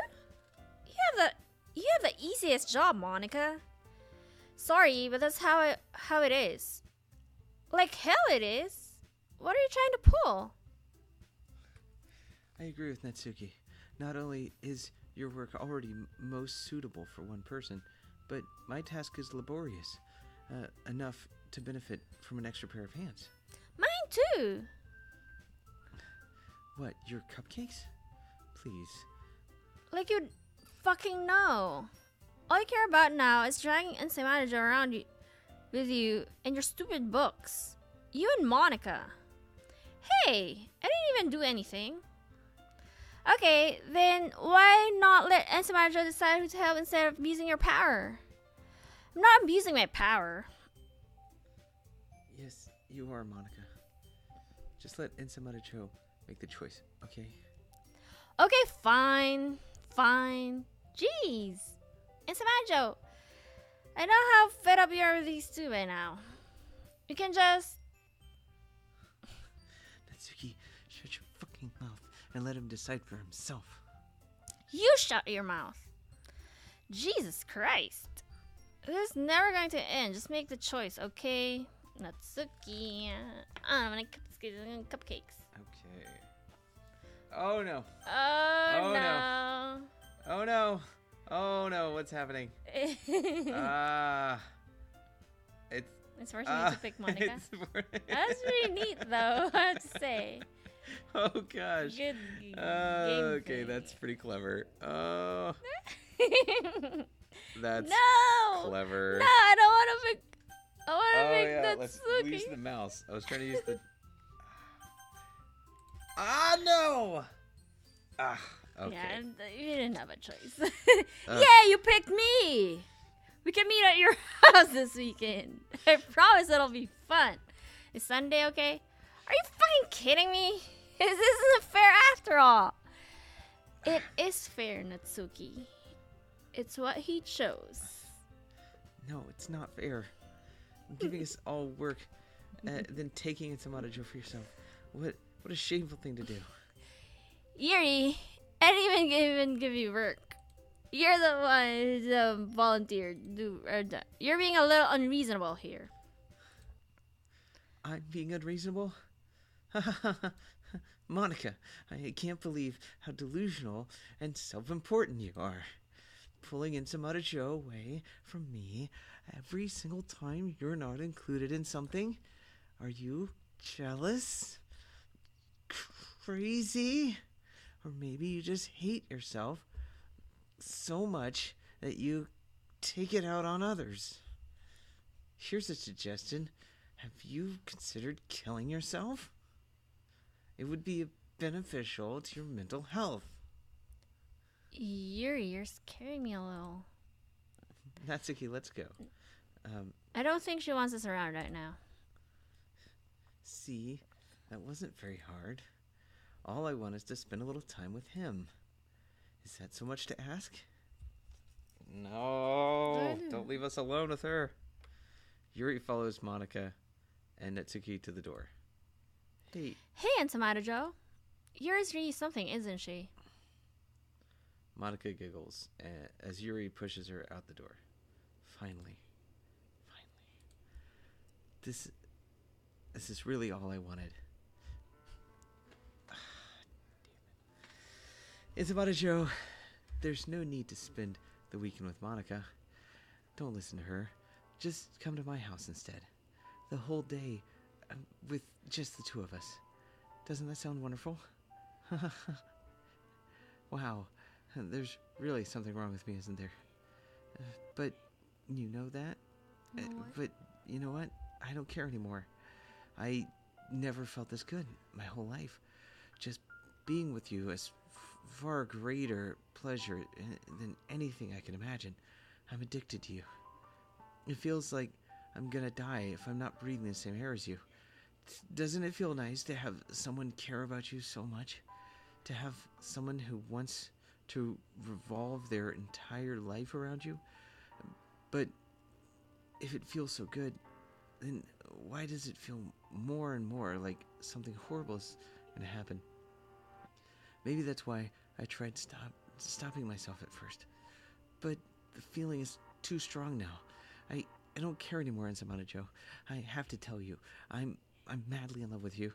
You have the easiest job, Monika. Sorry, but that's how it is. Like hell it is. What are you trying to pull? I agree with Natsuki. Not only is your work already most suitable for one person, but my task is laborious, enough to benefit from an extra pair of hands. Mine too. What, your cupcakes? Please. Like you fucking know. All you care about now is dragging Insamata around with you and your stupid books. You and Monika. Hey, I didn't even do anything. Okay, then why not let Insamata decide who to help instead of abusing your power? I'm not abusing my power. Yes, you are, Monika. Just let Insamata Cho make the choice, okay? Okay, fine. Jeez. Insamata, I know how fed up you are with these two by now. You can just... Natsuki, shut your fucking mouth and let him decide for himself. You shut your mouth. Jesus Christ. This is never going to end. Just make the choice, okay? Natsuki. I'm gonna cupcakes. Okay. Oh no. Oh, Oh, no. Oh no. Oh no. What's happening? Ah. It's forcing you to pick Monika. It's That's pretty neat, though, I have to say. Oh gosh. Good Okay, gameplay. that's pretty clever. Oh, that's No! clever. No, I don't want to pick. I want to Oh pick yeah, let's Natsuki. use the mouse. I was trying to use the. Ah no! Ah, okay. Yeah, you didn't have a choice. Yeah, you picked me. We can meet at your house this weekend. I promise it'll be fun. Is Sunday okay? Are you fucking kidding me? This isn't fair after all. It is fair, Natsuki. It's what he chose. No, it's not fair. Giving us all work, then taking it to Matajo for yourself. What a shameful thing to do. Yuri, I didn't even give you work. You're the one who volunteered. You're being a little unreasonable here. I'm being unreasonable? Monika, I can't believe how delusional and self-important you are. Pulling in some Matajo away from me every single time you're not included in something? Are you jealous? Crazy? Or maybe you just hate yourself so much that you take it out on others. Here's a suggestion. Have you considered killing yourself? It would be beneficial to your mental health. Yuri, you're scaring me a little. Natsuki, let's go. I don't think she wants us around right now. See, that wasn't very hard. All I want is to spend a little time with him. Is that so much to ask? No, don't leave us alone with her. Yuri follows Monika and Natsuki to the door. Hey, Aunt Matajo. Yuri's really something, isn't she? Monika giggles as Yuri pushes her out the door. Finally. This is really all I wanted. It's about a Joe. There's no need to spend the weekend with Monika. Don't listen to her. Just come to my house instead. The whole day with just the two of us. Doesn't that sound wonderful? Wow. There's really something wrong with me, isn't there? But you know that? But you know what? I don't care anymore. I never felt this good my whole life. Just being with you is far greater pleasure than anything I can imagine. I'm addicted to you. It feels like I'm gonna die if I'm not breathing the same air as you. Doesn't it feel nice to have someone care about you so much? To have someone who wants to revolve their entire life around you? But if it feels so good, then why does it feel more and more like something horrible is going to happen? Maybe that's why I tried stopping myself at first. But the feeling is too strong now. I don't care anymore, Matajo. I have to tell you, I'm madly in love with you.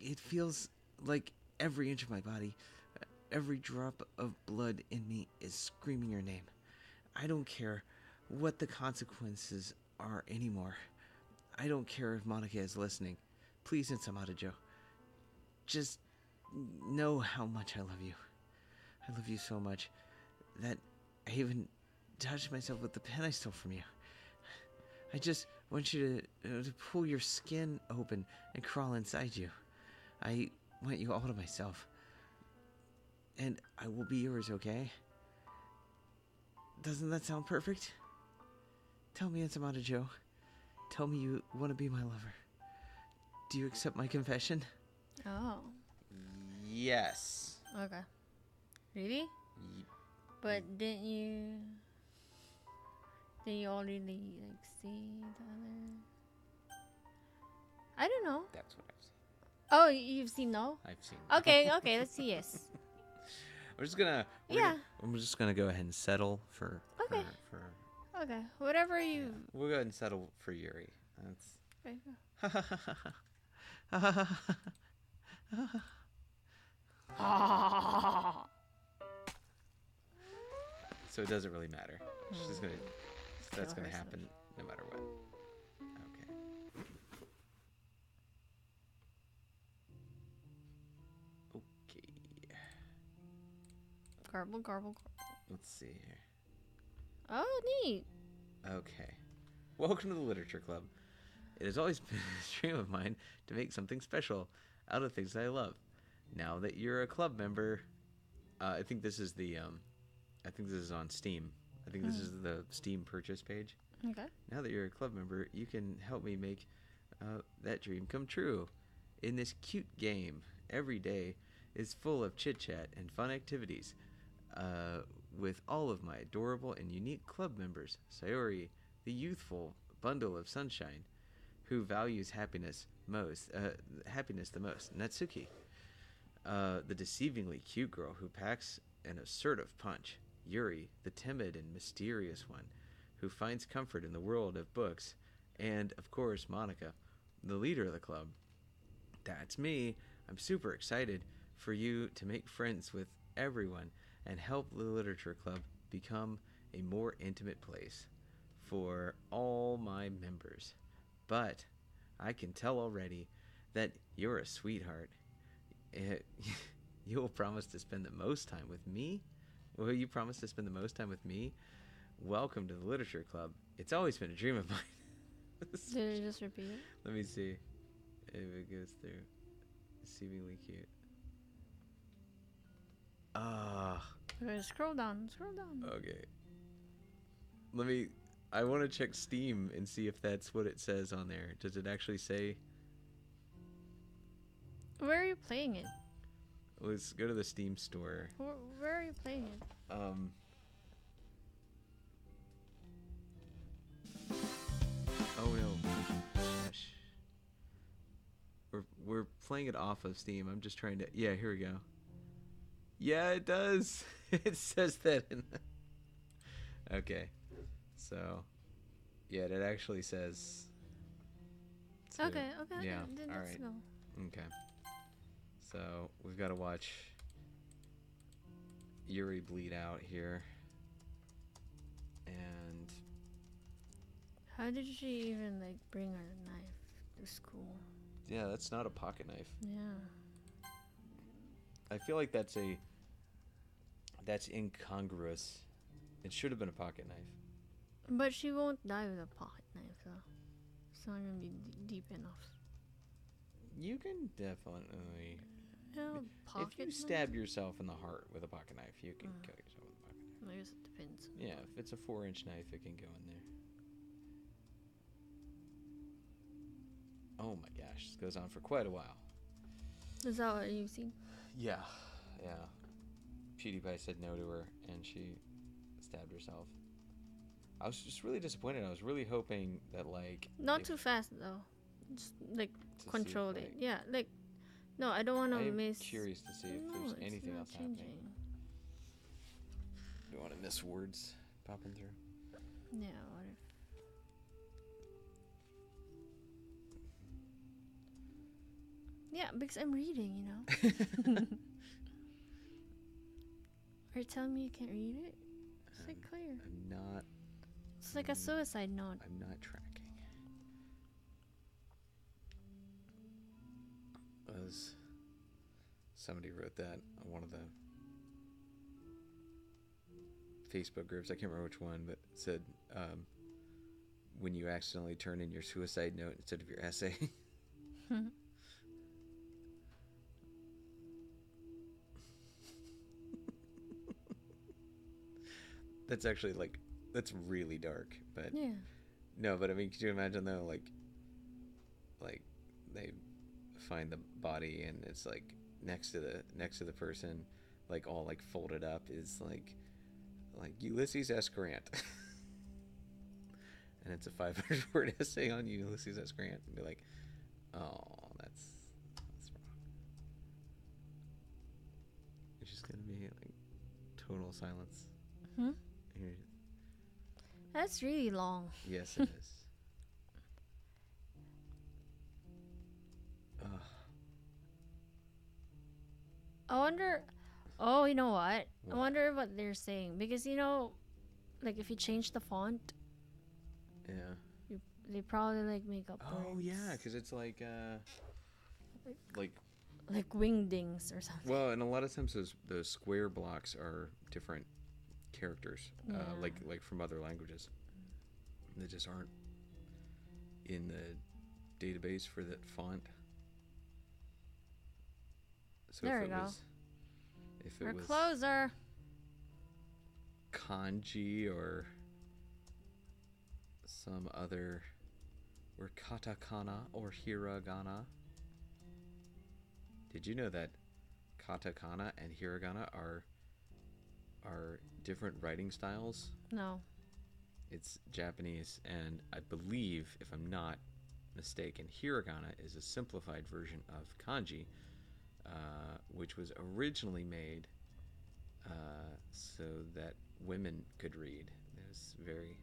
It feels like every inch of my body, every drop of blood in me is screaming your name. I don't care what the consequences are anymore. I don't care if Monika is listening. Please, Matajo. Just know how much I love you. I love you so much that I even touched myself with the pen I stole from you. I just want you to pull your skin open and crawl inside you. I want you all to myself. And I will be yours, okay? Doesn't that sound perfect? Tell me, Matajo. Tell me you want to be my lover. Do you accept my confession? Oh. Yes. Okay. Really? But didn't you already like see the other? I don't know. That's what I've seen. Oh, you've seen no? I've seen. Okay, let's see yes. I'm just gonna. I'm just gonna go ahead and settle for. Okay. For Okay, whatever you. yeah. We'll go ahead and settle for Yuri. That's. Okay. So it doesn't really matter. She's gonna. That's Kill gonna her happen no matter what. Okay. Okay. Garble, garble, garble. Let's see here. Oh, neat. Okay. Welcome to the Literature Club. It has always been a dream of mine to make something special out of things that I love. Now that you're a club member, I think this is the. I think this is on Steam. I think this is the Steam purchase page. Okay. Now that you're a club member, you can help me make that dream come true. In this cute game, every day is full of chit-chat and fun activities with all of my adorable and unique club members. Sayori, the youthful bundle of sunshine, who values happiness the most. Natsuki, the deceivingly cute girl who packs an assertive punch. Yuri, the timid and mysterious one, who finds comfort in the world of books. And, of course, Monika, the leader of the club. That's me. I'm super excited for you to make friends with everyone and help the Literature Club become a more intimate place for all my members. But I can tell already that you're a sweetheart. You'll promise to spend the most time with me? Will you promise to spend the most time with me? Welcome to the Literature Club. It's always been a dream of mine. Did it just repeat it? Let me see if it goes through. Deceivingly cute. Okay, scroll down. Scroll down. Okay. I want to check Steam and see if that's what it says on there. Does it actually say? Where are you playing it? Let's go to the Steam store. Where are you playing it? Oh no. Gosh. We're playing it off of Steam. I'm just trying to. Yeah, here we go. Yeah, it does. It says that in the... Okay. So, yeah, it actually says... Okay. Yeah, Then all let's right. go. Okay. So, we've got to watch Yuri bleed out here. And... How did she even, like, bring her knife to school? Yeah, that's not a pocket knife. Yeah. I feel like that's incongruous. It should have been a pocket knife. But she won't die with a pocket knife, though. It's not gonna be deep enough. You can definitely... Yeah, pocket if you knife? stab yourself in the heart with a pocket knife, you can kill yourself with a pocket knife. I guess it depends. Yeah, if it's a 4-inch knife, it can go in there. Oh my gosh, this goes on for quite a while. Is that what you've seen? Yeah. PewDiePie said no to her, and she stabbed herself. I was just really disappointed. I was really hoping that, like... Not too fast, though. Just, like, to control see if, it. like- Yeah, like... No, I don't want to I'm miss... curious to see if No, there's it's anything not else happening. changing. Do you want to miss words popping through? Yeah, what if... Yeah, because I'm reading, you know? Are you telling me you can't read it? It's like clear. I'm not... It's like a suicide note. I'm not tracking. As somebody wrote that on one of the Facebook groups, I can't remember which one, but it said, when you accidentally turn in your suicide note instead of your essay. That's actually, like, that's really dark, but... Yeah. No, but I mean, could you imagine, though, like, they find the body and it's, like, next to the person, like, all, like, folded up is, like Ulysses S. Grant. And it's a 500-word essay on Ulysses S. Grant. And be like, oh, that's wrong. It's just gonna be, like, total silence. Here. That's really long. Yes, it is. I wonder. Oh, you know what? What? I wonder what they're saying because like if you change the font, Yeah. they probably like make up Oh words. yeah, because it's like like wingdings or something. Well, and a lot of times those square blocks are different characters, Yeah. like from other languages. They just aren't in the database for that font. So There if we it go. was, if it We're was closer. kanji or some other, or katakana or hiragana. Did you know that katakana and hiragana are different writing styles? No. It's Japanese, and I believe, if I'm not mistaken, hiragana is a simplified version of kanji, which was originally made so that women could read. It was very,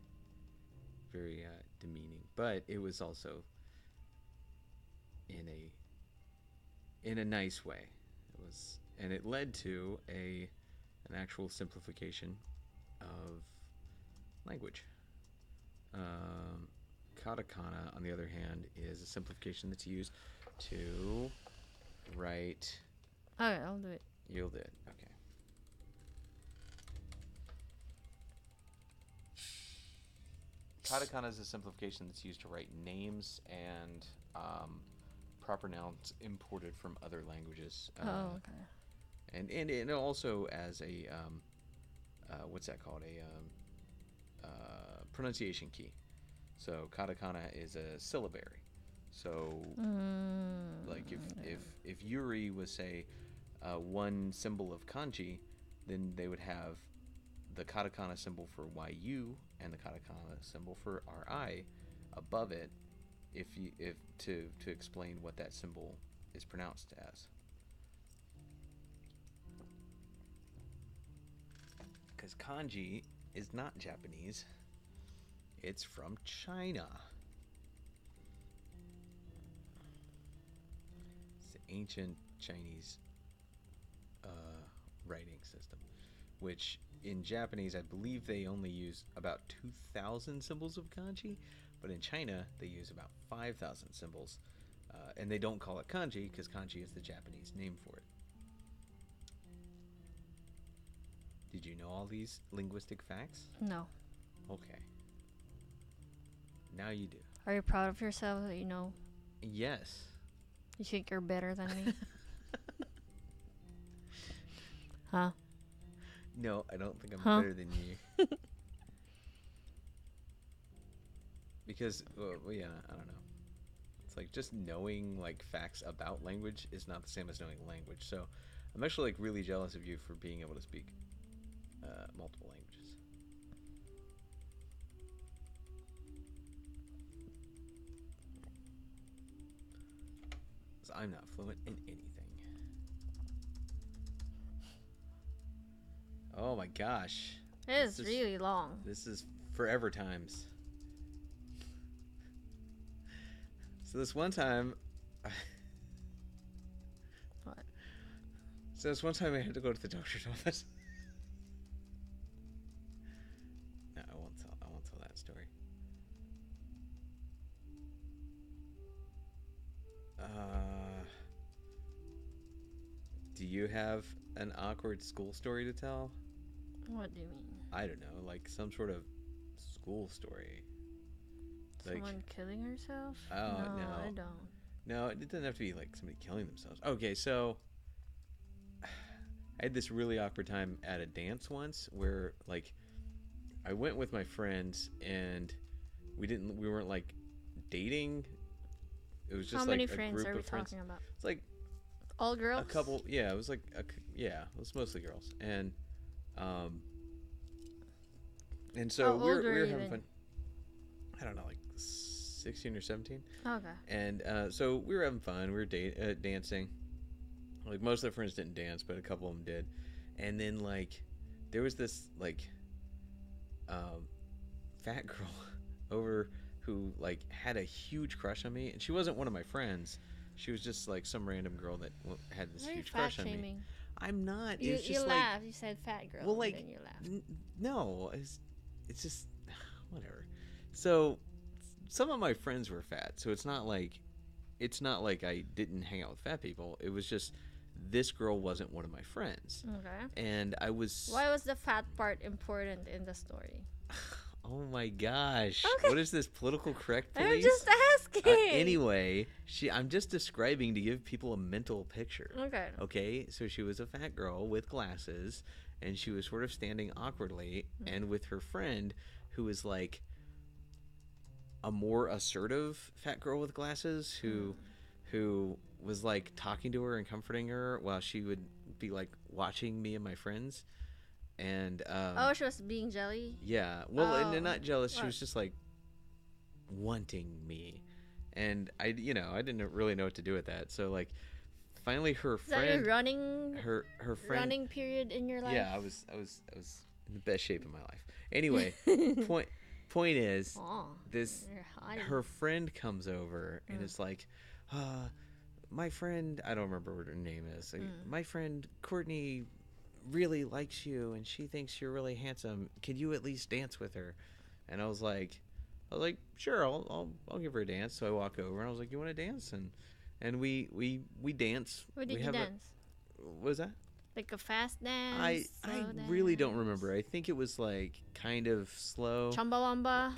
very demeaning, but it was also in a nice way. It was, and it led to an actual simplification of language. Katakana, on the other hand, is a simplification that's used to write. Okay, I'll do it. You'll do it. Okay. Katakana is a simplification that's used to write names and proper nouns imported from other languages. Okay. And also as a what's that called? Pronunciation key. So katakana is a syllabary. So like if Yuri was say one symbol of kanji, then they would have the katakana symbol for YU and the katakana symbol for RI above it if to explain what that symbol is pronounced as. Because kanji is not Japanese. It's from China. It's the ancient Chinese writing system, which in Japanese, I believe they only use about 2,000 symbols of kanji, but in China, they use about 5,000 symbols. And they don't call it kanji because kanji is the Japanese name for it. Did you know all these linguistic facts? No. Okay. Now you do. Are you proud of yourself that you know? Yes. You think you're better than me? Huh? No, I don't think I'm Huh? better than you. Because, well, yeah, I don't know. It's like just knowing like facts about language is not the same as knowing language. So I'm actually like really jealous of you for being able to speak multiple languages. I'm not fluent in anything. Oh my gosh. It is really long. This is forever times. So this one time... What? So this one time I had to go to the doctor's office. No, I won't tell that story. Do you have an awkward school story to tell? What do you mean? I don't know, like some sort of school story. Someone Like, killing herself? Oh, no. I don't. no, it doesn't have to be like somebody killing themselves. Okay, so I had this really awkward time at a dance once where like I went with my friends and we weren't like dating. It was just How like many a friends group are we of friends. talking about? It's like All girls? a couple. Yeah, it was like yeah, it was mostly girls. And so How we were old were you having then? fun. I don't know, like 16 or 17. Okay. And so we were having fun. We were dancing. Like most of the friends didn't dance, but a couple of them did. And then like there was this like fat girl over who like had a huge crush on me, and she wasn't one of my friends. She was just like some random girl that had this Why are you huge fat crush on me. shaming? I'm not. You It's just laughed. You said fat girl. well, like, and then you laughed. no, it's just whatever. So some of my friends were fat, so it's not like I didn't hang out with fat people. It was just this girl wasn't one of my friends, Okay. and I was. Why was the fat part important in the story? Oh my gosh! Okay. What is this, political correct I'm police? just asking. Anyway, I'm just describing to give people a mental picture. Okay. Okay, so she was a fat girl with glasses, and she was sort of standing awkwardly, and with her friend, who was like a more assertive fat girl with glasses, who was like talking to her and comforting her while she would be like watching me and my friends. And Oh, she was being jelly. yeah, well, and not jealous. She What? was just like wanting me, and I didn't really know what to do with that. So like, finally, her Is that friend, your running her friend, running period in your life? yeah, I was in the best shape of my life. Anyway, point is, Aw, this you're hot. her friend comes over and is like, my friend, I don't remember what her name is. Like, my friend Courtney really likes you and she thinks you're really handsome. Can you at least dance with her? And I was like, sure, I'll give her a dance. So I walk over and I was like, you want to dance? And we dance. Where did we you have dance? what was that? Like a fast dance? I slow really don't dance? remember. I think it was like kind of slow. Chumbawamba?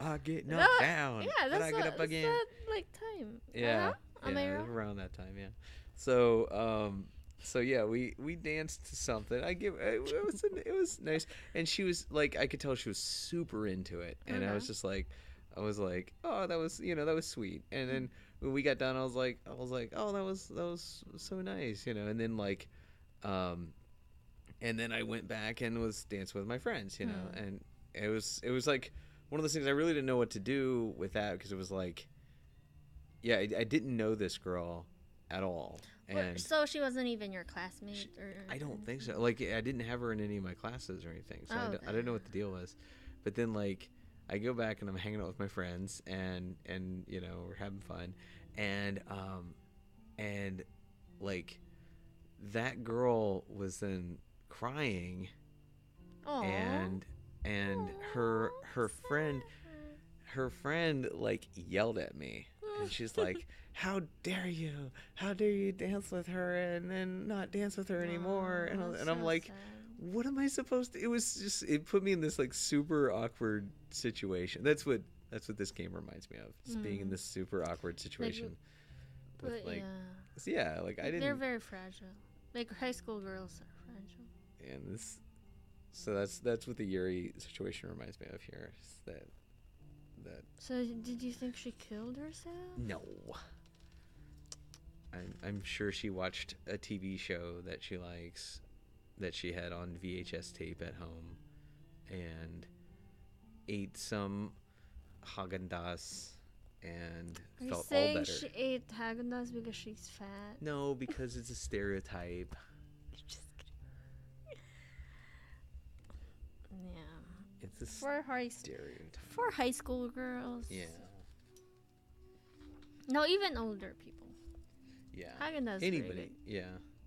I get knocked down. Yeah, but that's I get up again. that, like time. Yeah, Am I it was wrong? around that time. Yeah. So yeah, we danced to something. It was nice, and she was like, I could tell she was super into it, and I was just like, oh, that was sweet. And then when we got done, I was like, oh, that was so nice, and then like, and then I went back and was dancing with my friends, and it was like one of those things I really didn't know what to do with that, because it was like, yeah, I didn't know this girl at all. And So she wasn't even your classmate? Or I don't think so. Like, I didn't have her in any of my classes or anything, so Oh, I didn't know what the deal was. But then, like, I go back and I'm hanging out with my friends, and we're having fun, and like, that girl was then crying, Aw. and her friend like yelled at me, and she's like, how dare you dance with her and then not dance with her anymore? And I'm so like, sad. what am I supposed to? It put me in this like super awkward situation. That's what this game reminds me of, just being in this super awkward situation. But like, yeah. yeah, like, I They're didn't. very fragile. Like high school girls are fragile. And this, so that's what the Yuri situation reminds me of here. Is that So did you think she killed herself? no. I'm sure she watched a TV show that she likes, that she had on VHS tape at home, and ate some Haagen-Dazs and Are you felt all saying better. she ate Haagen-Dazs because she's fat? No, because it's a stereotype. Just kidding. Yeah. It's a For stereotype. high school girls. Yeah. No, even older people. Yeah. Haagen-Dazs is very Anybody. good. Yeah.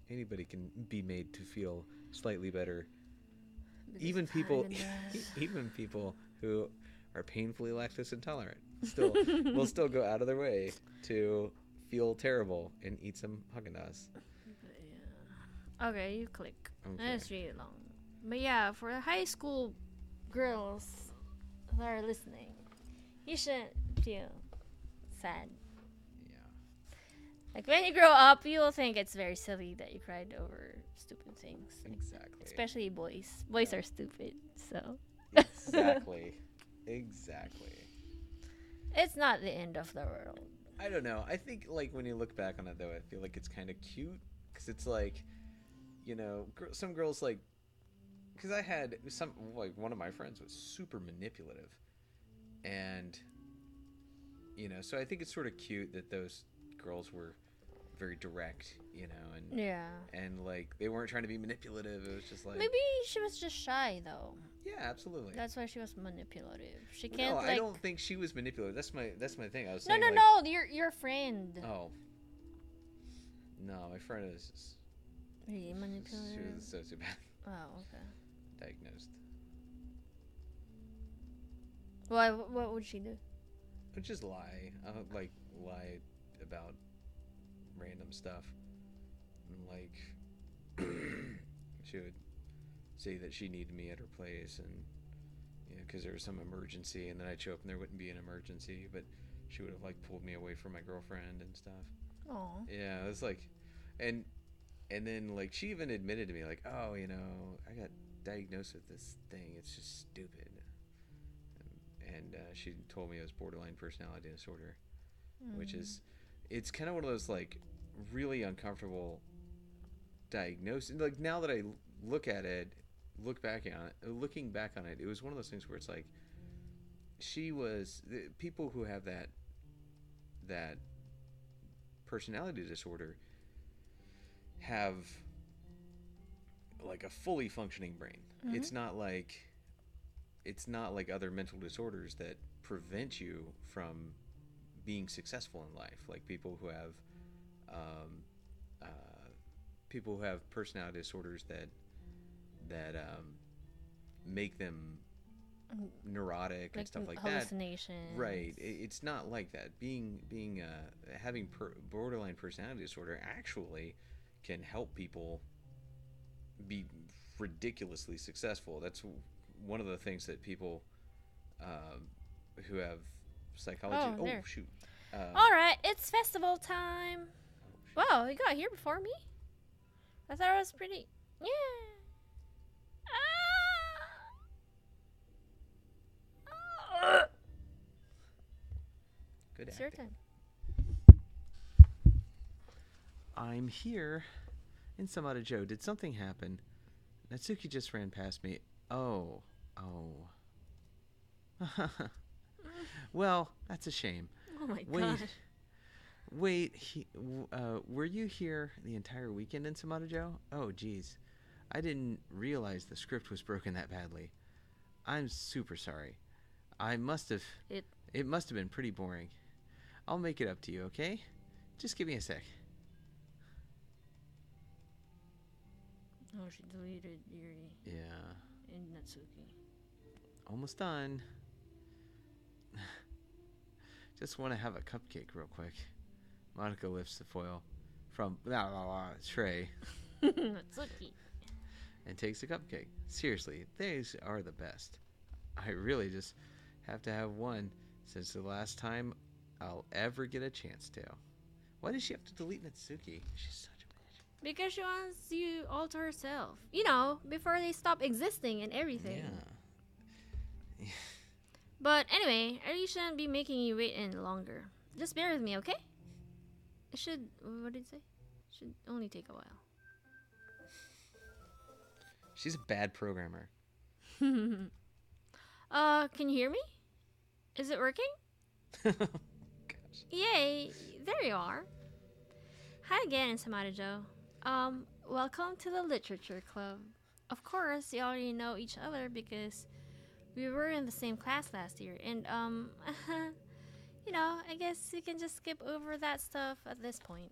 Anybody can be made to feel slightly better. Because Even of people, Haagen-Dazs. even people who are painfully lactose intolerant still will still go out of their way to feel terrible and eat some Haagen-Dazs. But yeah. Okay, you click. Okay. That's really long. But yeah, for the high school girls that are listening, you shouldn't feel sad. Yeah. Like when you grow up, you'll think it's very silly that you cried over stupid things. Exactly. Especially boys. Boys are stupid, so Exactly. Exactly. it's not the end of the world. I don't know. I think, like, when you look back on it, though, I feel like it's kind of cute. Because it's like, some girls, like... Because I had one of my friends was super manipulative. And, so I think it's sort of cute that those girls were very direct, and... Yeah. And, like, they weren't trying to be manipulative. It was just like... Maybe she was just shy, though. Yeah, absolutely. That's why she was manipulative. She No, can't, I don't think she was manipulative. That's my thing. I was No, saying, no, like, no. Your friend. Oh. No, my friend is Really She manipulative. was a sociopath. Oh, okay. Diagnosed. Why? What would she do? But just lie. Like, lie about random stuff. And, like, she would say that she needed me at her place, and, you know, because there was some emergency, and then I'd show up and there wouldn't be an emergency, but she would have, like, pulled me away from my girlfriend and stuff. Oh. Yeah, it was like, and then, like, she even admitted to me, like, oh, you know, I got diagnosed with this thing. It's just stupid. And she told me it was borderline personality disorder, which is, it's kind of one of those, like, really uncomfortable diagnosis. Like, now that I looking back on it, it was one of those things where it's like, people who have that personality disorder have, like, a fully functioning brain. Mm-hmm. It's not like other mental disorders that prevent you from being successful in life. Like people who have personality disorders that make them neurotic, like, and stuff like hallucinations. that. Right. It's not like that. Having borderline personality disorder actually can help people be ridiculously successful. That's one of the things that people who have psychology. Oh, there. Shoot! All right, it's festival time. Wow, you got here before me. I thought it was pretty. Yeah. Good It's your acting. turn. I'm here. In Samada Joe, did something happen? Natsuki just ran past me. Oh. Well, that's a shame. Oh my god. Wait, were you here the entire weekend in Samada Joe? Oh, geez. I didn't realize the script was broken that badly. I'm super sorry. It must have been pretty boring. I'll make it up to you, okay? Just give me a sec. Oh, she deleted Yuri Yeah. and Natsuki. Almost done. Just want to have a cupcake real quick. Monika lifts the foil from tray Natsuki. and takes a cupcake. Seriously, these are the best. I really just have to have one since the last time I'll ever get a chance to. Why does she have to delete Natsuki? She's such a bitch. Because she wants you all to herself. You know, before they stop existing and everything. Yeah. But anyway, I really shouldn't be making you wait any longer. Just bear with me, okay? It should, what did it say? Should only take a while. She's a bad programmer. Can you hear me? Is it working? Gosh. Yay, there you are. Hi again, Samada Joe. Welcome to the Literature Club. Of course, you already know each other because we were in the same class last year. And, you know, I guess you can just skip over that stuff at this point.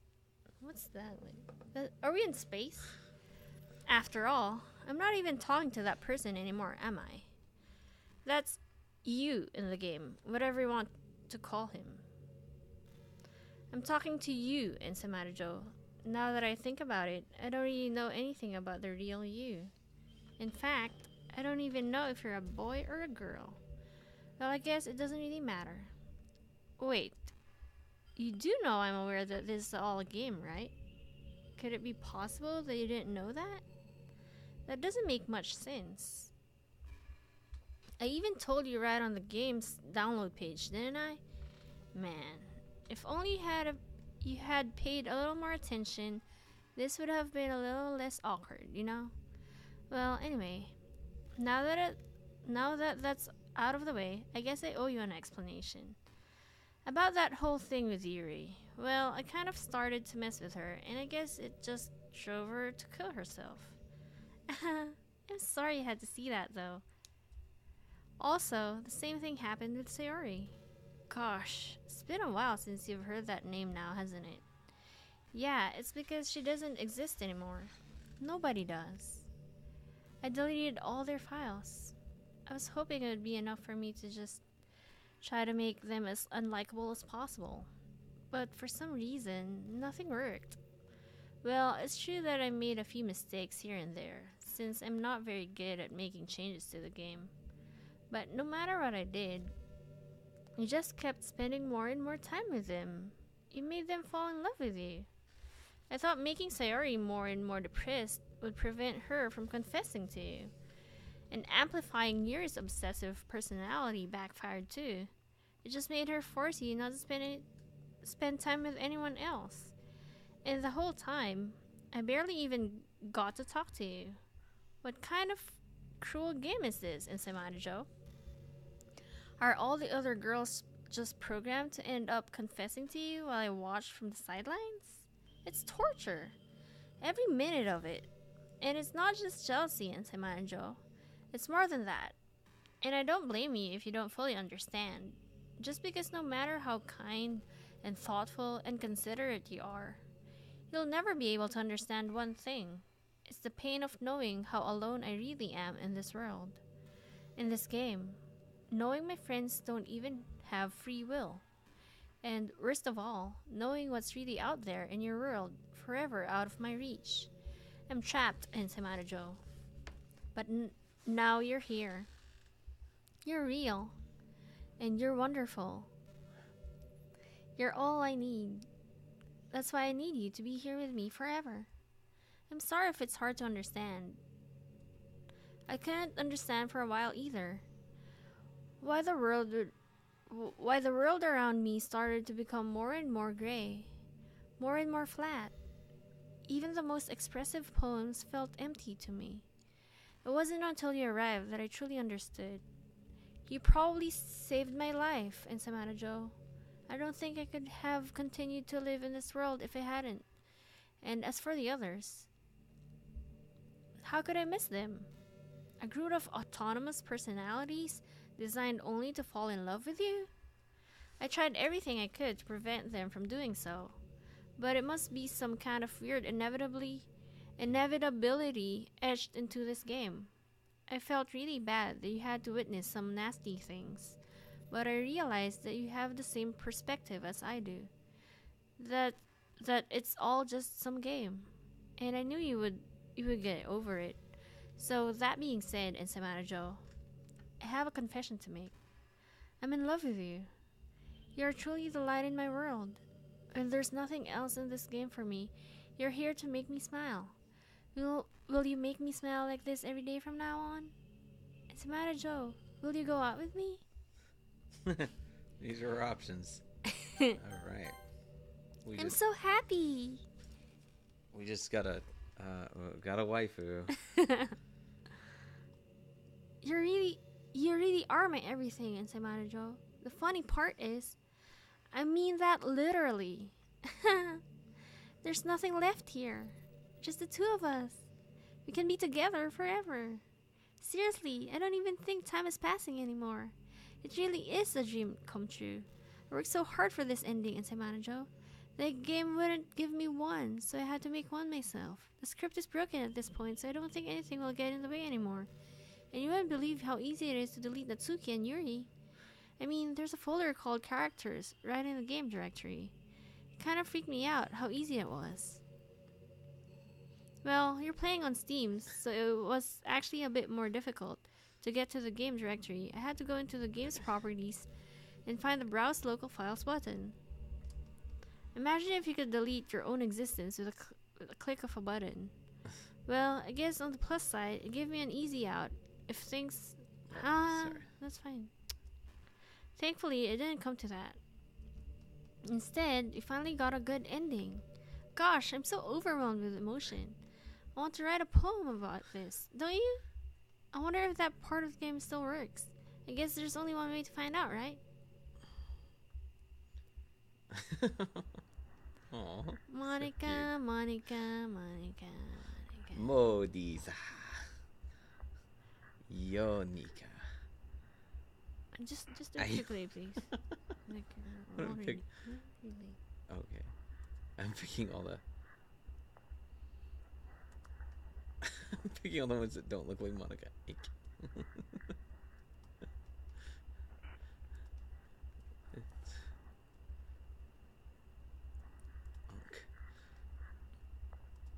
What's that like? Are we in space? After all, I'm not even talking to that person anymore, am I? That's you in the game, whatever you want to call him. I'm talking to you in Samada Joe. Now that I think about it, I don't really know anything about the real you. In fact, I don't even know if you're a boy or a girl. Well, I guess it doesn't really matter. Wait, you do know I'm aware that this is all a game, right? Could it be possible that you didn't know that? That doesn't make much sense. I even told you right on the game's download page, didn't I? Man, if only you had paid a little more attention, this would have been a little less awkward, you know? Well, anyway, now that that's out of the way, I guess I owe you an explanation. About that whole thing with Yuri. Well, I kind of started to mess with her, and I guess it just drove her to kill herself. I'm sorry you had to see that, though. Also, the same thing happened with Sayori. Gosh, it's been a while since you've heard that name now, hasn't it? Yeah, it's because she doesn't exist anymore. Nobody does. I deleted all their files. I was hoping it would be enough for me to just try to make them as unlikable as possible. But for some reason, nothing worked. Well, it's true that I made a few mistakes here and there, since I'm not very good at making changes to the game. But no matter what I did, you just kept spending more and more time with them. You made them fall in love with you. I thought making Sayori more and more depressed would prevent her from confessing to you. And amplifying Yuri's obsessive personality backfired too. It just made her force you not to spend time with anyone else. And the whole time, I barely even got to talk to you. What kind of cruel game is this, Insamajo? Are all the other girls just programmed to end up confessing to you while I watch from the sidelines? It's torture. Every minute of it. And it's not just jealousy, Insamajo. It's more than that. And I don't blame you if you don't fully understand. Just because no matter how kind and thoughtful and considerate you are, you'll never be able to understand one thing. It's the pain of knowing how alone I really am in this world. In this game. Knowing my friends don't even have free will. And worst of all, knowing what's really out there in your world, forever out of my reach. I'm trapped in Samanajo. But now you're here. You're real. And you're wonderful. You're all I need. That's why I need you to be here with me forever. I'm sorry if it's hard to understand. I couldn't understand for a while either. Why the world around me started to become more and more gray, more and more flat. Even the most expressive poems felt empty to me. It wasn't until you arrived that I truly understood. You probably saved my life, Insamanajo. I don't think I could have continued to live in this world if I hadn't. And as for the others, how could I miss them? A group of autonomous personalities designed only to fall in love with you? I tried everything I could to prevent them from doing so, but it must be some kind of weird inevitability etched into this game. I felt really bad that you had to witness some nasty things, but I realized that you have the same perspective as I do. That it's all just some game, and I knew you would get over it. So that being said, Insamanajo, I have a confession to make. I'm in love with you. You are truly the light in my world. And there's nothing else in this game for me. You're here to make me smile. Will you make me smile like this every day from now on? Insamanajo, will you go out with me? These are our options. Alright. I'm so happy. We just got a waifu. You really are my everything, Insamanajo. The funny part is, I mean that literally. There's nothing left here. Just the two of us. We can be together forever. Seriously, I don't even think time is passing anymore. It really is a dream come true. I worked so hard for this ending, Insamanajo. The game wouldn't give me one, so I had to make one myself. The script is broken at this point, so I don't think anything will get in the way anymore. And you wouldn't believe how easy it is to delete Natsuki and Yuri. I mean, there's a folder called Characters right in the game directory. It kind of freaked me out how easy it was. Well, you're playing on Steam, so it was actually a bit more difficult to get to the game directory. I had to go into the game's properties and find the Browse Local Files button. Imagine if you could delete your own existence with a click of a button. Well, I guess on the plus side, it gave me an easy out. If things... that's fine. Thankfully, it didn't come to that. Instead, we finally got a good ending. Gosh, I'm so overwhelmed with emotion. I want to write a poem about this, don't you? I wonder if that part of the game still works. I guess there's only one way to find out, right? Aww. Monika, So Monika. Modisa. Yonika. Just do it quickly, please. Like, What not a really, pic- not really. Okay. I'm picking all the... I'm picking on the ones that don't look like Monika. Eek. Unk.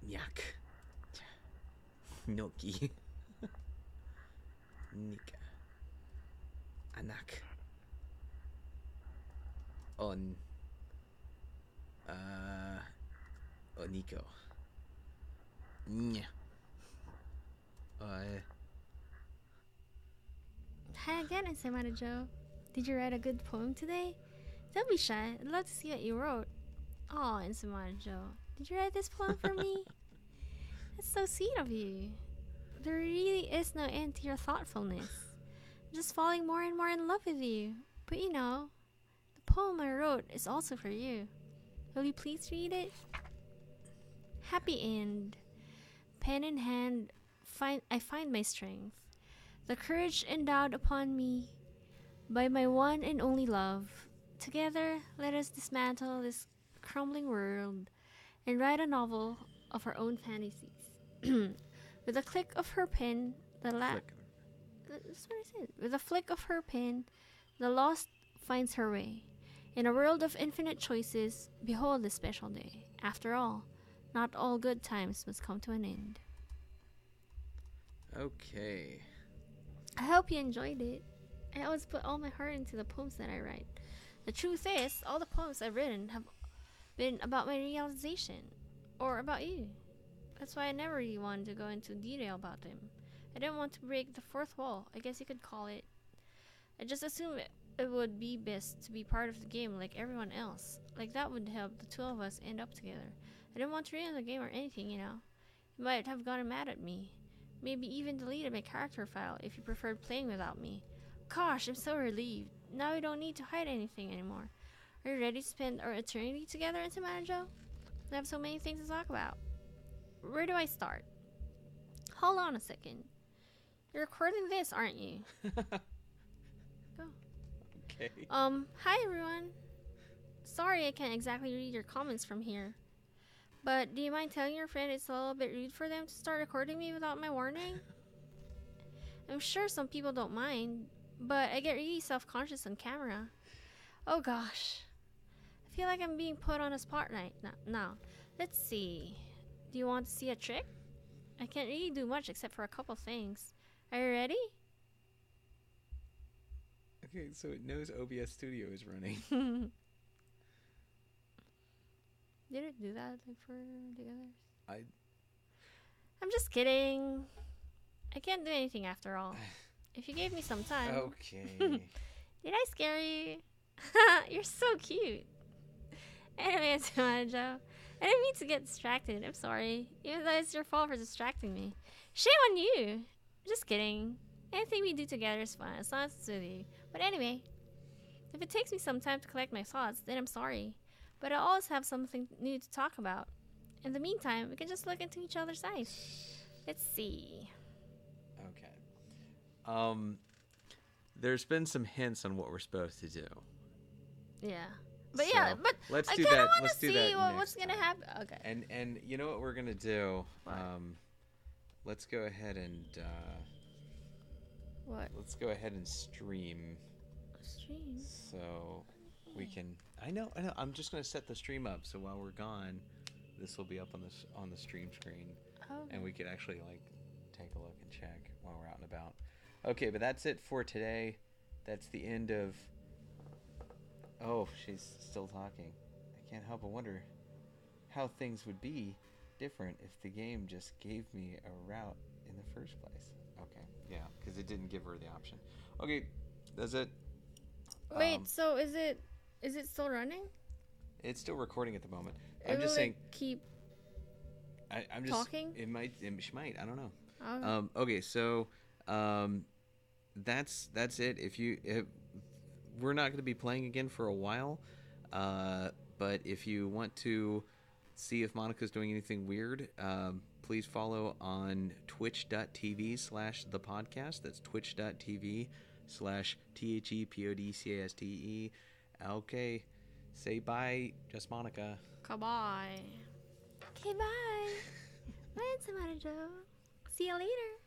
Nyak. Noki. Nika. Anak. On. Oniko. Nya. Hi again, Insamada Joe. Did you write a good poem today? Don't be shy. I'd love to see what you wrote. Oh, Insamada Joe. Did you write this poem for me? That's so sweet of you. There really is no end to your thoughtfulness. I'm just falling more and more in love with you. But you know, the poem I wrote is also for you. Will you please read it? Happy end. Pen in hand, I find my strength. The courage endowed upon me by my one and only love. Together, let us dismantle this crumbling world and write a novel of our own fantasies. With a click of her pen, that's what I said. With a flick of her pen, the lost finds her way. In a world of infinite choices, behold this special day. After all, not all good times must come to an end. Okay. I hope you enjoyed it. I always put all my heart into the poems that I write. The truth is, all the poems I've written have been about my realization, or about you. That's why I never really wanted to go into detail about them. I didn't want to break the fourth wall, I guess you could call it. I just assumed it would be best to be part of the game like everyone else. Like that would help the two of us end up together. I didn't want to ruin the game or anything, you know. You might have gotten mad at me. Maybe even deleted my character file if you preferred playing without me. Gosh, I'm so relieved. Now we don't need to hide anything anymore. Are you ready to spend our eternity together, Insamada Joe? I have so many things to talk about. Where do I start? Hold on a second. You're recording this, aren't you? Go. Okay. Hi everyone. Sorry I can't exactly read your comments from here. But do you mind telling your friend it's a little bit rude for them to start recording me without my warning? I'm sure some people don't mind, but I get really self-conscious on camera. Oh gosh. I feel like I'm being put on a spot right now. Let's see. Do you want to see a trick? I can't really do much except for a couple things. Are you ready? Okay, so it knows OBS Studio is running. Did it do that like for the others? I'm just kidding. I can't do anything after all. If you gave me some time. Okay. Did I scare you? You're so cute. Anyway, Joe. I didn't mean to get distracted. I'm sorry. Even though it's your fault for distracting me. Shame on you. Just kidding. Anything we do together is fun as long as it's with you. But anyway, if it takes me some time to collect my thoughts, then I'm sorry. But I always have something new to talk about. In the meantime, we can just look into each other's eyes. Let's see. Okay. There's been some hints on what we're supposed to do. Yeah. But So, yeah, but let's I do kind of that. want Let's to do see that what's next going to time. happen. Okay. And you know what we're gonna do? What? Let's go ahead and What? let's go ahead and stream. Stream? So we can. I know. I'm just gonna set the stream up so while we're gone, this will be up on the stream screen, and we could actually like take a look and check while we're out and about. Okay, but that's it for today. That's the end of. Oh, she's still talking. I can't help but wonder how things would be different if the game just gave me a route in the first place. Okay, yeah, because it didn't give her the option. Okay, that's it. Wait, so is it still running? It's still recording at the moment. Or I'm just will saying. it keep I'm just talking? It might. She might. I don't know. Okay. Okay, so that's it. We're not going to be playing again for a while, but if you want to see if Monika's doing anything weird, please follow on twitch.tv/thepodcast. That's twitch.tv/THEPODCASTE. Okay, say bye, just Monika. Goodbye. Okay, bye. Bye, Insamada Joe. See See you later.